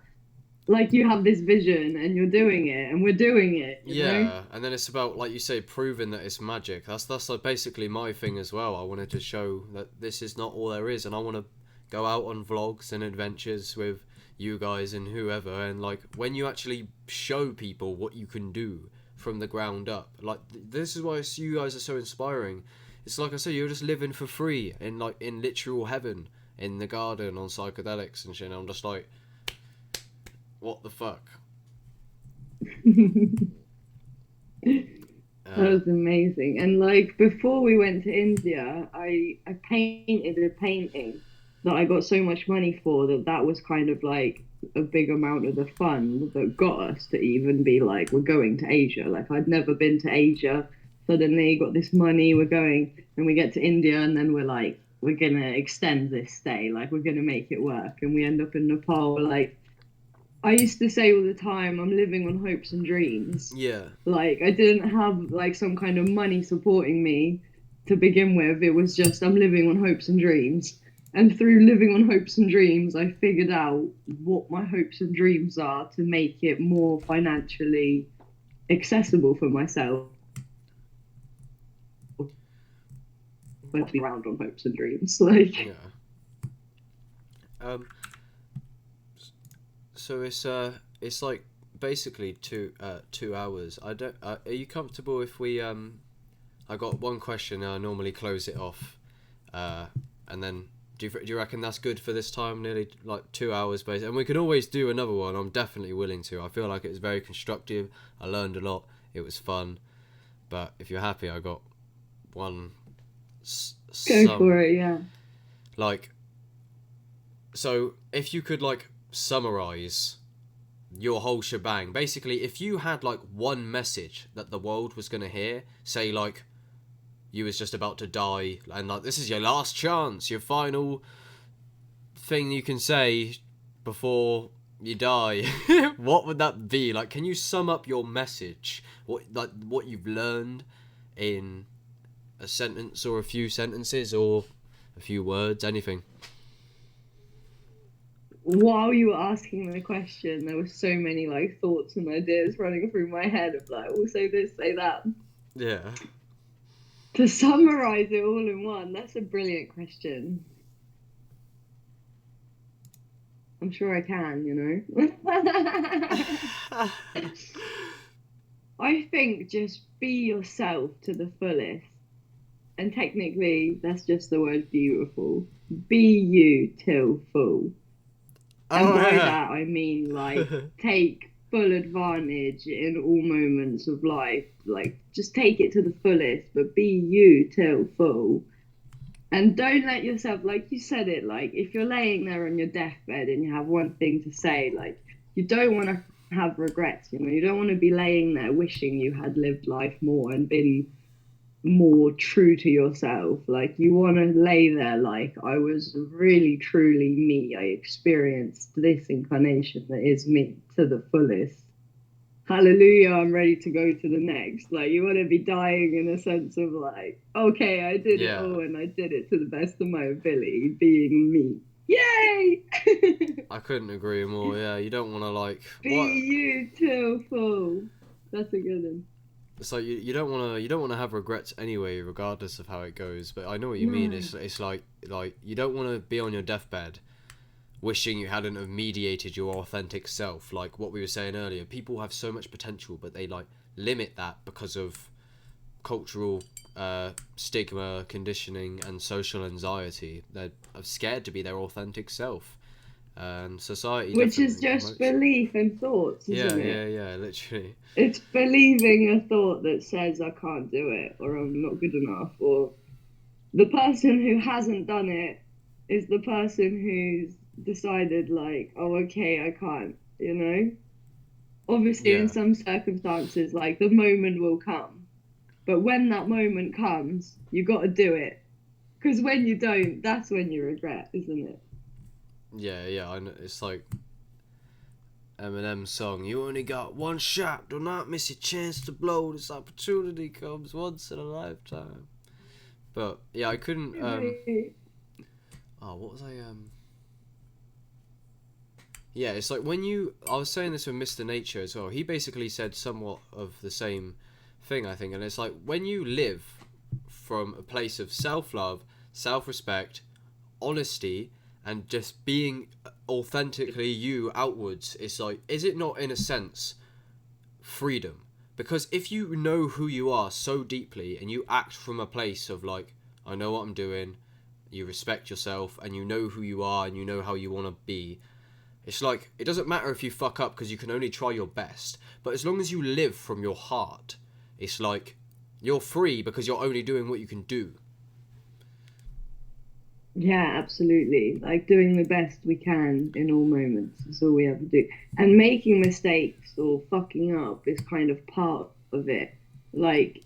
B: Like you have this vision and you're doing it and we're doing it, you know?
A: Yeah, and then it's about like you say, proving that it's magic. That's like basically my thing as well. I wanted to show that this is not all there is, and I want to go out on vlogs and adventures with you guys and whoever. And like when you actually show people what you can do from the ground up, like this is why you guys are so inspiring. It's like I say, you're just living for free in like in literal heaven in the garden on psychedelics and shit. And I'm just like, what the fuck?
B: That
A: Uh,
B: was amazing. And like before we went to India, I painted a painting that I got so much money for that that was kind of like a big amount of the fund that got us to even be like we're going to Asia. Like I'd never been to Asia. Suddenly got this money, we're going and we get to India and then we're like we're gonna extend this stay, like we're gonna make it work. And we end up in Nepal like I used to say all the time, I'm living on hopes and dreams.
A: yeah.
B: Like I didn't have like some kind of money supporting me to begin with. It was just I'm living on hopes and dreams. And through living on hopes and dreams, I figured out what my hopes and dreams are to make it more financially accessible for myself. But to be around on hopes and dreams, like
A: Yeah. Um. So it's like basically 2 hours. I don't. Are you comfortable if we I got one question. I normally close it off. Uh, and then do you reckon that's good for this time? Nearly like 2 hours, basically. And we can always do another one. I'm definitely willing to. I feel like it was very constructive. I learned a lot. It was fun. But if you're happy, I got one.
B: go
A: Some
B: for it, yeah.
A: like. So if you could like summarize your whole shebang. Basically, if you had like one message that the world was gonna hear, say like you was just about to die, and like this is your last chance, your final thing you can say before you die, what would that be? Like, can you sum up your message? What you've learned in a sentence or a few sentences or a few words, anything?
B: While you were asking the question, there were so many like thoughts and ideas running through my head of like, oh, say this, say that.
A: Yeah.
B: To summarize it all in one, that's a brilliant question. I'm sure I can, you know. I think just be yourself to the fullest. And technically, that's just the word beautiful. Be you till full. And
A: Oh
B: by
A: yeah.
B: that, I mean, like, take full advantage in all moments of life. Like, just take it to the fullest, but be you till full. And don't let yourself, like you said it, like, if you're laying there on your deathbed and you have one thing to say, like, you don't want to have regrets, you know, you don't want to be laying there wishing you had lived life more and been more true to yourself. Like, you want to lay there like, I was really truly me, I experienced this incarnation that is me to the fullest. Hallelujah, I'm ready to go to the next. Like, you want to be dying in a sense of like, okay, I did it
A: Yeah.
B: all and I did it to the best of my ability, being me. Yay!
A: I couldn't agree more. Yeah, you don't want to like
B: Be
A: what
B: you till full. That's a good one.
A: it's like you don't want to have regrets anyway, regardless of how it goes. But I know what you mean.
B: No.
A: It's like you don't want to be on your deathbed wishing you hadn't have mediated your authentic self. Like what we were saying earlier, people have so much potential, but they like limit that because of cultural stigma, conditioning, and social anxiety. They're scared to be their authentic self, and society
B: Which is
A: definitely
B: just
A: promotes.
B: belief and thoughts,
A: Yeah,
B: isn't
A: yeah,
B: it?
A: yeah. Literally.
B: It's believing a thought that says I can't do it or I'm not good enough, or the person who hasn't done it is the person who's decided like, oh, okay, I can't, you know? Obviously, in
A: Yeah.
B: some circumstances, like the moment will come, but when that moment comes, you got to do it, because when you don't, that's when you regret, isn't it?
A: Yeah, yeah. I know. It's like Eminem's song. You only got one shot. Do not miss your chance to blow. This opportunity comes once in a lifetime. But yeah, I couldn't. Oh, what was I? Yeah, it's like when you. I was saying this with Mr. Nature as well. He basically said somewhat of the same thing, I think. And it's like when you live from a place of self-love, self-respect, honesty, and just being authentically you outwards, it's like, is it not in a sense freedom? Because if you know who you are so deeply and you act from a place of like, I know what I'm doing, you respect yourself and you know who you are and you know how you want to be, it's like, it doesn't matter if you fuck up because you can only try your best, but as long as you live from your heart, it's like you're free because you're only doing what you can do.
B: Yeah, absolutely. Like doing the best we can in all moments is all we have to do. And making mistakes or fucking up is kind of part of it. Like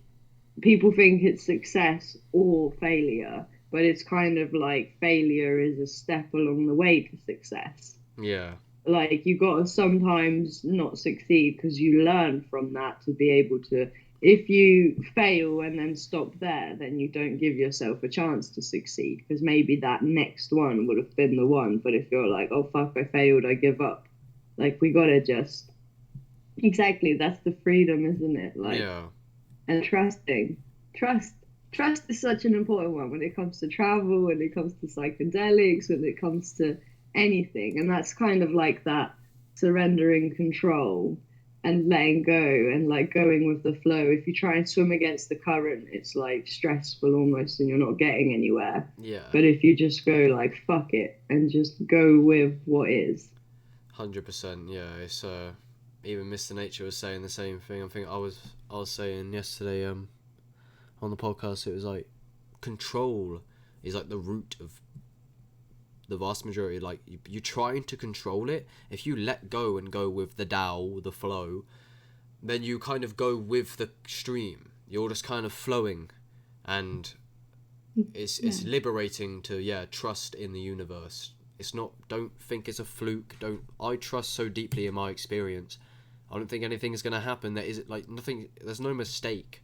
B: people think it's success or failure, but it's kind of like failure is a step along the way to success.
A: Yeah.
B: Like you got to sometimes not succeed because you learn from that to be able to, if you fail and then stop there, then you don't give yourself a chance to succeed because maybe that next one would have been the one. But if you're like, oh fuck, I failed, I give up, like we gotta just, exactly, that's the freedom, isn't it? Like,
A: Yeah.
B: and trust trust is such an important one when it comes to travel, when it comes to psychedelics, when it comes to anything. And that's kind of like that surrendering control and letting go and like going with the flow. If you try and swim against the current, it's like stressful almost and you're not getting anywhere.
A: Yeah.
B: But if you just go like fuck it and just go with what is.
A: 100%. Yeah. It's even Mr. Nature was saying the same thing. I was saying yesterday on the podcast, it was like control is like the root of the vast majority, like you're trying to control it. If you let go and go with the Tao, the flow, then you kind of go with the stream. You're just kind of flowing, and it's liberating to trust in the universe. It's not, don't think it's a fluke. I trust so deeply in my experience. I don't think anything's gonna happen. There is like nothing. There's no mistake.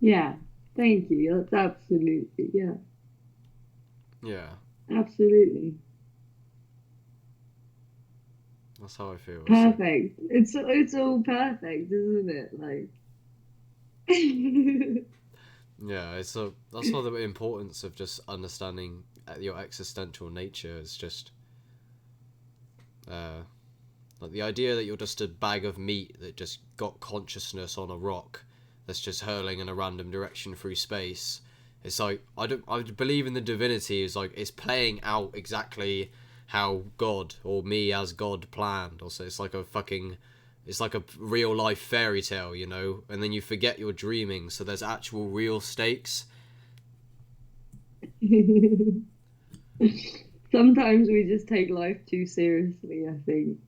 B: Yeah, thank you. That's absolutely, yeah.
A: Yeah.
B: Absolutely.
A: That's how I feel.
B: Perfect. It's all perfect, isn't it? Like
A: yeah, that's why the importance of just understanding your existential nature is just like the idea that you're just a bag of meat that just got consciousness on a rock that's just hurling in a random direction through space. It's like I believe in the divinity is like it's playing out exactly how God or me as God planned. Also, it's like a real life fairy tale, you know. And then you forget you're dreaming, so there's actual real stakes.
B: Sometimes we just take life too seriously, I think.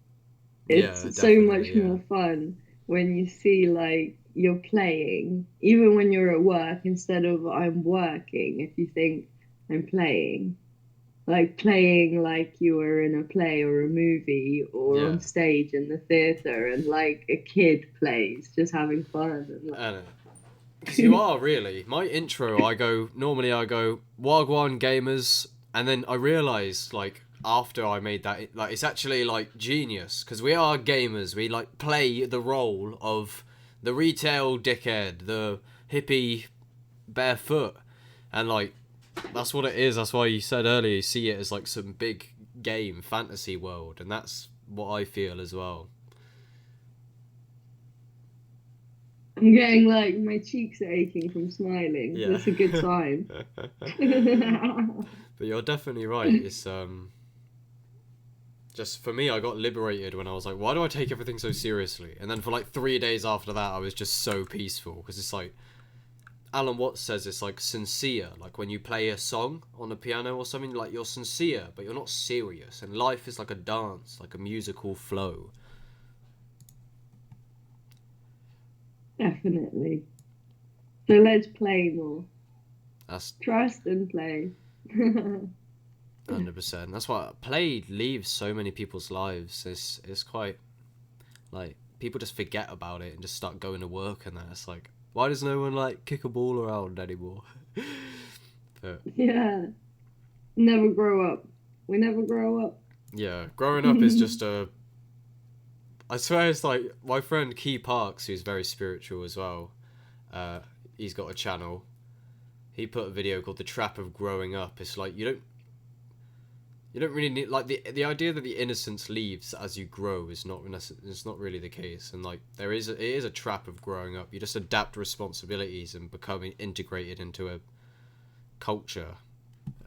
B: It's so much more fun when you see like you're playing, even when you're at work, instead of I'm working, if you think I'm playing. Like playing like you were in a play or a movie or on stage in the theatre, and like a kid plays, just having fun. And like...
A: Because you are really. My intro, I go Wagwan gamers, and then I realised like after I made that, like it's actually like genius because we are gamers. We like play the role of the retail dickhead, the hippie barefoot, and like that's what it is. That's why you said earlier you see it as like some big game fantasy world, and that's what I feel as well.
B: I'm getting like my cheeks are aching from smiling. Yeah. That's a good sign.
A: But you're definitely right. It's just for me, I got liberated when I was like, why do I take everything so seriously? And then for like 3 days after that, I was just so peaceful because it's like Alan Watts says it's like sincere, like when you play a song on a piano or something, like you're sincere, but you're not serious. And life is like a dance, like a musical flow.
B: Definitely. So let's play more.
A: That's
B: trust and play.
A: 100%. That's why play leaves so many people's lives. It's quite like people just forget about it and just start going to work and that. It's like, why does no one like kick a ball around anymore? But,
B: yeah. Never grow up. We never grow up.
A: Yeah, growing up is just I swear it's like my friend Key Parks, who's very spiritual as well. He's got a channel. He put a video called "The Trap of Growing Up." It's like you don't really need like the idea that the innocence leaves as you grow is not it's not really the case, and like it is a trap of growing up. You just adapt responsibilities and becoming integrated into a culture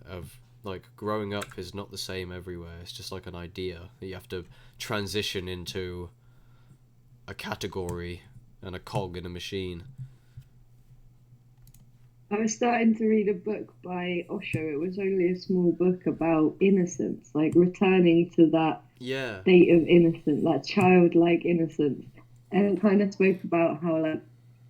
A: of like growing up is not the same everywhere. It's just like an idea that you have to transition into a category and a cog in a machine.
B: I was starting to read a book by Osho. It was only a small book about innocence, like returning to that state of innocence, that childlike innocence. And it kind of spoke about how like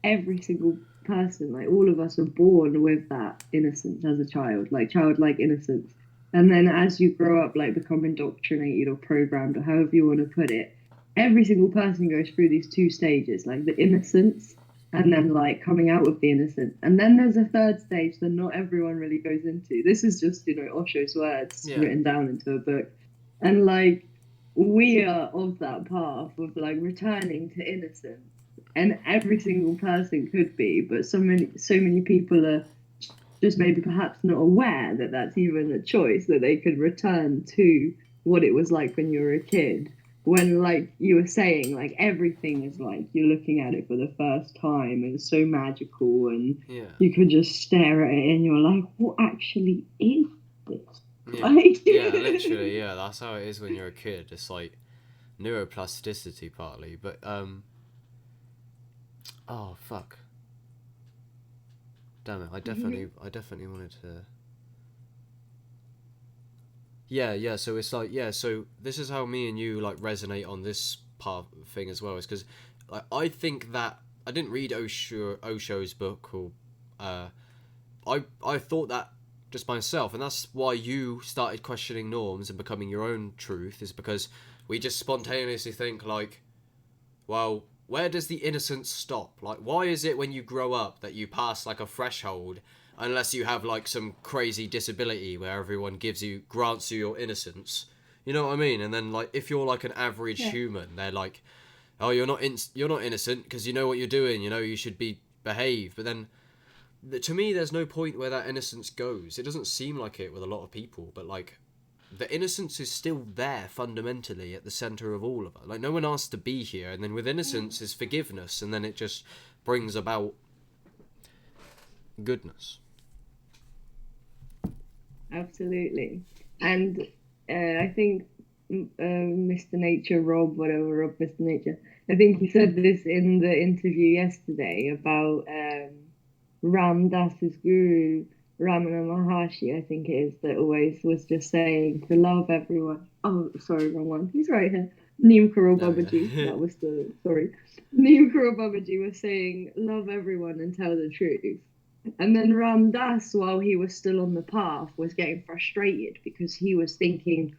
B: every single person, like all of us are born with that innocence as a child, like childlike innocence. And then as you grow up, like become indoctrinated or programmed or however you want to put it, every single person goes through these two stages, like the innocence and then like coming out with the innocent. And then there's a third stage that not everyone really goes into. This is just, Osho's words written down into a book. And like we are of that path of like returning to innocence. And every single person could be, but so many people are just maybe perhaps not aware that that's even a choice, that they could return to what it was like when you were a kid. When, like you were saying, like everything is like you're looking at it for the first time and it's so magical, and you could just stare at it and you're like, what actually is this?
A: Literally, that's how it is when you're a kid. It's like neuroplasticity partly, but oh fuck. Damn it! I definitely wanted to. Yeah. So it's like, yeah. So this is how me and you like resonate on this part thing as well. Is because like I think that I didn't read Osho's book, or I thought that just myself, and that's why you started questioning norms and becoming your own truth. Is because we just spontaneously think like, well, where does the innocence stop? Like, why is it when you grow up that you pass like a threshold, unless you have like some crazy disability where everyone grants you your innocence? You know what I mean? And then like, if you're like an average human, they're like, oh, you're not innocent because you know what you're doing. You know, you should behave. But then, to me, there's no point where that innocence goes. It doesn't seem like it with a lot of people, but like, the innocence is still there fundamentally at the center of all of it. Like, no one asked to be here, and then with innocence is forgiveness, and then it just brings about goodness.
B: Absolutely. And I think Mr. Nature, Rob, Mr. Nature, I think he said this in the interview yesterday about Ram Dass's guru, Ramana Maharshi, I think it is, that always was just saying to love everyone. Oh, sorry, wrong one. He's right here. Neem Karol Babaji. That was Neem Karol Babaji was saying, love everyone and tell the truth. And then Ram Dass, while he was still on the path, was getting frustrated because he was thinking,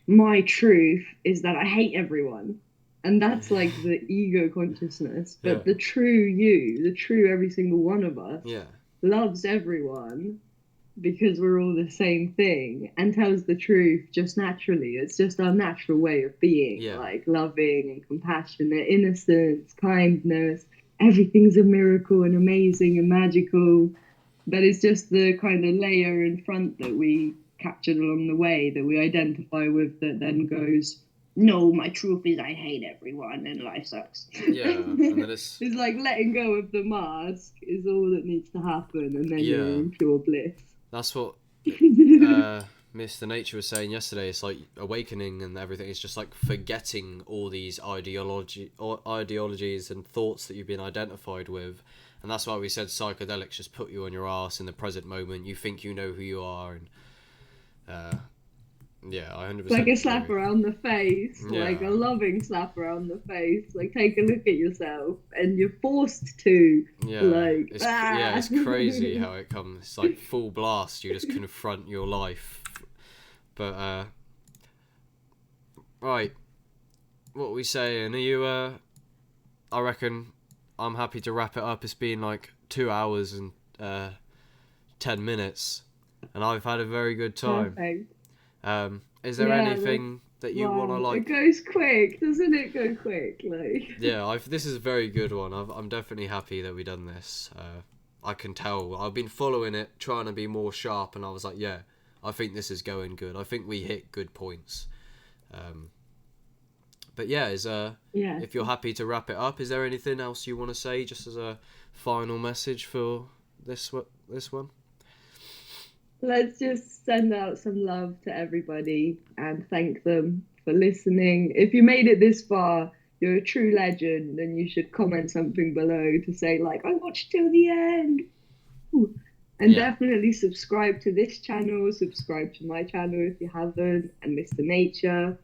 B: my truth is that I hate everyone. And that's like the ego consciousness. But the true you, the true every single one of us, loves everyone because we're all the same thing and tells the truth just naturally. It's just our natural way of being, like loving and compassionate, innocence, kindness. Everything's a miracle and amazing and magical. But it's just the kind of layer in front that we captured along the way that we identify with that then goes, no, my truth is I hate everyone and life sucks.
A: Yeah, and then it's
B: like letting go of the mask is all that needs to happen, and then you're in pure bliss.
A: That's what Mr. Nature was saying yesterday. It's like awakening and everything. It's just like forgetting all these ideologies and thoughts that you've been identified with. And that's why we said psychedelics just put you on your ass in the present moment. You think you know who you are, and yeah, I 100%.
B: Like a slap around the face, like a loving slap around the face. Like, take a look at yourself, and you're forced to.
A: Yeah,
B: like,
A: it's crazy how it comes. It's like full blast. You just confront your life. But right, what are we saying? Are you? I reckon I'm happy to wrap it up. It's been like 2 hours and 10 minutes, and I've had a very good time.
B: Perfect.
A: Is there anything that you want to like?
B: It goes quick, doesn't it? Go quick, like.
A: Yeah, this is a very good one. I'm definitely happy that we done this. I can tell. I've been following it, trying to be more sharp, and I was like, yeah, I think this is going good. I think we hit good points. But yeah, if you're happy to wrap it up, is there anything else you want to say, just as a final message for this one?
B: Let's just send out some love to everybody and thank them for listening. If you made it this far, you're a true legend, and you should comment something below to say, like, I watched till the end. Ooh. And definitely subscribe to this channel, subscribe to my channel if you haven't, and Mr. Nature.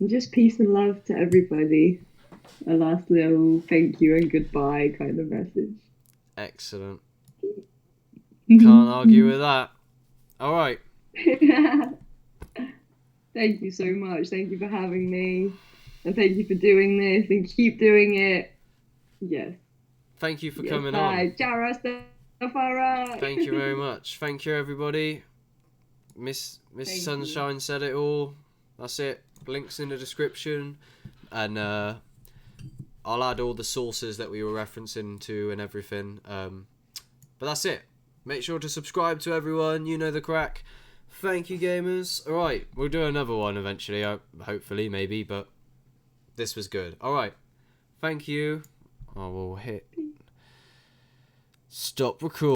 B: And just peace and love to everybody. A last little thank you and goodbye kind of message.
A: Excellent. Can't argue with that. All right.
B: Thank you so much. Thank you for having me. And thank you for doing this, and keep doing it. Yes.
A: Thank you for coming on. Thank you very much. Thank you, everybody. Miss Sunshine said it all. That's it. Links in the description. And I'll add all the sources that we were referencing to and everything. But that's it. Make sure to subscribe to everyone. You know the crack. Thank you, gamers. Alright, we'll do another one eventually. Hopefully, maybe. But this was good. Alright. Thank you. I will hit stop record.